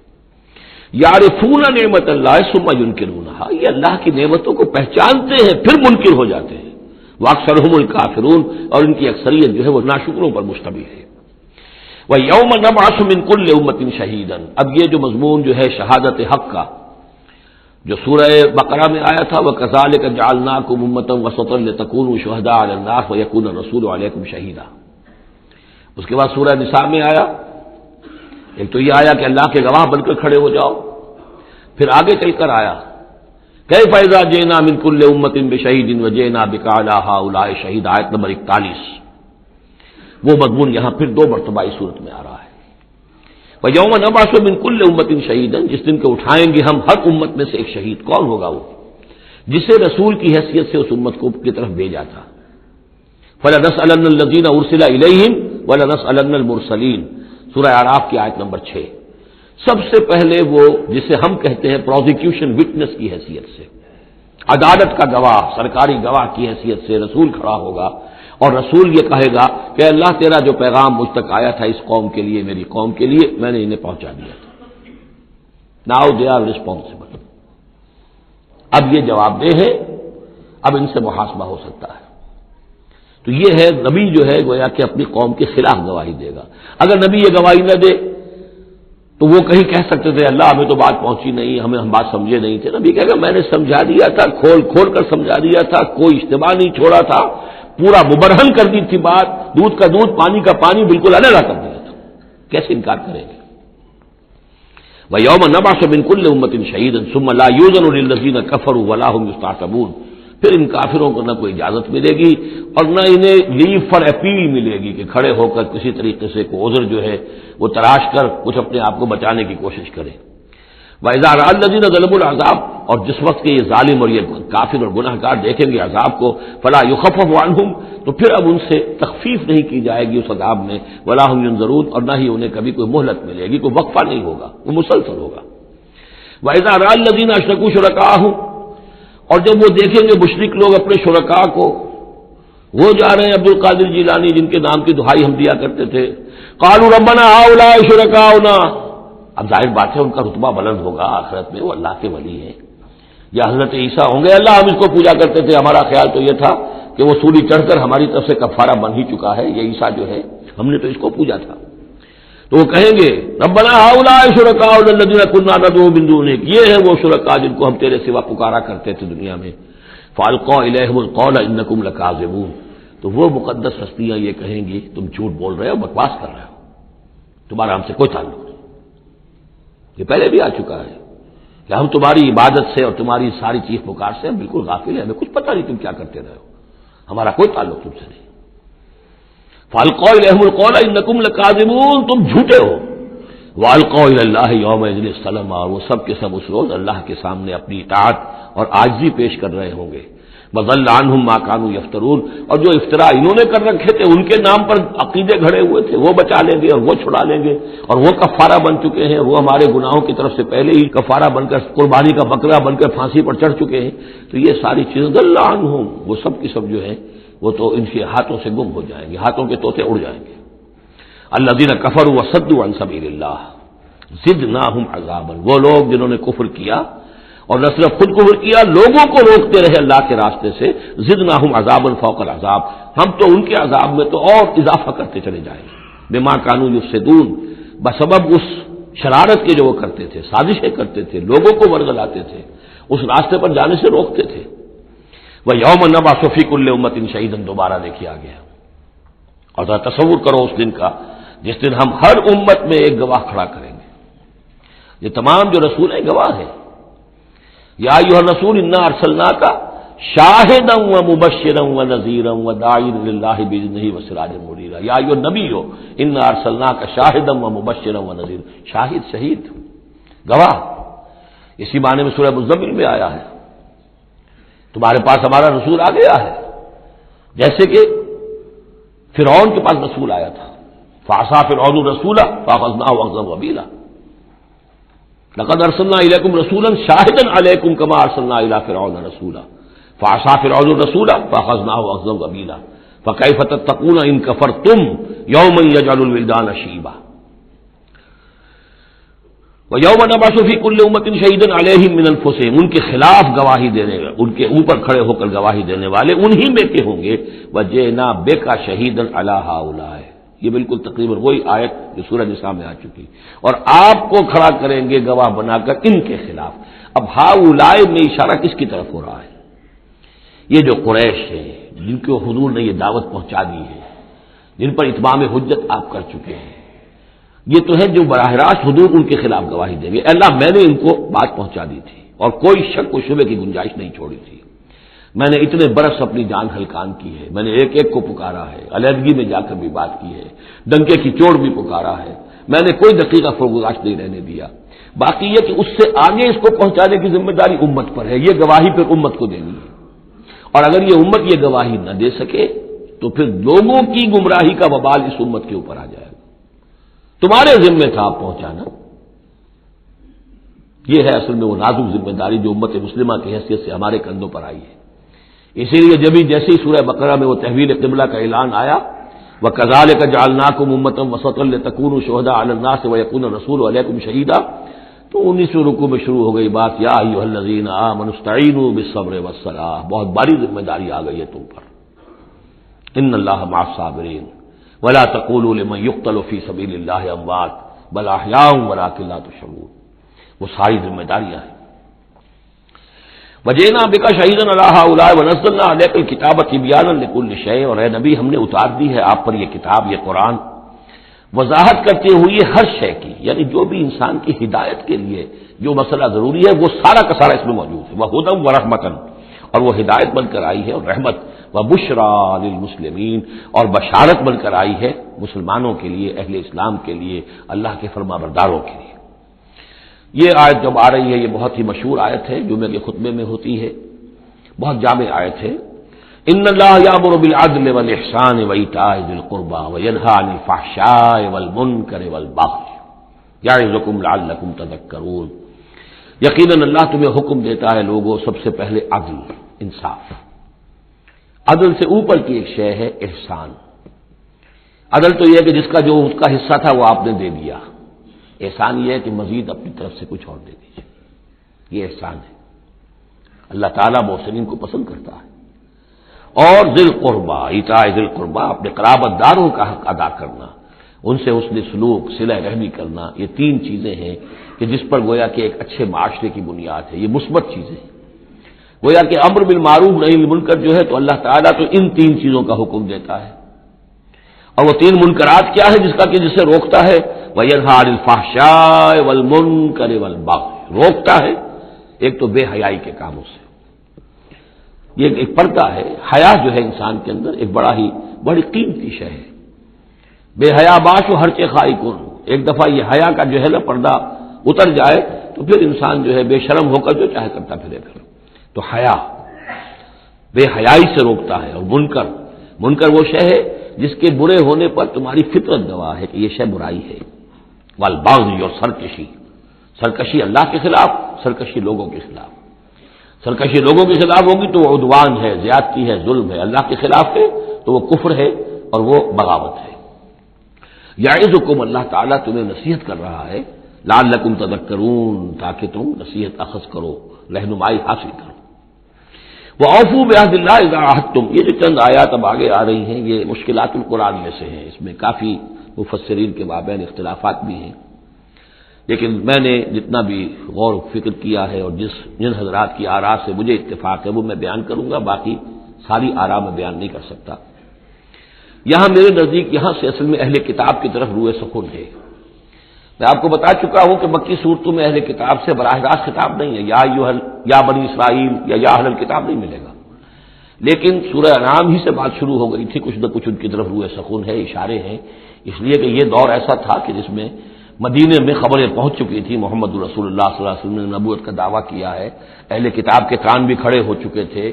یعرفون نعمت اللہ ثم ینکرونہا، یہ اللہ کی نعمتوں کو پہچانتے ہیں پھر منکر ہو جاتے ہیں۔ واکثرہم الکافرون، اور ان کی اکثریت جو ہے وہ ناشکروں پر مشتمل ہے۔ وَيَوْمَ نَبْعَثُ مِنْ كُلِّ أُمَّةٍ شَهِيدًا، اب یہ جو مضمون جو ہے شہادت حق کا جو سورہ بقرہ میں آیا تھا، وَكَذَلِكَ جَعَلْنَاكُمْ أُمَّةً وَسَطًا لِتَكُونُوا شُهَدَاءَ عَلَى النَّاسِ وَيَكُونَ الرَّسُولُ عَلَيْكُمْ شَهِيدًا۔ اس کے بعد سورہ نساء میں آیا، ایک تو یہ آیا کہ اللہ کے گواہ بن کر کھڑے ہو جاؤ، پھر آگے چل کر آیا کیف اذا جئنا من كل امة بشہید وجئنا بك على هؤلاء شہید، آیت نمبر 41۔ وہ مضمون یہاں پھر دو مرتبہ اس صورت میں آ رہا ہے۔ وَيَوْمَ نَبْعَثُ مِنْ كُلِّ أُمَّةٍ شَهِيدًا، جس دن کے اٹھائیں گے ہم ہر امت میں سے ایک شہید. کون ہوگا وہ؟ جسے رسول کی حیثیت سے اس امت کو کی طرف بھیجا تھا. فَلَنَسْأَلَنَّ الَّذِينَ أُرْسِلَ إِلَيْهِمْ وَلَنَسْأَلَنَّ الْمُرْسَلِينَ. سورہ اعراف کی آیت نمبر 6. سب سے پہلے وہ جسے ہم کہتے ہیں پروزیکیوشن وٹنس کی حیثیت سے، عدالت کا گواہ، سرکاری گواہ کی حیثیت سے رسول کھڑا ہوگا اور رسول یہ کہے گا کہ اللہ تیرا جو پیغام مجھ تک آیا تھا اس قوم کے لیے، میری قوم کے لیے، میں نے انہیں پہنچا دیا تھا. Now they are responsible. اب یہ جواب دہ ہے، اب ان سے محاسبہ ہو سکتا ہے. تو یہ ہے نبی جو ہے گویا کہ اپنی قوم کے خلاف گواہی دے گا. اگر نبی یہ گواہی نہ دے تو وہ کہیں کہہ سکتے تھے اللہ ہمیں تو بات پہنچی نہیں، ہم بات سمجھے نہیں تھے. نبی کہے گا میں نے سمجھا دیا تھا، کھول کھول کر سمجھا دیا تھا، کوئی اشتباہ نہیں چھوڑا تھا، پورا مبرہن کر دی تھی بات، دودھ کا دودھ پانی کا پانی بالکل علیحدہ کر دیا تھا. کیسے انکار کریں گے؟ وَيَوْمَ نَبْعَثُ مِنْ كُلِّ أُمَّةٍ شَهِيدًا ثُمَّ لَا يُؤْذَنُ لِلَّذِينَ كَفَرُوا وَلَا هُمْ يُسْتَعْتَبُونَ. پھر ان کافروں کو نہ کوئی اجازت ملے گی اور نہ انہیں لیو فار اپیل ملے گی کہ کھڑے ہو کر کسی طریقے سے کوئی عذر جو ہے وہ تراش کر کچھ اپنے آپ کو بچانے کی کوشش کرے. وَإِذَا رَأَى الَّذِينَ ظَلَمُوا الْعَذَابَ، اور جس وقت کے یہ ظالم اور یہ کافر اور گناہ گار دیکھیں گے عذاب کو، فَلَا يُخَفَّفُ عَنْهُمْ، تو پھر اب ان سے تخفیف نہیں کی جائے گی اس عذاب میں، وَلَا هُمْ يُنظَرُونَ، اور نہ ہی انہیں کبھی کوئی مہلت ملے گی، کوئی وقفہ نہیں ہوگا، وہ مسلسل ہوگا. وَإِذَا رَأَى الَّذِينَ أَشْرَكُوا شُرَكَاءَهُمْ، اور جب وہ دیکھیں گے مشرک لوگ اپنے شرکاء کو، وہ جا رہے ہیں عبد القادر جیلانی جن کے نام کی دہائی ہم دیا کرتے تھے، قالوا ربنا هؤلاء شركاؤنا، اب ظاہر بات ہے ان کا رتبہ بلند ہوگا آخرت میں، وہ اللہ کے ولی ہیں. یا حضرت عیسیٰ ہوں گے اللہ ہم اس کو پوجا کرتے تھے، ہمارا خیال تو یہ تھا کہ وہ سولی چڑھ کر ہماری طرف سے کفارہ بن ہی چکا ہے، یہ عیسیٰ جو ہے ہم نے تو اس کو پوجا تھا. تو وہ کہیں گے ربنا هؤلاء شركاؤنا الذين كنا ندعو من دونك، یہ ہے وہ شرکاء جن کو ہم تیرے سوا پکارا کرتے تھے دنیا میں. فالقوا الیہم القول انکم لکاذبون، تو وہ مقدس ہستیاں یہ کہیں گی تم جھوٹ بول رہے ہو، بکواس کر رہے ہو، تمہارا ہم سے کوئی تعلق نہیں. یہ پہلے بھی آ چکا ہے کہ ہم تمہاری عبادت سے اور تمہاری ساری چیخ پکار سے ہم بالکل غافل ہیں، ہمیں کچھ پتہ نہیں تم کیا کرتے رہے ہو، ہمارا کوئی تعلق تم سے نہیں. فالقوا الیہم القول انکم لکاذبون، تم جھوٹے ہو. والقوا الی اللہ یومئذ السلام، اور وہ سب کے سب اس روز اللہ کے سامنے اپنی اطاعت اور عاجزی پیش کر رہے ہوں گے. وضل عنہم ما كانوا یفترون، اور جو افطرا انہوں نے کر رکھے تھے، ان کے نام پر عقیدے گھڑے ہوئے تھے، وہ بچا لیں گے اور وہ چھڑا لیں گے، اور وہ کفارہ بن چکے ہیں، وہ ہمارے گناہوں کی طرف سے پہلے ہی کفارہ بن کر قربانی کا بکرا بن کر پھانسی پر چڑھ چکے ہیں. تو یہ ساری چیزیں ضل عنہم، وہ سب کی سب جو ہیں وہ تو ان کے ہاتھوں سے گم ہو جائیں گے، ہاتھوں کے طوطے اڑ جائیں گے. الذین کفروا وصدوا عن سبیل اللہ زدناہم عذابا، وہ لوگ جنہوں نے کفر کیا اور نہ صرف خود کفر کیا، لوگوں کو روکتے رہے اللہ کے راستے سے، زدناہم عذابا فوق العذاب، ہم تو ان کے عذاب میں تو اور اضافہ کرتے چلے جائیں گے. بما کانوا یفسدون، بسبب اس شرارت کے جو وہ کرتے تھے، سازشیں کرتے تھے، لوگوں کو ورگلاتے تھے، اس راستے پر جانے سے روکتے تھے. وَيَوْمَ نَبْعَثُ فِي كُلِّ أُمَّةٍ شَهِيدًا، دوبارہ دیکھیے آ گیا. اور ذرا تصور کرو اس دن کا جس دن ہم ہر امت میں ایک گواہ کھڑا کریں گے. یہ تمام جو رسول ہیں گواہ ہیں. یا ایھا الرسول انا ارسلناک شاہدا ومبشرا ونذیرا وداعیا الی اللہ باذنہ وسراجا منیرا. یا ایھا النبی انا ارسلناک شاہدا ومبشرا ونذیرا، شاہد شہید گواہ، اسی معنی میں سورہ مزمل میں آیا ہے. تمہارے پاس ہمارا رسول آ گیا ہے، جیسے کہ فرعون کے پاس رسول آیا تھا. فعصى فرعون الرسول فاخذناه اخذا وبيلا. لقد ارسلنا اليكم رسولا شاهدا عليكم كما ارسلنا الى فرعون رسولا فعصى فرعون الرسول فاخذناه اخذا وبيلا فكيف تتقون ان كفرتم يوما يجعل الولدان شيبا. وَيَوْمَ نَبْعَثُ فِي كُلِّ أُمَّةٍ شَهِيدًا عَلَيْهِمْ مِنْ أَنفُسِهِمْ، ان کے خلاف گواہی دینے، ان کے اوپر کھڑے ہو کر گواہی دینے والے انہی میں کے ہوں گے. وَجِئْنَا بِكَ شَهِيدًا عَلَى هَؤُلَاءِ، یہ بالکل تقریباً وہی آیت جو سورہ نساء میں آ چکی. اور آپ کو کھڑا کریں گے گواہ بنا کر ان کے خلاف. اب ہؤلاء میں اشارہ کس کی طرف ہو رہا ہے؟ یہ جو قریش ہے جن کو حضور نے یہ دعوت پہنچا دی ہے، جن پر اتمام حجت آپ کر چکے ہیں، یہ تو ہے جو براہ راست حضور ان کے خلاف گواہی دیں گے. اللہ میں نے ان کو بات پہنچا دی تھی اور کوئی شک و شبے کی گنجائش نہیں چھوڑی تھی. میں نے اتنے برس اپنی جان ہلکان کی ہے، میں نے ایک ایک کو پکارا ہے، علیحدگی میں جا کر بھی بات کی ہے، ڈنکے کی چوٹ بھی پکارا ہے. میں نے کوئی دقیقہ فرگزاشت نہیں رہنے دیا. باقی یہ کہ اس سے آگے اس کو پہنچانے کی ذمہ داری امت پر ہے. یہ گواہی پھر امت کو دینی ہے، اور اگر یہ امت یہ گواہی نہ دے سکے تو پھر لوگوں کی گمراہی کا وبال اس امت کے اوپر آ جائے گا. تمہارے ذمہ تھا آپ پہنچانا. یہ ہے اصل میں وہ نازک ذمہ داری جو امت مسلمہ کی حیثیت سے ہمارے کندھوں پر آئی ہے. اسی لیے جیسے ہی سورہ بقرہ میں وہ تحویل قبلہ کا اعلان آیا، وَكَذَلِكَ جَعَلْنَاكُمْ أُمَّةً وَسَطًا لِتَكُونُوا شُهَدَاءَ عَلَى النَّاسِ وَيَكُونَ الرَّسُولُ عَلَيْكُمْ شَهِيدًا، تو 19ویں رکوع میں شروع ہو گئی بات، یا ایھا الذین آمنوا استعینوا بالصبر والصلاۃ. بہت بڑی ذمہ داری آ گئی ہے تم پر. ان اللہ مع الصابرین ولا تقولوا لمن يقتل في سبيل الله اموات بل احیاء ولكن لا تشعرون. وہ ساری ذمہ داریاں ہیں. وجئنا بک شہیدا علی ہؤلاء ونزلنا علیک الکتاب تبیانا لکل شیء. اور اے نبی ہم نے اتار دی ہے آپ پر یہ کتاب، یہ قرآن، وضاحت کرتے ہوئے ہر شے کی، یعنی جو بھی انسان کی ہدایت کے لیے جو مسئلہ ضروری ہے وہ سارا کا سارا اس میں موجود ہے. وہدی ورحمۃ، اور وہ ہدایت بن کر آئی ہے اور رحمت، وبشریٰ للمسلمین، اور بشارت بن کر آئی ہے مسلمانوں کے لیے، اہل اسلام کے لیے، اللہ کے فرما برداروں کے لیے. یہ آیت جب آ رہی ہے یہ بہت ہی مشہور آیت ہے، جمعے کے خطبے میں ہوتی ہے، بہت جامع آیت ہے. ان اللہ یامر بالعدل والاحسان وایتاء ذی القربى وینھیٰ عن الفحشاء والمنکر والبغی یعظکم لعلکم تذکرون. یقیناً اللہ تمہیں حکم دیتا ہے لوگوں سب سے پہلے عدل، انصاف. عدل سے اوپر کی ایک شے ہے احسان. عدل تو یہ ہے کہ جس کا جو اس کا حصہ تھا وہ آپ نے دے دیا. احسان یہ ہے کہ مزید اپنی طرف سے کچھ اور دے دیجیے. یہ احسان ہے. اللہ تعالیٰ محسنین کو پسند کرتا ہے. اور ذی القربیٰ، ایتاء ذی القربیٰ، اپنے قرابت داروں کا حق ادا کرنا، ان سے حسن سلوک، صلہ رحمی کرنا، یہ تین چیزیں ہیں کہ جس پر گویا کہ ایک اچھے معاشرے کی بنیاد ہے. یہ مثبت چیزیں ہیں. گویا کہ امر بالمعروف نہی عن المنکر جو ہے تو اللہ تعالیٰ تو ان تین چیزوں کا حکم دیتا ہے. اور وہ تین منکرات کیا ہے جس کا کہ جسے روکتا ہے؟ وَيَنْهَىٰ عَنِ الْفَحْشَاءِ وَالْمُنكَرِ وَالْبَغْيِ. روکتا ہے ایک تو بے حیائی کے کاموں سے. یہ ایک پردہ ہے. حیا جو ہے انسان کے اندر ایک بڑی قیمتی شے ہے. بے حیا باش و ہر چے خائی کن. ایک دفعہ یہ حیا کا جو ہے نا پردہ اتر جائے تو پھر انسان جو ہے بے شرم ہو کر جو چاہے کرتا پھرے پھر. تو حیا بے حیائی سے روکتا ہے. اور منکر وہ شے ہے جس کے برے ہونے پر تمہاری فطرت گواہ ہے کہ یہ شے برائی ہے. والبغی، اور سرکشی اللہ کے خلاف، سرکشی لوگوں کے خلاف. سرکشی لوگوں کے خلاف ہوگی تو وہ عدوان ہے، زیادتی ہے، ظلم ہے. اللہ کے خلاف ہے تو وہ کفر ہے اور وہ بغاوت ہے. یعظکم، اللہ تعالیٰ تمہیں نصیحت کر رہا ہے، لعلکم تذکرون، تاکہ تم نصیحت اخذ کرو، رہنمائی حاصل کرو. وَأَوْفُوا بِعَهْدِ اللَّهِ إِذَا عَاهَدتُّمْ. یہ جو چند آیات اب آگے آ رہی ہیں یہ مشکلات القرآن میں سے ہیں. اس میں کافی مفسرین کے مابین اختلافات بھی ہیں، لیکن میں نے جتنا بھی غور و فکر کیا ہے اور جن حضرات کی آراء سے مجھے اتفاق ہے وہ میں بیان کروں گا. باقی ساری آراء میں بیان نہیں کر سکتا. یہاں میرے نزدیک یہاں سے اصل میں اہل کتاب کی طرف روئے سکون ہے. میں آپ کو بتا چکا ہوں کہ مکی صورتوں میں اہل کتاب سے براہ راست خطاب نہیں ہے. یا بنی اسرائیل یا اہل الکتاب نہیں ملے گا. لیکن سورہ انعام ہی سے بات شروع ہو گئی تھی. کچھ نہ کچھ ان کی طرف روئے سکون ہے، اشارے ہیں. اس لیے کہ یہ دور ایسا تھا کہ جس میں مدینے میں خبریں پہنچ چکی تھی. محمد رسول اللہ صلی اللہ علیہ وسلم نے نبوت کا دعویٰ کیا ہے. اہل کتاب کے کان بھی کھڑے ہو چکے تھے.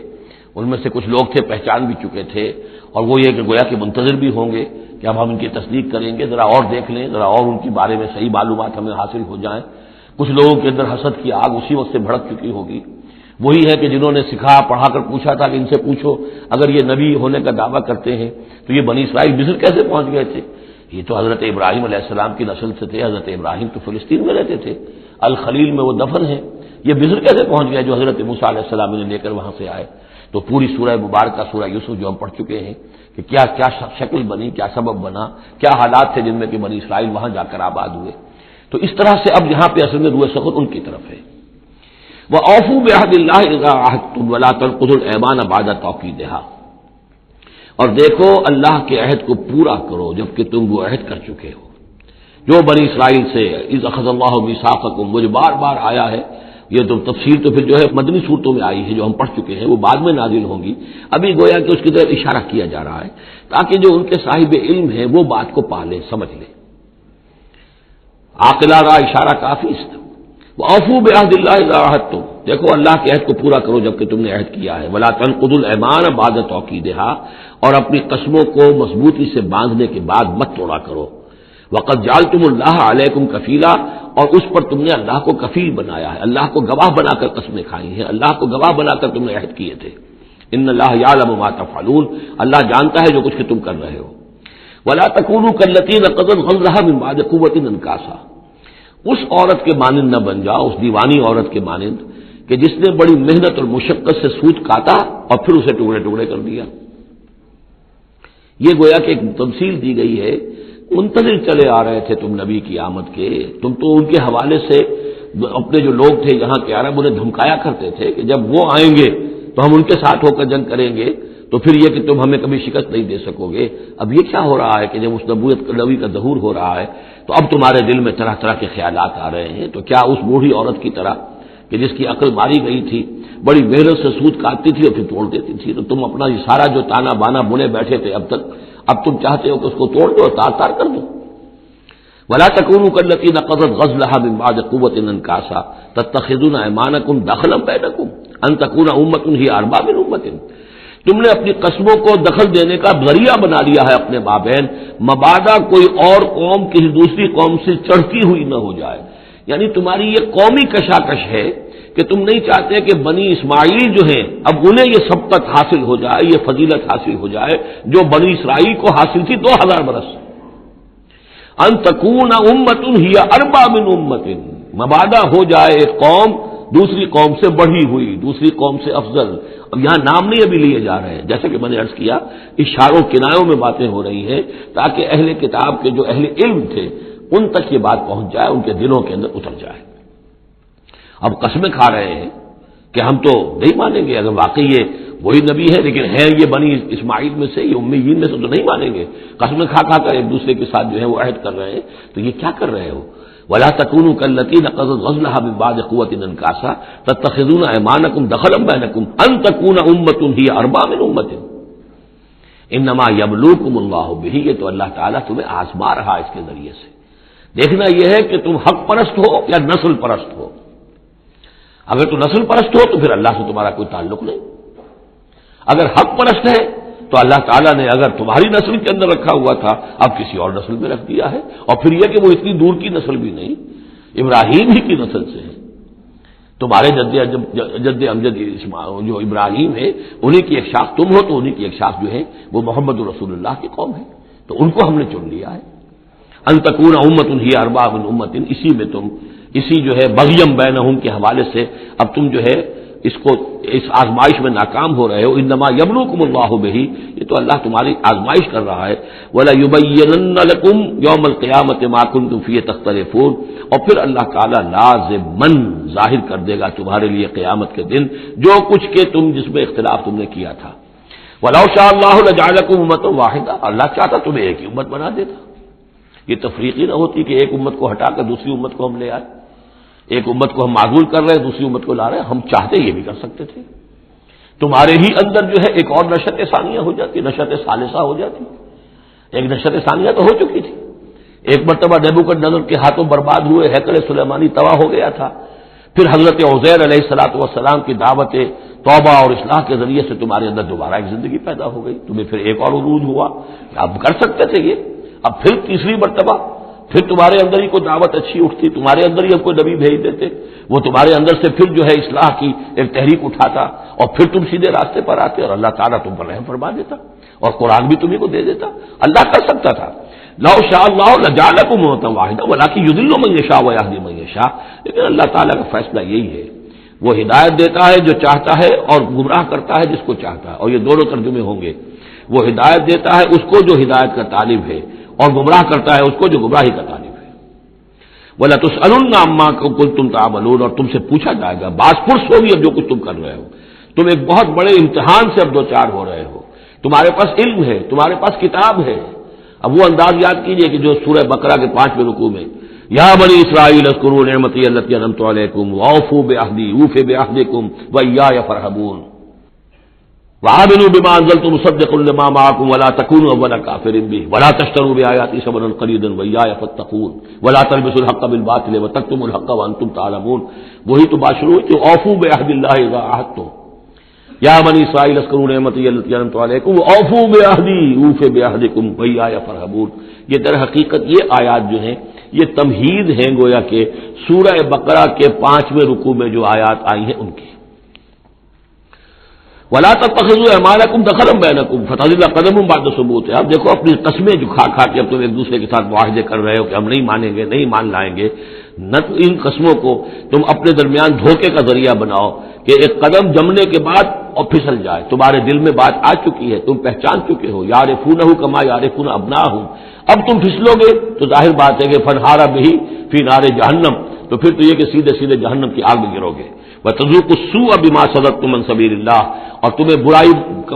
ان میں سے کچھ لوگ تھے پہچان بھی چکے تھے. اور وہ یہ کہ گویا کہ منتظر بھی ہوں گے کہ اب ہم ان کی تصدیق کریں گے، ذرا اور دیکھ لیں، ذرا اور ان کے بارے میں صحیح معلومات ہمیں حاصل ہو جائیں. کچھ لوگوں کے اندر حسد کی آگ اسی وقت سے بھڑک چکی ہوگی. وہی ہے کہ جنہوں نے سکھا پڑھا کر پوچھا تھا کہ ان سے پوچھو اگر یہ نبی ہونے کا دعویٰ کرتے ہیں تو یہ بنی اسرائیل مصر کیسے پہنچ گئے تھے؟ یہ تو حضرت ابراہیم علیہ السلام کی نسل سے تھے. حضرت ابراہیم تو فلسطین میں رہتے تھے، الخلیل میں وہ دفن ہیں. یہ مصر کیسے پہنچ گئے جو حضرت موسیٰ علیہ السلام نے لے کر وہاں سے آئے؟ تو پوری سورہ مبارکہ سورہ یوسف جو ہم پڑھ چکے ہیں کہ کیا کیا شکل بنی، کیا سبب بنا، کیا حالات تھے جن میں کہ بنی اسرائیل وہاں جا کر آباد ہوئے. تو اس طرح سے اب یہاں پہ اصل میں روئے سخن ان کی طرف ہے. وَأَوْفُوا بِعَهْدِ اللَّهِ إِذَا عَاهَدتُّمْ وَلَا تَنقُضُوا الْأَيْمَانَ بَعْدَ تَوْكِيدِهَا. اور دیکھو اللہ کے عہد کو پورا کرو جبکہ تم وہ عہد کر چکے ہو. جو بنی اسرائیل سے اذ اخذ اللہ میثاقکم، وہ جو بار بار آیا ہے. یہ تو تفسیر تو پھر جو ہے مدنی صورتوں میں آئی ہے جو ہم پڑھ چکے ہیں، وہ بعد میں نازل ہوں گی. ابھی گویا کہ اس کی طرف اشارہ کیا جا رہا ہے تاکہ جو ان کے صاحب علم ہیں وہ بات کو پا لیں، سمجھ لیں. عاقلہ را اشارہ کافی ہے. وَأَوْفُوا بِعَهْدِ اللَّهِ إِذَا عَاهَدتُّمْ، دیکھو اللہ کے عہد کو پورا کرو جب کہ تم نے عہد کیا ہے. وَلَا تَنقُضُوا الْأَيْمَانَ بَعْدَ تَوْكِيدِهَا، اور اپنی قسموں کو مضبوطی سے باندھنے کے بعد مت توڑا کرو. وَقَدْ جَعَلْتُمُ اللَّهَ عَلَيْكُمْ كَفِيلًا، اور اس پر تم نے اللہ کو کفیل بنایا ہے، اللہ کو گواہ بنا کر قسمیں کھائی ہیں، اللہ کو گواہ بنا کر تم نے عہد کیے تھے. ان اللہ یعلم ما تفعلون، اللہ جانتا ہے جو کچھ کہ تم کر رہے ہو. وَلَا تَكُونُوا كَالَّتِي نَقَضَتْ غَزْلَهَا مِن بَعْدِ قُوَّةٍ أَنْكَاثًا، اس عورت کے مانند نہ بن جاؤ، اس دیوانی عورت کے مانند کہ جس نے بڑی محنت اور مشقت سے سوت کاٹا اور پھر اسے ٹکڑے ٹکڑے کر دیا. یہ گویا کہ ایک تمثیل دی گئی ہے. منتظر چلے آ رہے تھے تم نبی کی آمد کے، تم تو ان کے حوالے سے اپنے جو لوگ تھے یہاں کے عرب انہیں دھمکایا کرتے تھے کہ جب وہ آئیں گے تو ہم ان کے ساتھ ہو کر جنگ کریں گے، تو پھر یہ کہ تم ہمیں کبھی شکست نہیں دے سکو گے. اب یہ کیا ہو رہا ہے کہ جب اس نبی کا ظہور ہو رہا ہے تو اب تمہارے دل میں طرح طرح کے خیالات آ رہے ہیں. تو کیا اس بوڑھی عورت کی طرح کہ جس کی عقل ماری گئی تھی، بڑی محنت سے سود کاٹتی تھی اور پھر توڑ دیتی تھی، تو تم اپنا یہ سارا جو تانا بانا بنے بیٹھے تھے اب تک، اب تم چاہتے ہو کہ اس کو توڑ دو اور تار تار کر دو. وَلَا تَكُونُوا كَالَّتِي نَقَضَتْ غَزْلَهَا مِن بَعْدِ قُوَّةٍ أَنْكَاثًا تَتَّخِذُونَ أَيْمَانَكُمْ دَخْلًا بَيْنَكُمْ أَن تَكُونَ أُمَّةٌ هِيَ أَرْبَىٰ مِنْ أُمَّةٍ، تم نے اپنی قسموں کو دخل دینے کا ذریعہ بنا لیا ہے اپنے مابین، مبادا کوئی اور قوم کسی دوسری قوم سے چڑھتی ہوئی نہ ہو جائے. یعنی تمہاری یہ قومی کشاکش ہے کہ تم نہیں چاہتے کہ بنی اسماعیل جو ہیں اب انہیں یہ سبقت حاصل ہو جائے، یہ فضیلت حاصل ہو جائے جو بنی اسرائیل کو حاصل تھی 2000 برس. ان تکون امۃ ہی اربع من امۃ، مبادا ہو جائے ایک قوم دوسری قوم سے بڑھی ہوئی، دوسری قوم سے افضل. اب یہاں نام نہیں ابھی لیے جا رہے ہیں، جیسے کہ میں نے عرض کیا اشاروں کنایوں میں باتیں ہو رہی ہیں تاکہ اہل کتاب کے جو اہل علم تھے ان تک یہ بات پہنچ جائے، ان کے دلوں کے اندر اتر جائے. اب قسمیں کھا رہے ہیں کہ ہم تو نہیں مانیں گے، اگر واقعی یہ وہی نبی ہے لیکن ہے یہ بنی اسماعیل میں سے، یہ امیین میں سے، تو نہیں مانیں گے. قسمیں کھا کھا کر ایک دوسرے کے ساتھ جو ہے وہ عہد کر رہے ہیں. تو یہ کیا کر رہے ہو؟ وَلَا تَكُونُوا كَالَّتِي نَقَضَتْ غَزْلَهَا مِن بَعْدِ قُوَّةٍ أَنْكَاثًا تَتَّخِذُونَ أَيْمَانَكُمْ دَخْلًا بَيْنَكُمْ أَن تَكُونَ أُمَّةٌ هِيَ أَرْبَىٰ مِنْ أُمَّةٍ إِنَّمَا يَبْلُوكُمُ اللَّهُ بِهِ، یہ تو اللہ تعالیٰ تمہیں آزما رہا ہے اس کے ذریعے سے. دیکھنا یہ ہے کہ تم حق پرست ہو یا نسل پرست ہو. اگر تو نسل پرست ہو تو پھر اللہ سے تمہارا کوئی تعلق نہیں. اگر حق پرست ہے تو اللہ تعالیٰ نے اگر تمہاری نسل کے اندر رکھا ہوا تھا اب کسی اور نسل میں رکھ دیا ہے. اور پھر یہ کہ وہ اتنی دور کی نسل بھی نہیں، ابراہیم ہی کی نسل سے ہے. تمہارے جد امجد جو ابراہیم ہے انہی کی ایک شاخ تم ہو، تو انہی کی ایک شاخ جو ہے وہ محمد رسول اللہ کی قوم ہے، تو ان کو ہم نے چن لیا ہے. ان تکون امۃ ہی اربع من امۃ، اسی میں تم اسی جو ہے بغیم بینہم کے حوالے سے اب تم جو ہے اس آزمائش میں ناکام ہو رہے ہو. انما یبلوکم اللہ بہ، یہ تو اللہ تمہاری آزمائش کر رہا ہے. وَلَيُبَيِّنَنَّ لَكُمْ يَوْمَ الْقِيَامَةِ مَا كُنتُمْ فِيهِ تَخْتَلِفُونَ، اور پھر اللہ تعالیٰ لازماً ظاہر کر دے گا تمہارے لیے قیامت کے دن جو کچھ کہ تم جس میں اختلاف تم نے کیا تھا. وَلَوْ شَاءَ اللَّهُ لَجَعَلَكُمْ أُمَّةً وَاحِدَةً، اللہ چاہتا تمہیں ایک ہی امت بنا دیتا. یہ تفریقی نہ ہوتی کہ ایک امت کو ہٹا کر دوسری امت کو ہم لے آئے، ایک امت کو ہم معزول کر رہے ہیں دوسری امت کو لا رہے ہیں. ہم چاہتے یہ بھی کر سکتے تھے. تمہارے ہی اندر جو ہے ایک اور نشت ثانیہ ہو جاتی، نشت ثالثہ ہو جاتی. ایک نشت ثانیہ تو ہو چکی تھی. ایک مرتبہ نیبوکدنیزر کے ہاتھوں برباد ہوئے ہیکل سلیمانی تباہ ہو گیا تھا. پھر حضرت عزیر علیہ الصلوۃ والسلام کی دعوت توبہ اور اصلاح کے ذریعے سے تمہارے اندر دوبارہ ایک زندگی پیدا ہو گئی. تمہیں پھر ایک اور عروج ہوا، اب کر سکتے تھے یہ. اب پھر تیسری مرتبہ پھر تمہارے اندر ہی کوئی دعوت اچھی اٹھتی، تمہارے اندر ہی اب کوئی نبی بھیج دیتے، وہ تمہارے اندر سے پھر جو ہے اصلاح کی ایک تحریک اٹھاتا اور پھر تم سیدھے راستے پر آتے اور اللہ تعالیٰ تم پر رحم فرما دیتا اور قرآن بھی تمہیں کو دے دیتا. اللہ کر سکتا تھا. لو شاء اللہ لجعلکم امۃ واحدۃ ولکن یضل من یشاء ویہدی من یشاء، لیکن اللہ تعالیٰ کا فیصلہ یہی ہے، وہ ہدایت دیتا ہے جو چاہتا ہے اور گمراہ کرتا ہے جس کو چاہتا ہے. اور یہ دونوں ترجمے ہوں گے. وہ ہدایت دیتا ہے اس کو جو ہدایت کا طالب ہے اور گمراہ کرتا ہے اس کو جو گمراہی کا طالب ہے. وَلَتُسْأَلُنَّ عَمَّا كُنتُمْ تَعْمَلُونَ، اور تم سے پوچھا جائے گا، باز پرس ہوگی اب جو کچھ تم کر رہے ہو. تم ایک بہت بڑے امتحان سے اب دو چار ہو رہے ہو. تمہارے پاس علم ہے، تمہارے پاس کتاب ہے. اب وہ انداز یاد کیجئے کہ جو سورہ بقرہ کے 5ویں رکوع میں یا بنی اسرائیل اذکروا نعمتی التی انعمت علیکم واوفوا بعہدی اوف بعہدکم وایای فارہبون. وآمنوا بما انزلت مصدقا لما معكم ولا تكونوا اول كافر به ولا تشتروا بآياتي ثمنا قليلا وإياي فاتقون ولا تلبسوا الحق بالباطل وتكتموا الحق وانتم تعلمون. وہی تو بات شروع ہوئی کہ اوفوا بعہد اللہ اذا عاہدتم یا بنی اسرائیل اذکروا نعمتی التي انعمت علیکم واوفوا بعہدی اوف بعہدکم وإیاي فارہبون. یہ در حقیقت یہ آیات جو ہیں یہ تمہید ہیں گویا کہ سورہ بقرہ کے 5ویں رکوع میں جو آیات آئی ہیں ان کی. ولا تتخذوا ايمانكم دخلا بينكم فتزل قدم بعد ثبوتها. اب دیکھو اپنی قسمیں جو کھا کھا کے اب تم ایک دوسرے کے ساتھ معاہدے کر رہے ہو کہ ہم نہیں مانیں گے نہیں مان لائیں گے، نہ ان قسموں کو تم اپنے درمیان دھوکے کا ذریعہ بناؤ کہ ایک قدم جمنے کے بعد اور پھسل جائے. تمہارے دل میں بات آ چکی ہے، تم پہچان چکے ہو، یعرفونہ کما یعرفون ابناءہم. اب تم پھسلو گے تو ظاہر بات ہے کہ فنہارا بہی فی نار جہنم، تو پھر تو یہ کہ سیدھے سیدھے جہنم کی آگ میں گرو گے. وَتَذُوقُوا السُّوءَ بِمَا صَدَدتُّم عَن سَبِيلِ اللَّهِ. اور تمہیں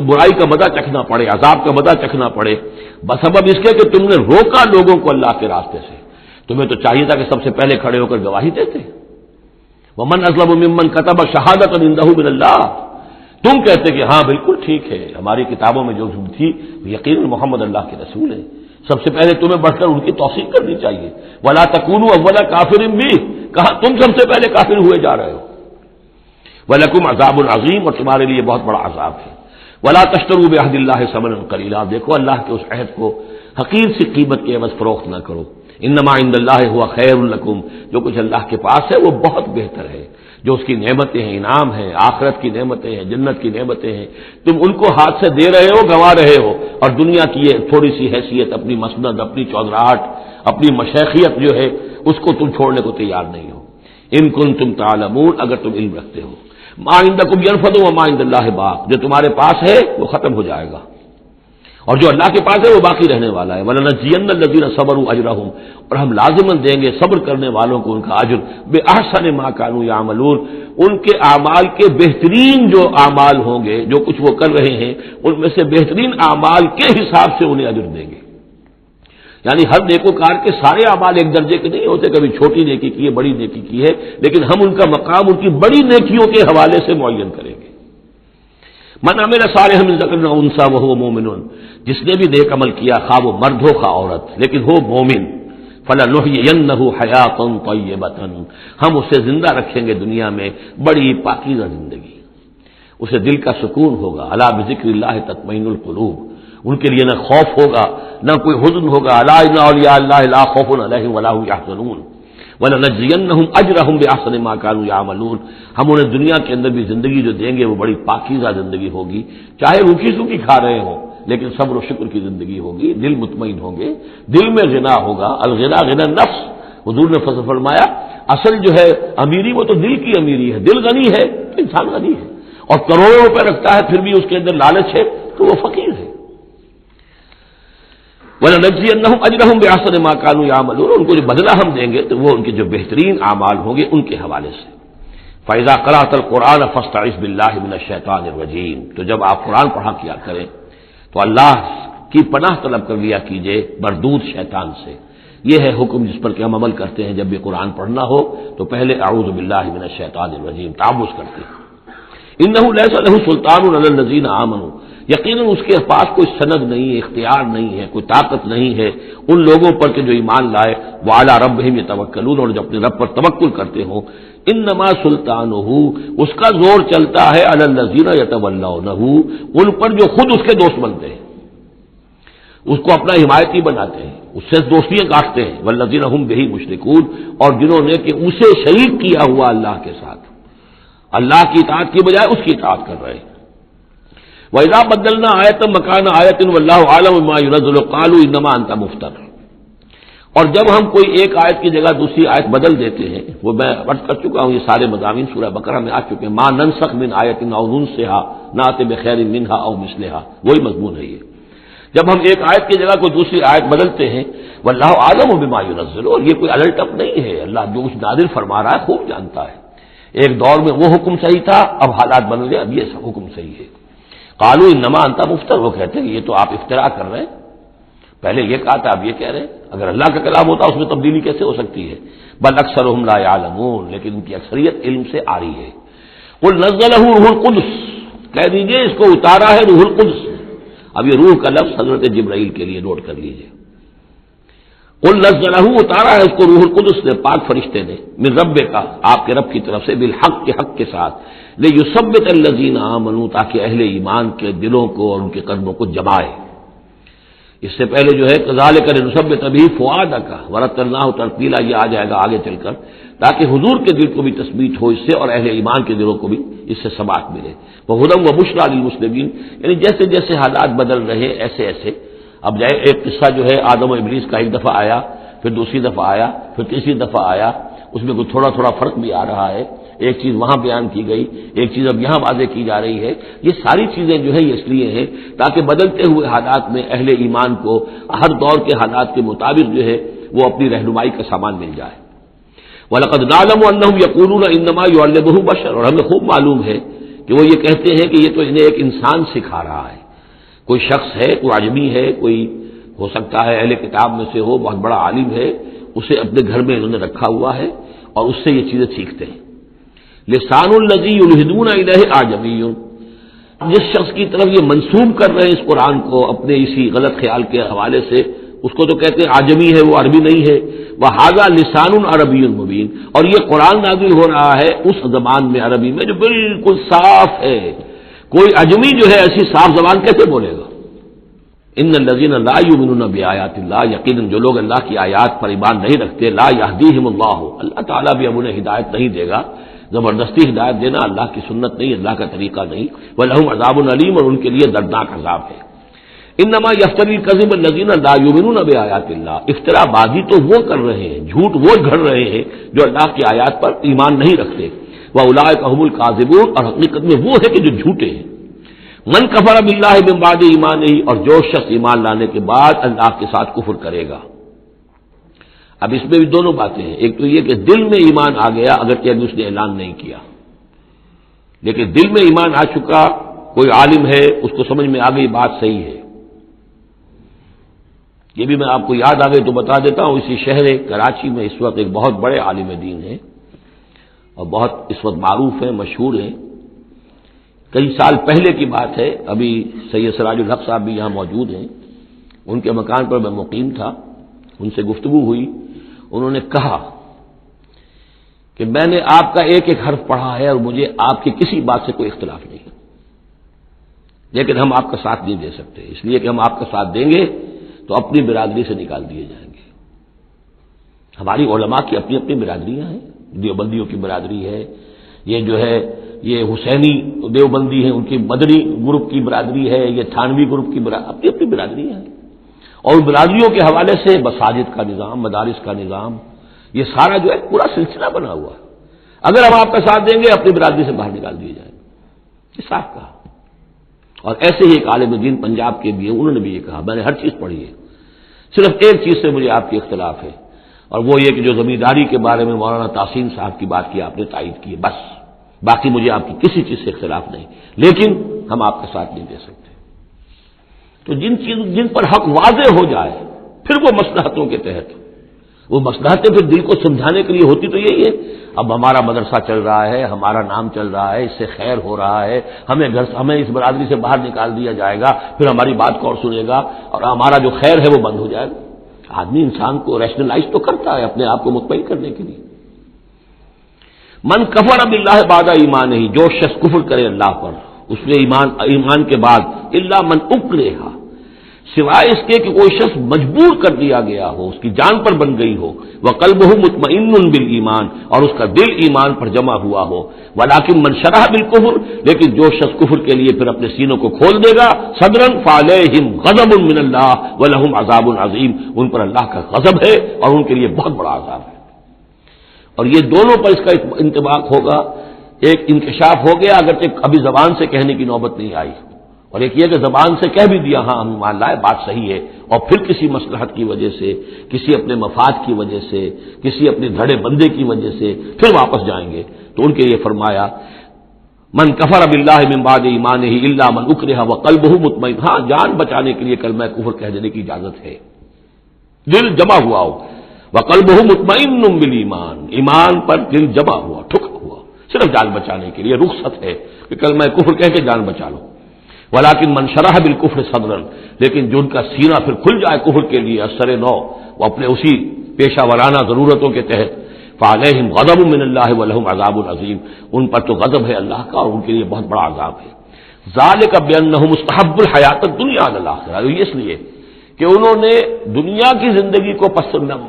برائی کا مزہ چکھنا پڑے، عذاب کا مزہ چکھنا پڑے بسبب اس کے کہ تم نے روکا لوگوں کو اللہ کے راستے سے. تمہیں تو چاہیے تھا کہ سب سے پہلے کھڑے ہو کر گواہی دیتے. وَمَنْ أَظْلَمُ مِمَّنْ كَتَبَ شَهَادَةً عِندَهُ مِنَ اللَّهِ. تم کہتے کہ ہاں بالکل ٹھیک ہے، ہماری کتابوں میں جو تھی یقیناً محمد اللہ کے رسول ہیں، سب سے پہلے تمہیں بڑھ کر ان کی توثیق کرنی چاہیے. وَلَا تَكُونُوا أَوَّلَ كَافِرٍ بِهِ. کہا تم سب سے پہلے کافر ہوئے جا رہے ہو. وَلَكُمْ عَذَابٌ عَظِيمٌ. اور تمہارے لیے بہت بڑا عذاب ہے. وَلَا تَشْتَرُوا بِعَهْدِ اللَّهِ ثَمَنًا قَلِيلًا. دیکھو اللہ کے اس عہد کو حقیر سی قیمت کے عوض فروخت نہ کرو. انما عند اللہ هو خیر لکم. جو کچھ اللہ کے پاس ہے وہ بہت بہتر ہے. جو اس کی نعمتیں ہیں، انعام ہیں، آخرت کی نعمتیں ہیں، جنت کی نعمتیں ہیں، تم ان کو ہاتھ سے دے رہے ہو، گنوا رہے ہو، اور دنیا کی یہ تھوڑی سی حیثیت، اپنی مسند، اپنی چودراہٹ، اپنی مشیخیت جو ہے اس کو تم چھوڑنے کو تیار نہیں ہو. ان کنتم تعلمون. اگر تم علم رکھتے ہو. ما عندکم ينفد وما عند اللہ باق. جو تمہارے پاس ہے وہ ختم ہو جائے گا اور جو اللہ کے پاس ہے وہ باقی رہنے والا ہے. وَلَنَجْزِيَنَّ الَّذِينَ صَبَرُوا أَجْرَهُمْ. اور ہم لازماً دیں گے صبر کرنے والوں کو ان کا اجر بِأَحْسَنِ مَا كَانُوا يَعْمَلُونَ. ان کے اعمال کے بہترین جو اعمال ہوں گے، جو کچھ وہ کر رہے ہیں ان میں سے بہترین اعمال کے حساب سے انہیں اجر دیں گے. یعنی ہر نیکوکار کے سارے اعمال ایک درجے کے نہیں ہوتے، کبھی چھوٹی نیکی کی ہے، بڑی نیکی کی ہے، لیکن ہم ان کا مقام ان کی بڑی نیکیوں کے حوالے سے معین کریں گے. من عمل صالحا من ذکر او انثى وهو مؤمن. جس نے بھی نیک عمل کیا، خواہ وہ مرد ہو خواہ عورت، لیکن ہو مومن، فلنحيينه حیاة طیبة. ہم اسے زندہ رکھیں گے دنیا میں بڑی پاکیزہ زندگی، اسے دل کا سکون ہوگا. الا بذکر اللہ تطمئن القلوب. ان کے لیے نہ خوف ہوگا نہ کوئی حزن ہوگا. الا ان اولیاء اللہ لا خوف علیہم ولا هم يحزنون. وَلَنَجْزِيَنَّهُمْ أَجْرَهُمْ بِأَحْسَنِ مَا كَانُوا يَعْمَلُونَ. ہم انہیں دنیا کے اندر بھی زندگی جو دیں گے وہ بڑی پاکیزہ زندگی ہوگی، چاہے روکھی سوکھی کھا رہے ہوں لیکن صبر و شکر کی زندگی ہوگی، دل مطمئن ہوں گے، دل میں غنا ہوگا. الغنا غنا النفس. حضور نے فرمایا اصل جو ہے امیری وہ تو دل کی امیری ہے. دل غنی ہے تو انسان غنی ہے، اور کروڑوں روپے رکھتا ہے پھر بھی اس کے اندر لالچ ہے تو وہ فقیر ہے. وَلَنَجْزِيَنَّهُمْ أَجْرَهُمْ بِأَحْسَنِ مَا كَانُوا يَعْمَلُونَ. ان کو جو بدلہ ہم دیں گے تو وہ ان کے جو بہترین اعمال ہوں گے ان کے حوالے سے. فَإِذَا قَرَأْتَ الْقُرْآنَ فَاسْتَعِذْ بِاللَّهِ مِنَ الشَّيْطَانِ الرَّجِيمِ. تو جب آپ قرآن پڑھا کیا کریں تو اللہ کی پناہ طلب کر لیا کیجئے مردود شیطان سے. یہ ہے حکم جس پر کہ ہم عمل کرتے ہیں. جب بھی قرآن پڑھنا ہو تو پہلے اعوذ باللہ من الشیطان الرجیم تعوذ کرتے ہیں. انه ليس له سلطان على الذين آمنوا. یقیناً اس کے پاس کوئی سند نہیں ہے، اختیار نہیں ہے، کوئی طاقت نہیں ہے ان لوگوں پر کہ جو ایمان لائے. وعلى ربهم يتوکلون. اور جو اپنے رب پر توکل کرتے ہوں. انما سلطانه. اس کا زور چلتا ہے علی الذین یتولونہ. ان پر جو خود اس کے دوست بنتے ہیں، اس کو اپنا حمایتی بناتے ہیں، اس سے دوستیاں کاٹتے ہیں. والذین هم به مشرکون. اور جنہوں نے کہ اسے شریک کیا ہوا اللہ کے ساتھ، اللہ کی اطاعت کی بجائے اس کی اطاعت کر رہے ہیں. وَإِذَا بَدَّلْنَا آیَةً مَكَانَ آیَةٍ وَاللَّهُ أَعْلَمُ بِمَا يُنَزِّلُ قَالُوا إِنَّمَا أَنْتَ مُفْتَرٍ. اور جب ہم کوئی ایک آیت کی جگہ دوسری آیت بدل دیتے ہیں، وہ میں عرض کر چکا ہوں، یہ سارے مضامین سورہ بقرہ میں آ چکے ہیں. مَا نَنسَخْ مِنْ آیَةٍ أَوْ نُنسِهَا نَأْتِ بِخَيْرٍ مِنْهَا أَوْ مِثْلِهَا. وہی مضمون ہے یہ. جب ہم ایک آیت کی جگہ کوئی دوسری آیت بدلتے ہیں، وَاللَّهُ أَعْلَمُ بِمَا يُنَزِّلُ. اور یہ کوئی الٹ اپ نہیں ہے، اللہ جو کچھ نازل فرما رہا ہے خوب جانتا ہے. ایک دور میں وہ حکم صحیح تھا، اب حالات بدل گئے، اب یہ حکم صحیح ہے. قالوا انما انت مفتر. وہ کہتے ہیں یہ تو آپ افترا کر رہے ہیں، پہلے یہ کہا تھا اب یہ کہہ رہے ہیں. اگر اللہ کا کلام ہوتا اس میں تبدیلی کیسے ہو سکتی ہے؟ بل اکثرهم لا يعلمون. لیکن ان کی اکثریت علم سے آ رہی ہے. قل نزلہ روح القدس. کہہ دیجئے اس کو اتارا ہے روح القدس نے. اب یہ روح کا لفظ حضرت جبرائیل کے لیے نوٹ کر لیجئے. قل نزلہ، اتارا ہے اس کو روح القدس نے، پاک فرشتے نے، من رب کا، آپ کے رب کی طرف سے، بالحق، کے حق کے ساتھ، لیثبت الذین آمنوا، تاکہ اہل ایمان کے دلوں کو اور ان کے قلبوں کو جمائے. اس سے پہلے جو ہے کذالک لنثبت بہ فؤادک ورتلناہ ترتیلا، یہ آ جائے گا آگے چل کر، تاکہ حضور کے دل کو بھی تثبیت ہو اس سے اور اہل ایمان کے دلوں کو بھی اس سے ثبات ملے. وہدی وبشریٰ للمسلمین، یعنی جیسے جیسے حالات بدل رہے ایسے ایسے. اب جائے ایک قصہ جو ہے آدم و ابلیس کا ایک دفعہ آیا، پھر دوسری دفعہ آیا، پھر تیسری دفعہ آیا، اس میں کوئی تھوڑا تھوڑا فرق بھی آ رہا ہے. ایک چیز وہاں بیان کی گئی، ایک چیز اب یہاں واضح کی جا رہی ہے. یہ ساری چیزیں جو ہے یہ اس لیے ہیں تاکہ بدلتے ہوئے حالات میں اہل ایمان کو ہر دور کے حالات کے مطابق جو ہے وہ اپنی رہنمائی کا سامان مل جائے. وَلَقَدْ نَعْلَمُ أَنَّهُمْ يَقُولُونَ إِنَّمَا يُعَلِّمُهُ بَشَرٌ، اور ہمیں خوب معلوم ہے کہ وہ یہ کہتے ہیں کہ یہ تو انہیں ایک انسان سکھا رہا ہے. کوئی شخص ہے، کوئی عجمی ہے، کوئی ہو سکتا ہے اہل کتاب میں سے ہو، بہت بڑا عالم ہے، اسے اپنے گھر میں انہوں نے رکھا ہوا ہے اور اس سے یہ چیزیں سیکھتے ہیں. لسان الذی یلحدون الیہ اعجمی، جس شخص کی طرف یہ منسوب کر رہے ہیں اس قرآن کو اپنے اسی غلط خیال کے حوالے سے، اس کو تو کہتے ہیں عجمی ہے، وہ عربی نہیں ہے. وہذا لسان عربی مبین، اور یہ قرآن نازل ہو رہا ہے اس زبان میں، عربی میں، جو بالکل صاف ہے. کوئی عجمی جو ہے ایسی صاف زبان کیسے بولے گا؟ ان الذین لا یؤمنون بآیات اللہ، یقیناً جو لوگ اللہ کی آیات پر ایمان نہیں رکھتے، لا یہدیہم اللہ، اللہ تعالیٰ بھی اب انہیں ہدایت نہیں دے گا. زبردستی ہدایت دینا اللہ کی سنت نہیں، اللہ کا طریقہ نہیں. وَلَهُمْ عَذَابٌ علیم، اور ان کے لیے دردناک عذاب ہے. انما یفتری الکذب الذین لا یؤمنون بآیات اللہ، افطرا بازی تو وہ کر رہے ہیں، جھوٹ وہ گھڑ رہے ہیں جو اللہ کی آیات پر ایمان نہیں رکھتے. وَأُولَٰئِکَ هُمُ الْكَاذِبُونَ، اور حقیقت میں وہ ہے کہ جو جھوٹے ہیں. من کفر باللہ من بعد ایمانہ، اور جو شخص ایمان لانے کے بعد اللہ کے ساتھ کفر کرے گا. اب اس میں بھی دونوں باتیں ہیں. ایک تو یہ کہ دل میں ایمان آ گیا اگرچہ ابھی اس نے اعلان نہیں کیا، لیکن دل میں ایمان آ چکا، کوئی عالم ہے اس کو سمجھ میں آ گئی بات صحیح ہے. یہ بھی میں آپ کو یاد آ گئی تو بتا دیتا ہوں. اسی شہر کراچی میں اس وقت ایک بہت بڑے عالم دین ہیں اور بہت اس وقت معروف ہیں، مشہور ہیں. کئی سال پہلے کی بات ہے، ابھی سید سراج الحق صاحب بھی یہاں موجود ہیں، ان کے مکان پر میں مقیم تھا، ان سے گفتگو ہوئی. انہوں نے کہا کہ میں نے آپ کا ایک ایک حرف پڑھا ہے اور مجھے آپ کی کسی بات سے کوئی اختلاف نہیں، لیکن ہم آپ کا ساتھ نہیں دے سکتے، اس لیے کہ ہم آپ کا ساتھ دیں گے تو اپنی برادری سے نکال دیے جائیں گے. ہماری علماء کی اپنی اپنی برادریاں ہیں، دیوبندیوں کی برادری ہے، یہ جو ہے یہ حسینی دیوبندی ہیں، ان کی مدنی گروپ کی برادری ہے، یہ تھانوی گروپ کی اپنی اپنی برادریاں ہیں. اور برادریوں کے حوالے سے مساجد کا نظام، مدارس کا نظام، یہ سارا جو ہے پورا سلسلہ بنا ہوا ہے. اگر ہم آپ کا ساتھ دیں گے اپنی برادری سے باہر نکال دیے جائیں گے. یہ صاف کہا. اور ایسے ہی ایک عالم دین پنجاب کے بھی ہیں، انہوں نے بھی یہ کہا. میں نے ہر چیز پڑھی ہے، صرف ایک چیز سے مجھے آپ کی اختلاف ہے، اور وہ یہ کہ جو زمینداری کے بارے میں مولانا تحسین صاحب کی بات کی آپ نے تائید کی ہے، بس باقی مجھے آپ کی کسی چیز سے اختلاف نہیں، لیکن ہم آپ کا ساتھ نہیں دے سکتے. تو جن پر حق واضح ہو جائے پھر وہ مصلحتوں کے تحت، وہ مصلحتیں پھر دل کو سمجھانے کے لیے ہوتی تو یہی ہے. اب ہمارا مدرسہ چل رہا ہے، ہمارا نام چل رہا ہے، اس سے خیر ہو رہا ہے، ہمیں اس برادری سے باہر نکال دیا جائے گا، پھر ہماری بات کو اور سنے گا اور ہمارا جو خیر ہے وہ بند ہو جائے گا. آدمی انسان کو ریشنلائز تو کرتا ہے اپنے آپ کو مطمئن کرنے کے لیے. من کفر باللہ بعد ایمانہ، جو شخص کفر کرے اللہ پر اس میں ایمان کے بعد، الا من اکرہ، سوائے اس کے کہ کوئی شخص مجبور کر دیا گیا ہو، اس کی جان پر بن گئی ہو، وقلبہ مطمئن بالایمان، اور اس کا دل ایمان پر جمع ہوا ہو. ولکن من شرح بالکفر، لیکن جو شخص کفر کے لیے پھر اپنے سینوں کو کھول دے گا، صدرا فعلیہم غضب من اللہ ولہم عذاب عظیم، ان پر اللہ کا غضب ہے اور ان کے لیے بہت بڑا عذاب ہے. اور یہ دونوں پر اس کا انطباق ہوگا. ایک انکشاف ہو گیا اگرچہ ابھی زبان سے کہنے کی نوبت نہیں آئی، اور ایک یہ کہ زبان سے کہہ بھی دیا ہاں ہم مان لائے بات صحیح ہے، اور پھر کسی مصلحت کی وجہ سے، کسی اپنے مفاد کی وجہ سے، کسی اپنے دھڑے بندے کی وجہ سے پھر واپس جائیں گے. تو ان کے لیے فرمایا من کفر باللہ من بعد ایمانہ الا من اکرہ وقلبہ مطمئن، ہاں جان بچانے کے لیے کلمہ کفر کہہ دینے کی اجازت ہے، دل جمع ہوا ہو. وقلبہ مطمئن بالایمان، ایمان پر دل جمع ہوا، ٹھکا ہوا، صرف جان بچانے کے لیے رخصت ہے کہ کلمہ کفر کہہ کے جان بچا لو، ولیکن من شرح بالکفر صدرا، لیکن جو ان کا سینہ پھر کھل جائے کفر کے لیے اثر نو، وہ اپنے اسی پیشہ ورانہ ضرورتوں کے تحت، فعلیہم غضب من اللہ ولہم عذاب عظیم، ان پر تو غضب ہے اللہ کا اور ان کے لیے بہت بڑا عذاب ہے۔ ذالک بانہم مستحب الحیات الدنیا علی الاخرہ، اس لیے کہ انہوں نے دنیا کی زندگی کو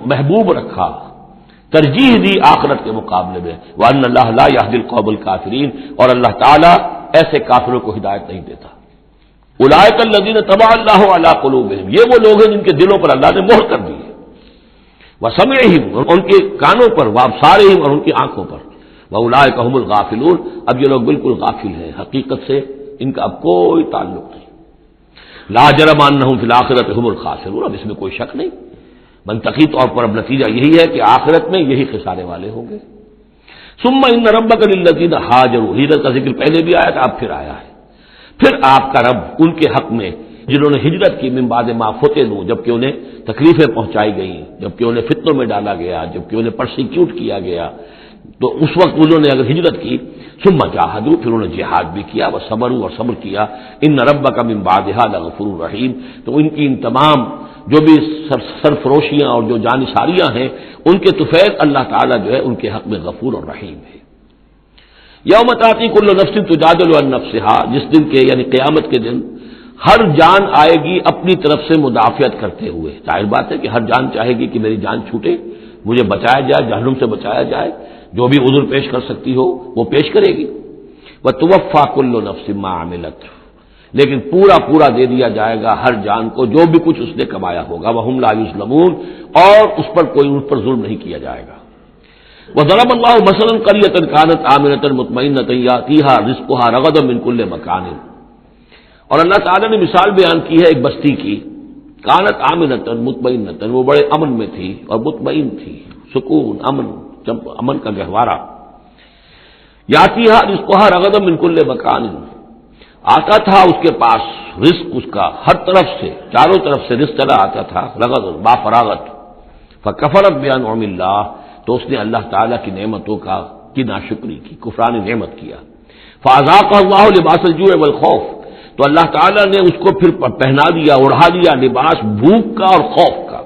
محبوب رکھا، ترجیح دی آخرت کے مقابلے میں، وان اللہ لا یہدی القوم الکافرین، اور اللہ تعالیٰ ایسے کافروں کو ہدایت نہیں دیتا۔ اولئک الذین طبع اللہ علی قلوبہم، یہ وہ لوگ ہیں جن کے دلوں پر اللہ نے مہر کر دی ہے، وسمعہم، ان کے کانوں پر، وابصارہم، اور ان کی آنکھوں پر، واولئک هم الغافلون، اب یہ لوگ بالکل غافل ہیں، حقیقت سے ان کا اب کوئی تعلق نہیں۔ لا جرم انہم فی الآخرۃ هم الخاسرون، اب اس میں کوئی شک نہیں، منطقی طور پر اب نتیجہ یہی ہے کہ آخرت میں یہی خسارے والے ہوں گے۔ ثم ان ربک للذین ہاجروا، ہجرت کا ذکر پہلے بھی آیا تھا، اب پھر آیا ہے، پھر آپ کا رب ان کے حق میں جنہوں نے ہجرت کی من بعد ما فتنوا، جبکہ انہیں تکلیفیں پہنچائی گئیں، جبکہ انہیں فتنوں میں ڈالا گیا، جبکہ انہیں پرسیکیوٹ کیا گیا، تو اس وقت انہوں نے اگر ہجرت کی، ثم جاہدوا، پھر انہوں نے جہاد بھی کیا، وصبروا، اور صبر کیا، ان ربک من بعدها لغفور رحیم، تو ان کی ان تمام جو بھی سرفروشیاں اور جو جانثاریاں ہیں ان کے طفیل اللہ تعالیٰ جو ہے ان کے حق میں غفور اور رحیم ہے۔ یوم تاتی کل نفس تجادل عن نفسها، جس دن کے یعنی قیامت کے دن ہر جان آئے گی اپنی طرف سے مدافعت کرتے ہوئے، ظاہر بات ہے کہ ہر جان چاہے گی کہ میری جان چھوٹے، مجھے بچایا جائے، جہنم سے بچایا جائے، جو بھی عذر پیش کر سکتی ہو وہ پیش کرے گی۔ وتوفى كل نفس ما عملت، لیکن پورا پورا دے دیا جائے گا ہر جان کو جو بھی کچھ اس نے کمایا ہوگا، وہم لا یظلمون، اور اس پر کوئی ان پر ظلم نہیں کیا جائے گا۔ وضرب اللہ مثلا قریۃ کانت آمنۃ مطمئنۃ یاتیھا رزقھا رغدا من کل مکان، اور اللہ تعالیٰ نے مثال بیان کی ہے ایک بستی کی، کانت آمنۃ مطمئنۃ، وہ بڑے امن میں تھی اور مطمئن تھی، سکون، امن، جب امن کا گہوارہ، یاتیھا رزقھا رغدا من کل مکان، آتا تھا اس کے پاس رزق اس کا ہر طرف سے، چاروں طرف سے رزق چلا آتا تھا، رغد، با فراغت، فکفرت بانعم اللہ، تو اس نے اللہ تعالیٰ کی نعمتوں کی ناشکری کی، کفران نعمت کیا، فاذاقہ اللہ لباس الجوع والخوف، تو اللہ تعالیٰ نے اس کو پھر پہنا دیا، اڑھا دیا لباس بھوک کا اور خوف کا،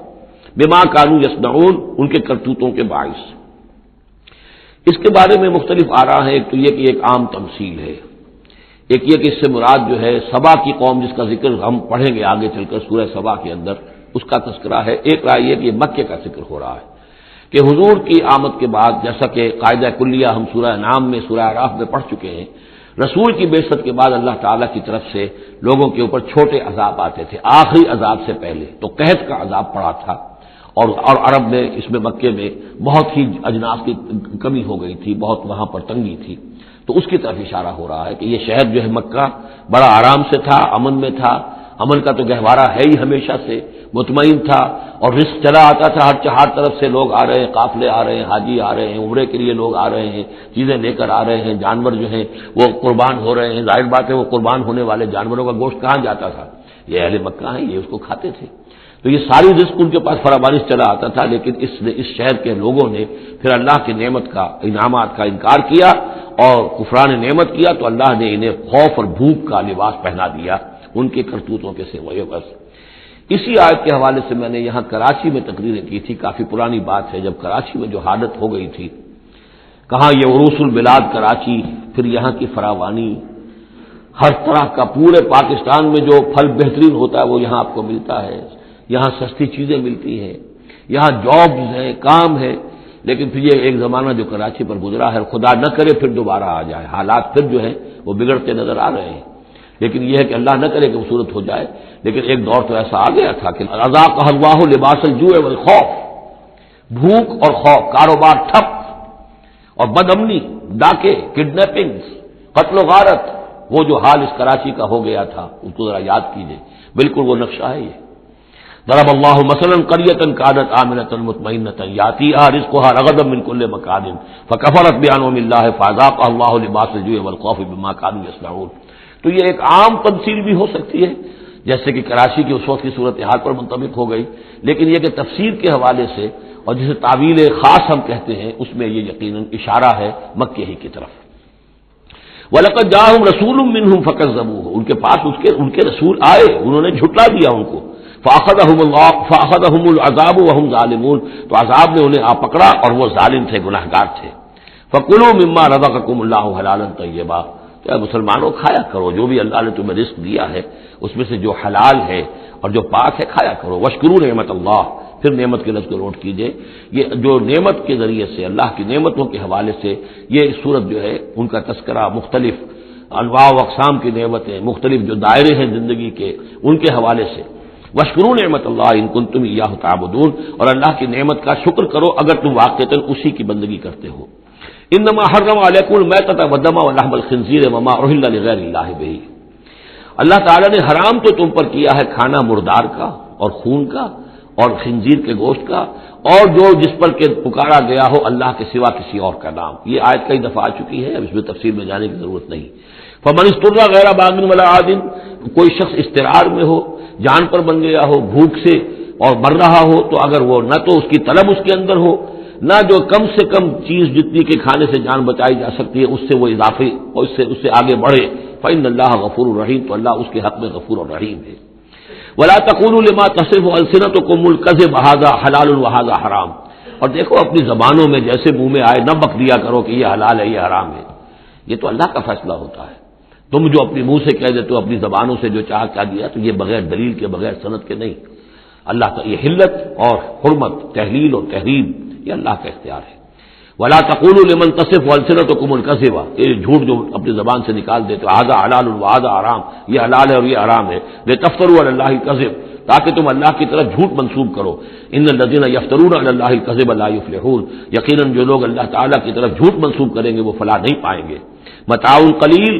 بما کانوا یصنعون، ان کے کرتوتوں کے باعث۔ اس کے بارے میں مختلف آراء ہیں، ایک تو یہ کہ ایک عام تمثیل ہے، ایک یہ کہ اس سے مراد جو ہے سبا کی قوم جس کا ذکر ہم پڑھیں گے آگے چل کر سورہ سبا کے اندر، اس کا تذکرہ ہے۔ ایک رائے یہ کہ یہ مکے کا ذکر ہو رہا ہے کہ حضور کی آمد کے بعد، جیسا کہ قاعدہ کلیہ ہم سورہ انعام میں، سورہ اعراف میں پڑھ چکے ہیں، رسول کی بعثت کے بعد اللہ تعالیٰ کی طرف سے لوگوں کے اوپر چھوٹے عذاب آتے تھے، آخری عذاب سے پہلے تو قحط کا عذاب پڑا تھا، اور عرب میں، اس میں مکے میں بہت ہی اجناس کی کمی ہو گئی تھی، بہت وہاں پر تنگی تھی، تو اس کی طرف اشارہ ہو رہا ہے کہ یہ شہر جو ہے مکہ بڑا آرام سے تھا، امن میں تھا، امن کا تو گہوارہ ہے ہی ہمیشہ سے، مطمئن تھا، اور رزق چلا آتا تھا، ہر طرف سے لوگ آ رہے ہیں، قافلے آ رہے ہیں، حاجی آ رہے ہیں، عمرے کے لیے لوگ آ رہے ہیں، چیزیں لے کر آ رہے ہیں، جانور جو ہیں وہ قربان ہو رہے ہیں، ظاہر بات ہے وہ قربان ہونے والے جانوروں کا گوشت کہاں جاتا تھا، یہ اہل مکہ ہیں، یہ اس کو کھاتے تھے، تو یہ ساری رزق ان کے پاس فراوانی چلا آتا تھا، لیکن اس شہر کے لوگوں نے پھر اللہ کی نعمت کا، انعامات کا انکار کیا اور کفران نعمت کیا، تو اللہ نے انہیں خوف اور بھوک کا لباس پہنا دیا ان کے کرتوتوں کے سوائے بس۔ اسی آیت کے حوالے سے میں نے یہاں کراچی میں تقریریں کی تھی، کافی پرانی بات ہے، جب کراچی میں جو حالت ہو گئی تھی، کہاں یہ عروس البلاد کراچی، پھر یہاں کی فراوانی، ہر طرح کا پورے پاکستان میں جو پھل بہترین ہوتا ہے وہ یہاں آپ کو ملتا ہے، یہاں سستی چیزیں ملتی ہیں، یہاں جابز ہیں، کام ہے، لیکن پھر یہ ایک زمانہ جو کراچی پر گزرا ہے، خدا نہ کرے پھر دوبارہ آ جائے، حالات پھر جو ہیں وہ بگڑتے نظر آ رہے ہیں، لیکن یہ ہے کہ اللہ نہ کرے کہ وہ صورت ہو جائے، لیکن ایک دور تو ایسا آ گیا تھا کہ اذاقہ اللہ لباس الجوع والخوف، بھوک اور خوف، کاروبار ٹھپ اور بد امنی، ڈاکے، کڈنیپنگ، قتل و غارت، وہ جو حال اس کراچی کا ہو گیا تھا اس کو ذرا یاد کیجئے، بالکل وہ نقشہ ہے یہ۔ ضرب اللہ مثلا قریۃ کانت آمنۃ مطمئنۃ یاتیھا رزقھا رغدا من کل مکان فکفرت بانعم اللہ فاذاقھا اللہ لباس الجوع والخوف بما كانوا یصنعون۔ تو یہ ایک عام تفسیر بھی ہو سکتی ہے، جیسے کہ کراچی کی اس وقت کی صورتحال پر منطبق ہو گئی، لیکن یہ کہ تفسیر کے حوالے سے اور جسے تعویل خاص ہم کہتے ہیں، اس میں یہ یقیناً اشارہ ہے مکے ہی کی طرف۔ وَلَقَدْ جَاءَهُمْ رَسُولٌ مِّنْهُمْ فَكَذَّبُوهُ، ان کے پاس ان کے رسول آئے، انہوں نے جھٹلا دیا ان کو، فَأَخَذَهُمُ الْعَذَابُ وَهُمْ ظَالِمُونَ، تو عذاب نے انہیں آ پکڑا اور وہ ظالم تھے، گنہگار تھے۔ فَكُلُوا مِمَّا رَزَقَكُمُ اللَّهُ حَلَالًا طَيِّبًا، تو اے مسلمانوں کھایا کرو جو بھی اللہ نے تمہیں رزق دیا ہے اس میں سے جو حلال ہے اور جو پاک ہے کھایا کرو۔ وَاشْكُرُوا نعمت اللہ، پھر نعمت کے لفظ کو نوٹ کیجئے، یہ جو نعمت کے ذریعے سے اللہ کی نعمتوں کے حوالے سے یہ سورت جو ہے ان کا تذکرہ، مختلف انواع و اقسام کی نعمتیں، مختلف جو دائرے ہیں زندگی کے ان کے حوالے سے۔ وَاشْكُرُوا نعمت اللہ ان کنتم ایاہ تعبدون، اور اللہ کی نعمت کا شکر کرو اگر تم واقعتاً اسی کی بندگی کرتے ہو۔ انما حرم علیکم المیتۃ والدم ولحم الخنزیر وما اہل لغیر اللہ بہ، اللہ تعالیٰ نے حرام تو تم پر کیا ہے کھانا مردار کا اور خون کا اور خنزیر کے گوشت کا، اور جو جس پر کہ پکارا گیا ہو اللہ کے سوا کسی اور کا نام۔ یہ آیت کئی دفعہ آ چکی ہے، اب اس میں تفصیل میں جانے کی ضرورت نہیں۔ فمن اضطر غیر باغ ولا عاد، کوئی شخص اضطرار میں ہو، جان پر بن گیا ہو بھوک سے اور مر رہا ہو، تو اگر وہ نہ تو اس کی طلب اس کے اندر ہو، نہ جو کم سے کم چیز جتنی کے کھانے سے جان بچائی جا سکتی ہے اس سے وہ اضافی اور اس سے آگے بڑھے، فإن اللہ غفور الرحیم، تو اللہ اس کے حق میں غفور الرحیم ہے۔ ولا تقولوا لما تصف السنتكم الكذب هذا حلال وهذا حرام، اور دیکھو اپنی زبانوں میں جیسے منہ میں آئے نہ بک دیا کرو کہ یہ حلال ہے یہ حرام ہے، یہ تو اللہ کا فیصلہ ہوتا ہے۔ تم جو اپنی منہ سے کہہ دیتے ہو اپنی زبانوں سے جو چاہ کہہ دیا، تو یہ بغیر دلیل کے بغیر سند کے نہیں، اللہ کا یہ حلت اور حرمت، تحلیل اور تحریم یہ اللہ کا اختیار ہے۔ ولا تقولوا لمن تصف السنتكم الكذب، یہ جھوٹ جو اپنی زبان سے نکال دیتے ہو، هذا حلال وهذا حرام، یہ حلال ہے اور یہ حرام ہے، لتفتروا علی اللہ الكذب، تاکہ تم اللہ کی طرف جھوٹ منسوب کرو۔ ان الذين يفترون علی اللہ الكذب لا يفلحون، یقیناً جو لوگ اللہ تعالیٰ کی طرف جھوٹ منسوب کریں گے وہ فلاح نہیں پائیں گے۔ متاع قلیل،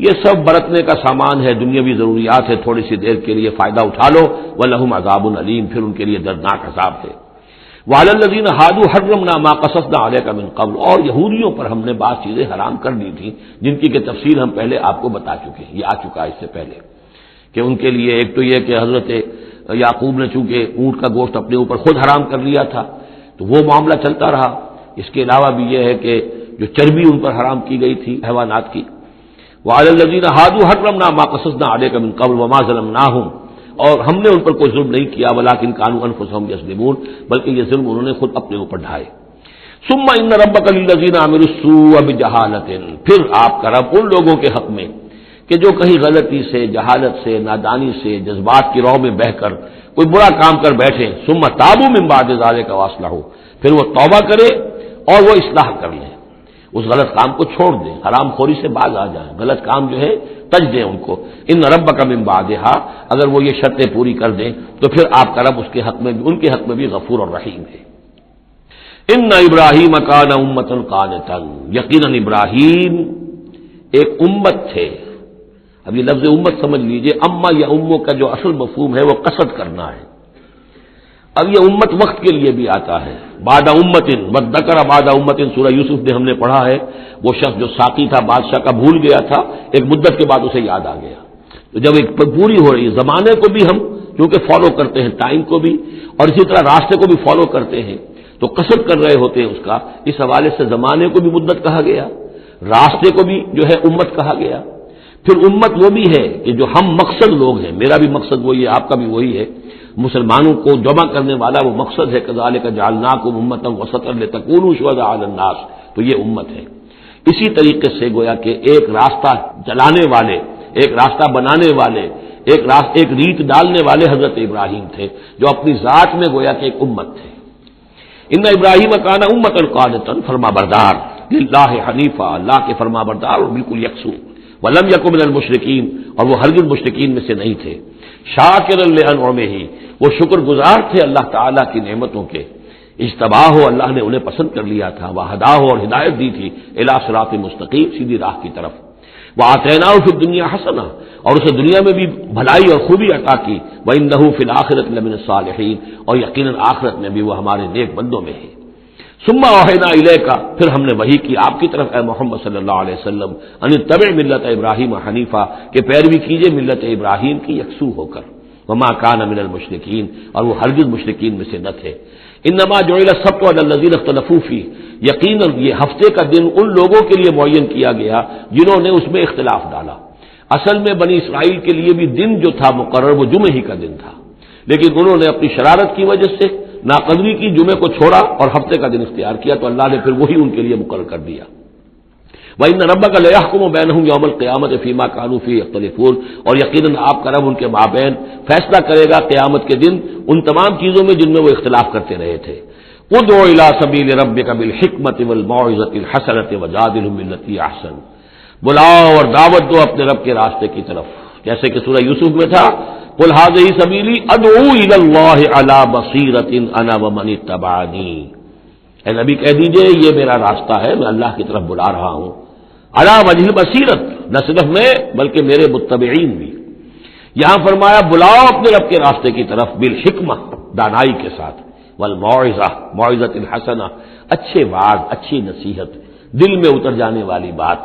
یہ سب برتنے کا سامان ہے، دنیاوی ضروریات ہے، تھوڑی سی دیر کے لیے فائدہ اٹھا لو، ولہم عذاب علیم، پھر ان کے لیے دردناک عذاب ہے۔ وعلی الذین ہادوا حرمنا ما قصصنا علیک من قبل، اور یہودیوں پر ہم نے بعض چیزیں حرام کر دی تھیں جن کی کہ تفصیل ہم پہلے آپ کو بتا چکے ہیں، یہ آ چکا ہے اس سے پہلے، کہ ان کے لیے ایک تو یہ کہ حضرت یعقوب نے چونکہ اونٹ کا گوشت اپنے اوپر خود حرام کر لیا تھا تو وہ معاملہ چلتا رہا۔ اس کے علاوہ بھی یہ ہے کہ جو چربی ان پر حرام کی گئی تھی حیوانات کی، وعلی الذین ہادوا حرمنا ما قصصنا علیک من قبل وما ظلمناہم، اور ہم نے ان پر کوئی ظلم نہیں کیا، ولکن کانوا انفسہم یظلمون، بلکہ یہ ظلم انہوں نے خود اپنے اوپر ڈھائے۔ ثم ان ربک للذین عملوا السوء بجہالۃ، پھر آپ کا رب ان لوگوں کے حق میں کہ جو کہیں غلطی سے، جہالت سے، نادانی سے، جذبات کی راہ میں بہہ کر کوئی برا کام کر بیٹھے، ثم تابوا من بعد ذلک واصلحوا، پھر وہ توبہ کرے اور وہ اصلاح کر لیں، اس غلط کام کو چھوڑ دیں، حرام خوری سے باز آ جائیں، غلط کام جو ہے تج دیں ان کو۔ ان ربک من بعدھا، اگر وہ یہ شرطیں پوری کر دیں تو پھر آپ کا رب اس کے حق میں بھی، ان کے حق میں بھی غفور اور رحیم ہے۔ ان ابراہیم کان امۃ قانتا، یقیناً ابراہیم ایک امت تھے۔ اب یہ لفظ امت سمجھ لیجئے، اما یا اموں کا جو اصل مفہوم ہے وہ قصد کرنا ہے۔ اب یہ امت وقت کے لیے بھی آتا ہے، بعد امتن وذکر بعد امتن، سورہ یوسف میں ہم نے پڑھا ہے، وہ شخص جو ساقی تھا بادشاہ کا بھول گیا تھا، ایک مدت کے بعد اسے یاد آ گیا، تو جب ایک پوری ہو رہی ہے، زمانے کو بھی ہم کیونکہ فالو کرتے ہیں، ٹائم کو بھی، اور اسی طرح راستے کو بھی فالو کرتے ہیں، تو قصد کر رہے ہوتے ہیں اس کا، اس حوالے سے زمانے کو بھی مدت کہا گیا، راستے کو بھی جو ہے امت کہا گیا۔ پھر امت وہ بھی ہے کہ جو ہم مقصد لوگ ہیں، میرا بھی مقصد وہی ہے، آپ کا بھی وہی ہے، مسلمانوں کو جمع کرنے والا وہ مقصد ہے، کذالک جعلناکم امۃ وسطا لتکونوا شہداء علی الناس، تو یہ امت ہے۔ اسی طریقے سے گویا کہ ایک راستہ چلانے والے، ایک راستہ بنانے والے، ایک ریت ڈالنے والے حضرت ابراہیم تھے، جو اپنی ذات میں گویا کہ ایک امت تھے۔ ان ابراہیم کان امۃ قانتا، فرما بردار، للہ حنیفا، اللہ کے فرما بردار اور بالکل یکسو، ولم یکن من المشرکین، اور وہ ہرگز مشرکین میں سے نہیں تھے، شاکرا لانعمہ، وہ شکر گزار تھے اللہ تعالیٰ کی نعمتوں کے، اجتباہ ہو، اللہ نے انہیں پسند کر لیا تھا، وہداہ اور ہدایت دی تھی، الی صراط مستقیم، سیدھی راہ کی طرف، وآتیناہ فی الدنیا حسنہ، اور اسے دنیا میں بھی بھلائی اور خوبی عطا کی، وإنہ فی الآخرۃ لمن الصالحین، اور یقیناً آخرت میں بھی وہ ہمارے نیک بندوں میں ہے۔ ثم اوحینا الیک، پھر ہم نے وحی کی آپ کی طرف اے محمد صلی اللہ علیہ وسلم، ان اتبع ملت ابراہیم حنیفہ، کہ پیروی کیجئے ملت ابراہیم کی یکسو ہو کر، وما کان من المشرکین، اور وہ ہرگز مشرکین میں سے نہ تھے۔ انما جعل السبت علی الذین اختلفوا فیہ، یقیناً یہ ہفتے کا دن ان لوگوں کے لیے معین کیا گیا جنہوں نے اس میں اختلاف ڈالا۔ اصل میں بنی اسرائیل کے لیے بھی دن جو تھا مقرر وہ جمعے ہی کا دن تھا، لیکن انہوں نے اپنی شرارت کی وجہ سے ناقدری کی، جمعے کو چھوڑا اور ہفتے کا دن اختیار کیا، تو اللہ نے پھر وہی ان کے لیے مقرر کر دیا۔ وَإِنَّ رَبَّكَ لَيَحْكُمُ بَيْنَهُمْ يَوْمَ الْقِيَامَةِ فِيمَا كَانُوا فِيهِ يَخْتَلِفُونَ، اور یقیناً آپ کا رب ان کے مابین فیصلہ کرے گا قیامت کے دن ان تمام چیزوں میں جن میں وہ اختلاف کرتے رہے تھے۔ ادع إِلَىٰ سَبِيلِ رَبِّكَ بِالْحِكْمَةِ وَالْمَوْعِظَةِ الْحَسَنَةِ وَجَادِلْهُم بِالَّتِي هِيَ أَحْسَنُ، بلاؤ اور دعوت دو اپنے رب کے راستے کی طرف، جیسے کہ سورہ یوسف میں تھا، قُلْ هَٰذِهِ سَبِيلِي أَدْعُو إِلَى اللَّهِ عَلَىٰ بَصِيرَةٍ أَنَا وَمَنِ اتَّبَعَنِي، اے نبی کہہ دیجئے یہ میرا راستہ ہے، میں اللہ کی طرف بلا رہا ہوں، علی وجہ بصیرت، نہ صرف میں بلکہ میرے متبعین بھی۔ یہاں فرمایا بلاؤ اپنے رب کے راستے کی طرف بالحکمہ، دانائی کے ساتھ، والموعظہ، موعظۃ الحسنہ، اچھے وعظ، اچھی نصیحت، دل میں اتر جانے والی بات،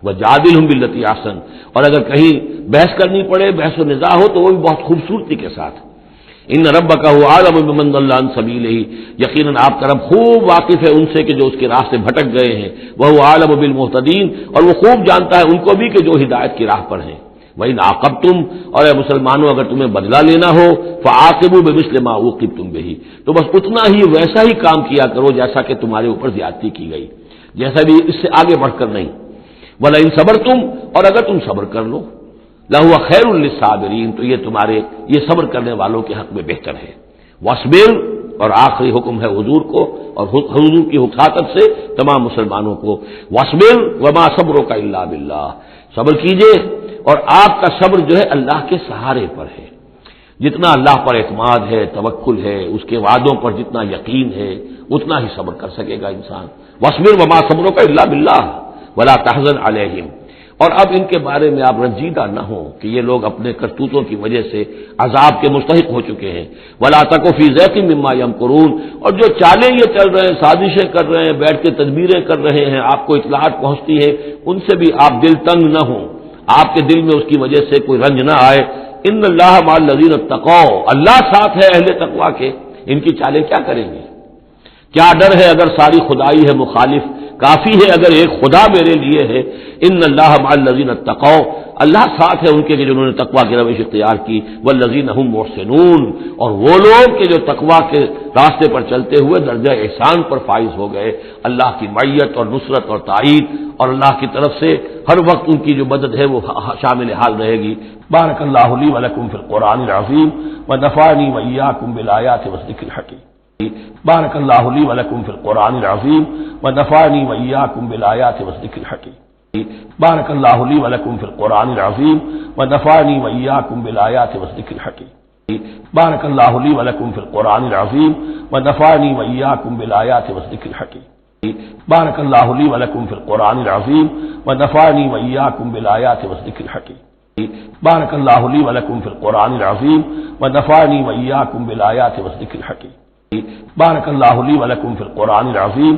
وجادلہم باللتی احسن، اور اگر کہیں بحث کرنی پڑے، بحث و نزاع ہو تو وہ بھی بہت خوبصورتی کے ساتھ۔ ان ربک هو اعلم بمن ضل عن سبیلہ، یقیناً آپ کا رب خوب واقف ہے ان سے کہ جو اس کے راستے بھٹک گئے ہیں، وهو اعلم بالمہتدین، اور وہ خوب جانتا ہے ان کو بھی کہ جو ہدایت کی راہ پر ہیں۔ وَإِنْ عَاقَبْتُمْ، اور اے مسلمانوں اگر تمہیں بدلہ لینا ہو، فَعَاقِبُوا بِمِثْلِ مَا عُوقِبْتُمْ بِهِ، تو بس اتنا ہی ویسا ہی کام کیا کرو جیسا کہ تمہارے اوپر زیادتی کی گئی، جیسا بھی اس سے آگے بڑھ کر نہیں۔ وَلَئِنْ صَبَرْتُمْ، اور اگر تم صبر کر لو، لَهُوَ خَيْرٌ لِّلصَّابِرِينَ، تو یہ صبر کرنے والوں کے حق میں بہتر ہے۔ وَاصْبِرْ، اور آخری حکم ہے حضور کو اور حضور کی حکایت سے تمام مسلمانوں کو، وَاصْبِرْ وَمَا صَبْرُكَ إِلَّا بِاللَّهِ، صبر کیجئے اور آپ کا صبر جو ہے اللہ کے سہارے پر ہے۔ جتنا اللہ پر اعتماد ہے، توکل ہے، اس کے وعدوں پر جتنا یقین ہے، اتنا ہی صبر کر سکے گا انسان۔ وَاصْبِرْ وَمَا صَبْرُكَ إِلَّا بِاللَّهِ وَلَا تَحْزَنْ عَلَيْهِمْ، اور اب ان کے بارے میں آپ رنجیدہ نہ ہوں کہ یہ لوگ اپنے کرتوتوں کی وجہ سے عذاب کے مستحق ہو چکے ہیں۔ وَلَا تَكُ فِي ضَيْقٍ مِّمَّا يَمْكُرُونَ، اور جو چالیں یہ چل رہے ہیں، سازشیں کر رہے ہیں، بیٹھ کے تدبیریں کر رہے ہیں، آپ کو اطلاعات پہنچتی ہے، ان سے بھی آپ دل تنگ نہ ہوں، آپ کے دل میں اس کی وجہ سے کوئی رنج نہ آئے۔ ان اللہ مع الذین اتقوا، اللہ ساتھ ہے اہل تقوی کے، ان کی چالیں کیا کریں گے؟ کیا ڈر ہے اگر ساری خدائی ہے مخالف، کافی ہے اگر ایک خدا میرے لیے ہے۔ ان اللہ مع الذین اتقوا، اللہ ساتھ ہے ان کے کہ جنہوں نے تقوی کی روش اختیار کی، والذین هم محسنون، اور وہ لوگ کہ جو تقوی کے راستے پر چلتے ہوئے درجہ احسان پر فائز ہو گئے، اللہ کی معیت اور نصرت اور تائید اور اللہ کی طرف سے ہر وقت ان کی جو مدد ہے وہ شامل حال رہے گی۔ بارک اللہ لی ولکم فی القرآن العظیم ونفعنی وإیاکم بالآیات والذکر الحکیم۔ بارک اللہ لی ولکم فی القرآن العظیم ونفعنی وإیاکم بالآیات والذکر الحکیم۔ بارک اللہ لی ولکم فی القرآن العظیم ونفعنی وإیاکم بالآیات والذکر الحکیم۔ بارک اللہ لی ولکم فی القرآن العظیم ونفعنی وإیاکم بالآیات والذکر الحکیم۔ بارک اللہ لی ولکم فی القرآن العظیم ونفعنی وإیاکم بالآیات والذکر الحکیم۔ بارک اللہ لی ولکم فی القرآن العظیم ونفعنی وإیاکم بالآیات والذکر الحکیم۔ بارک اللہ لی ولکم فی القرآن العظیم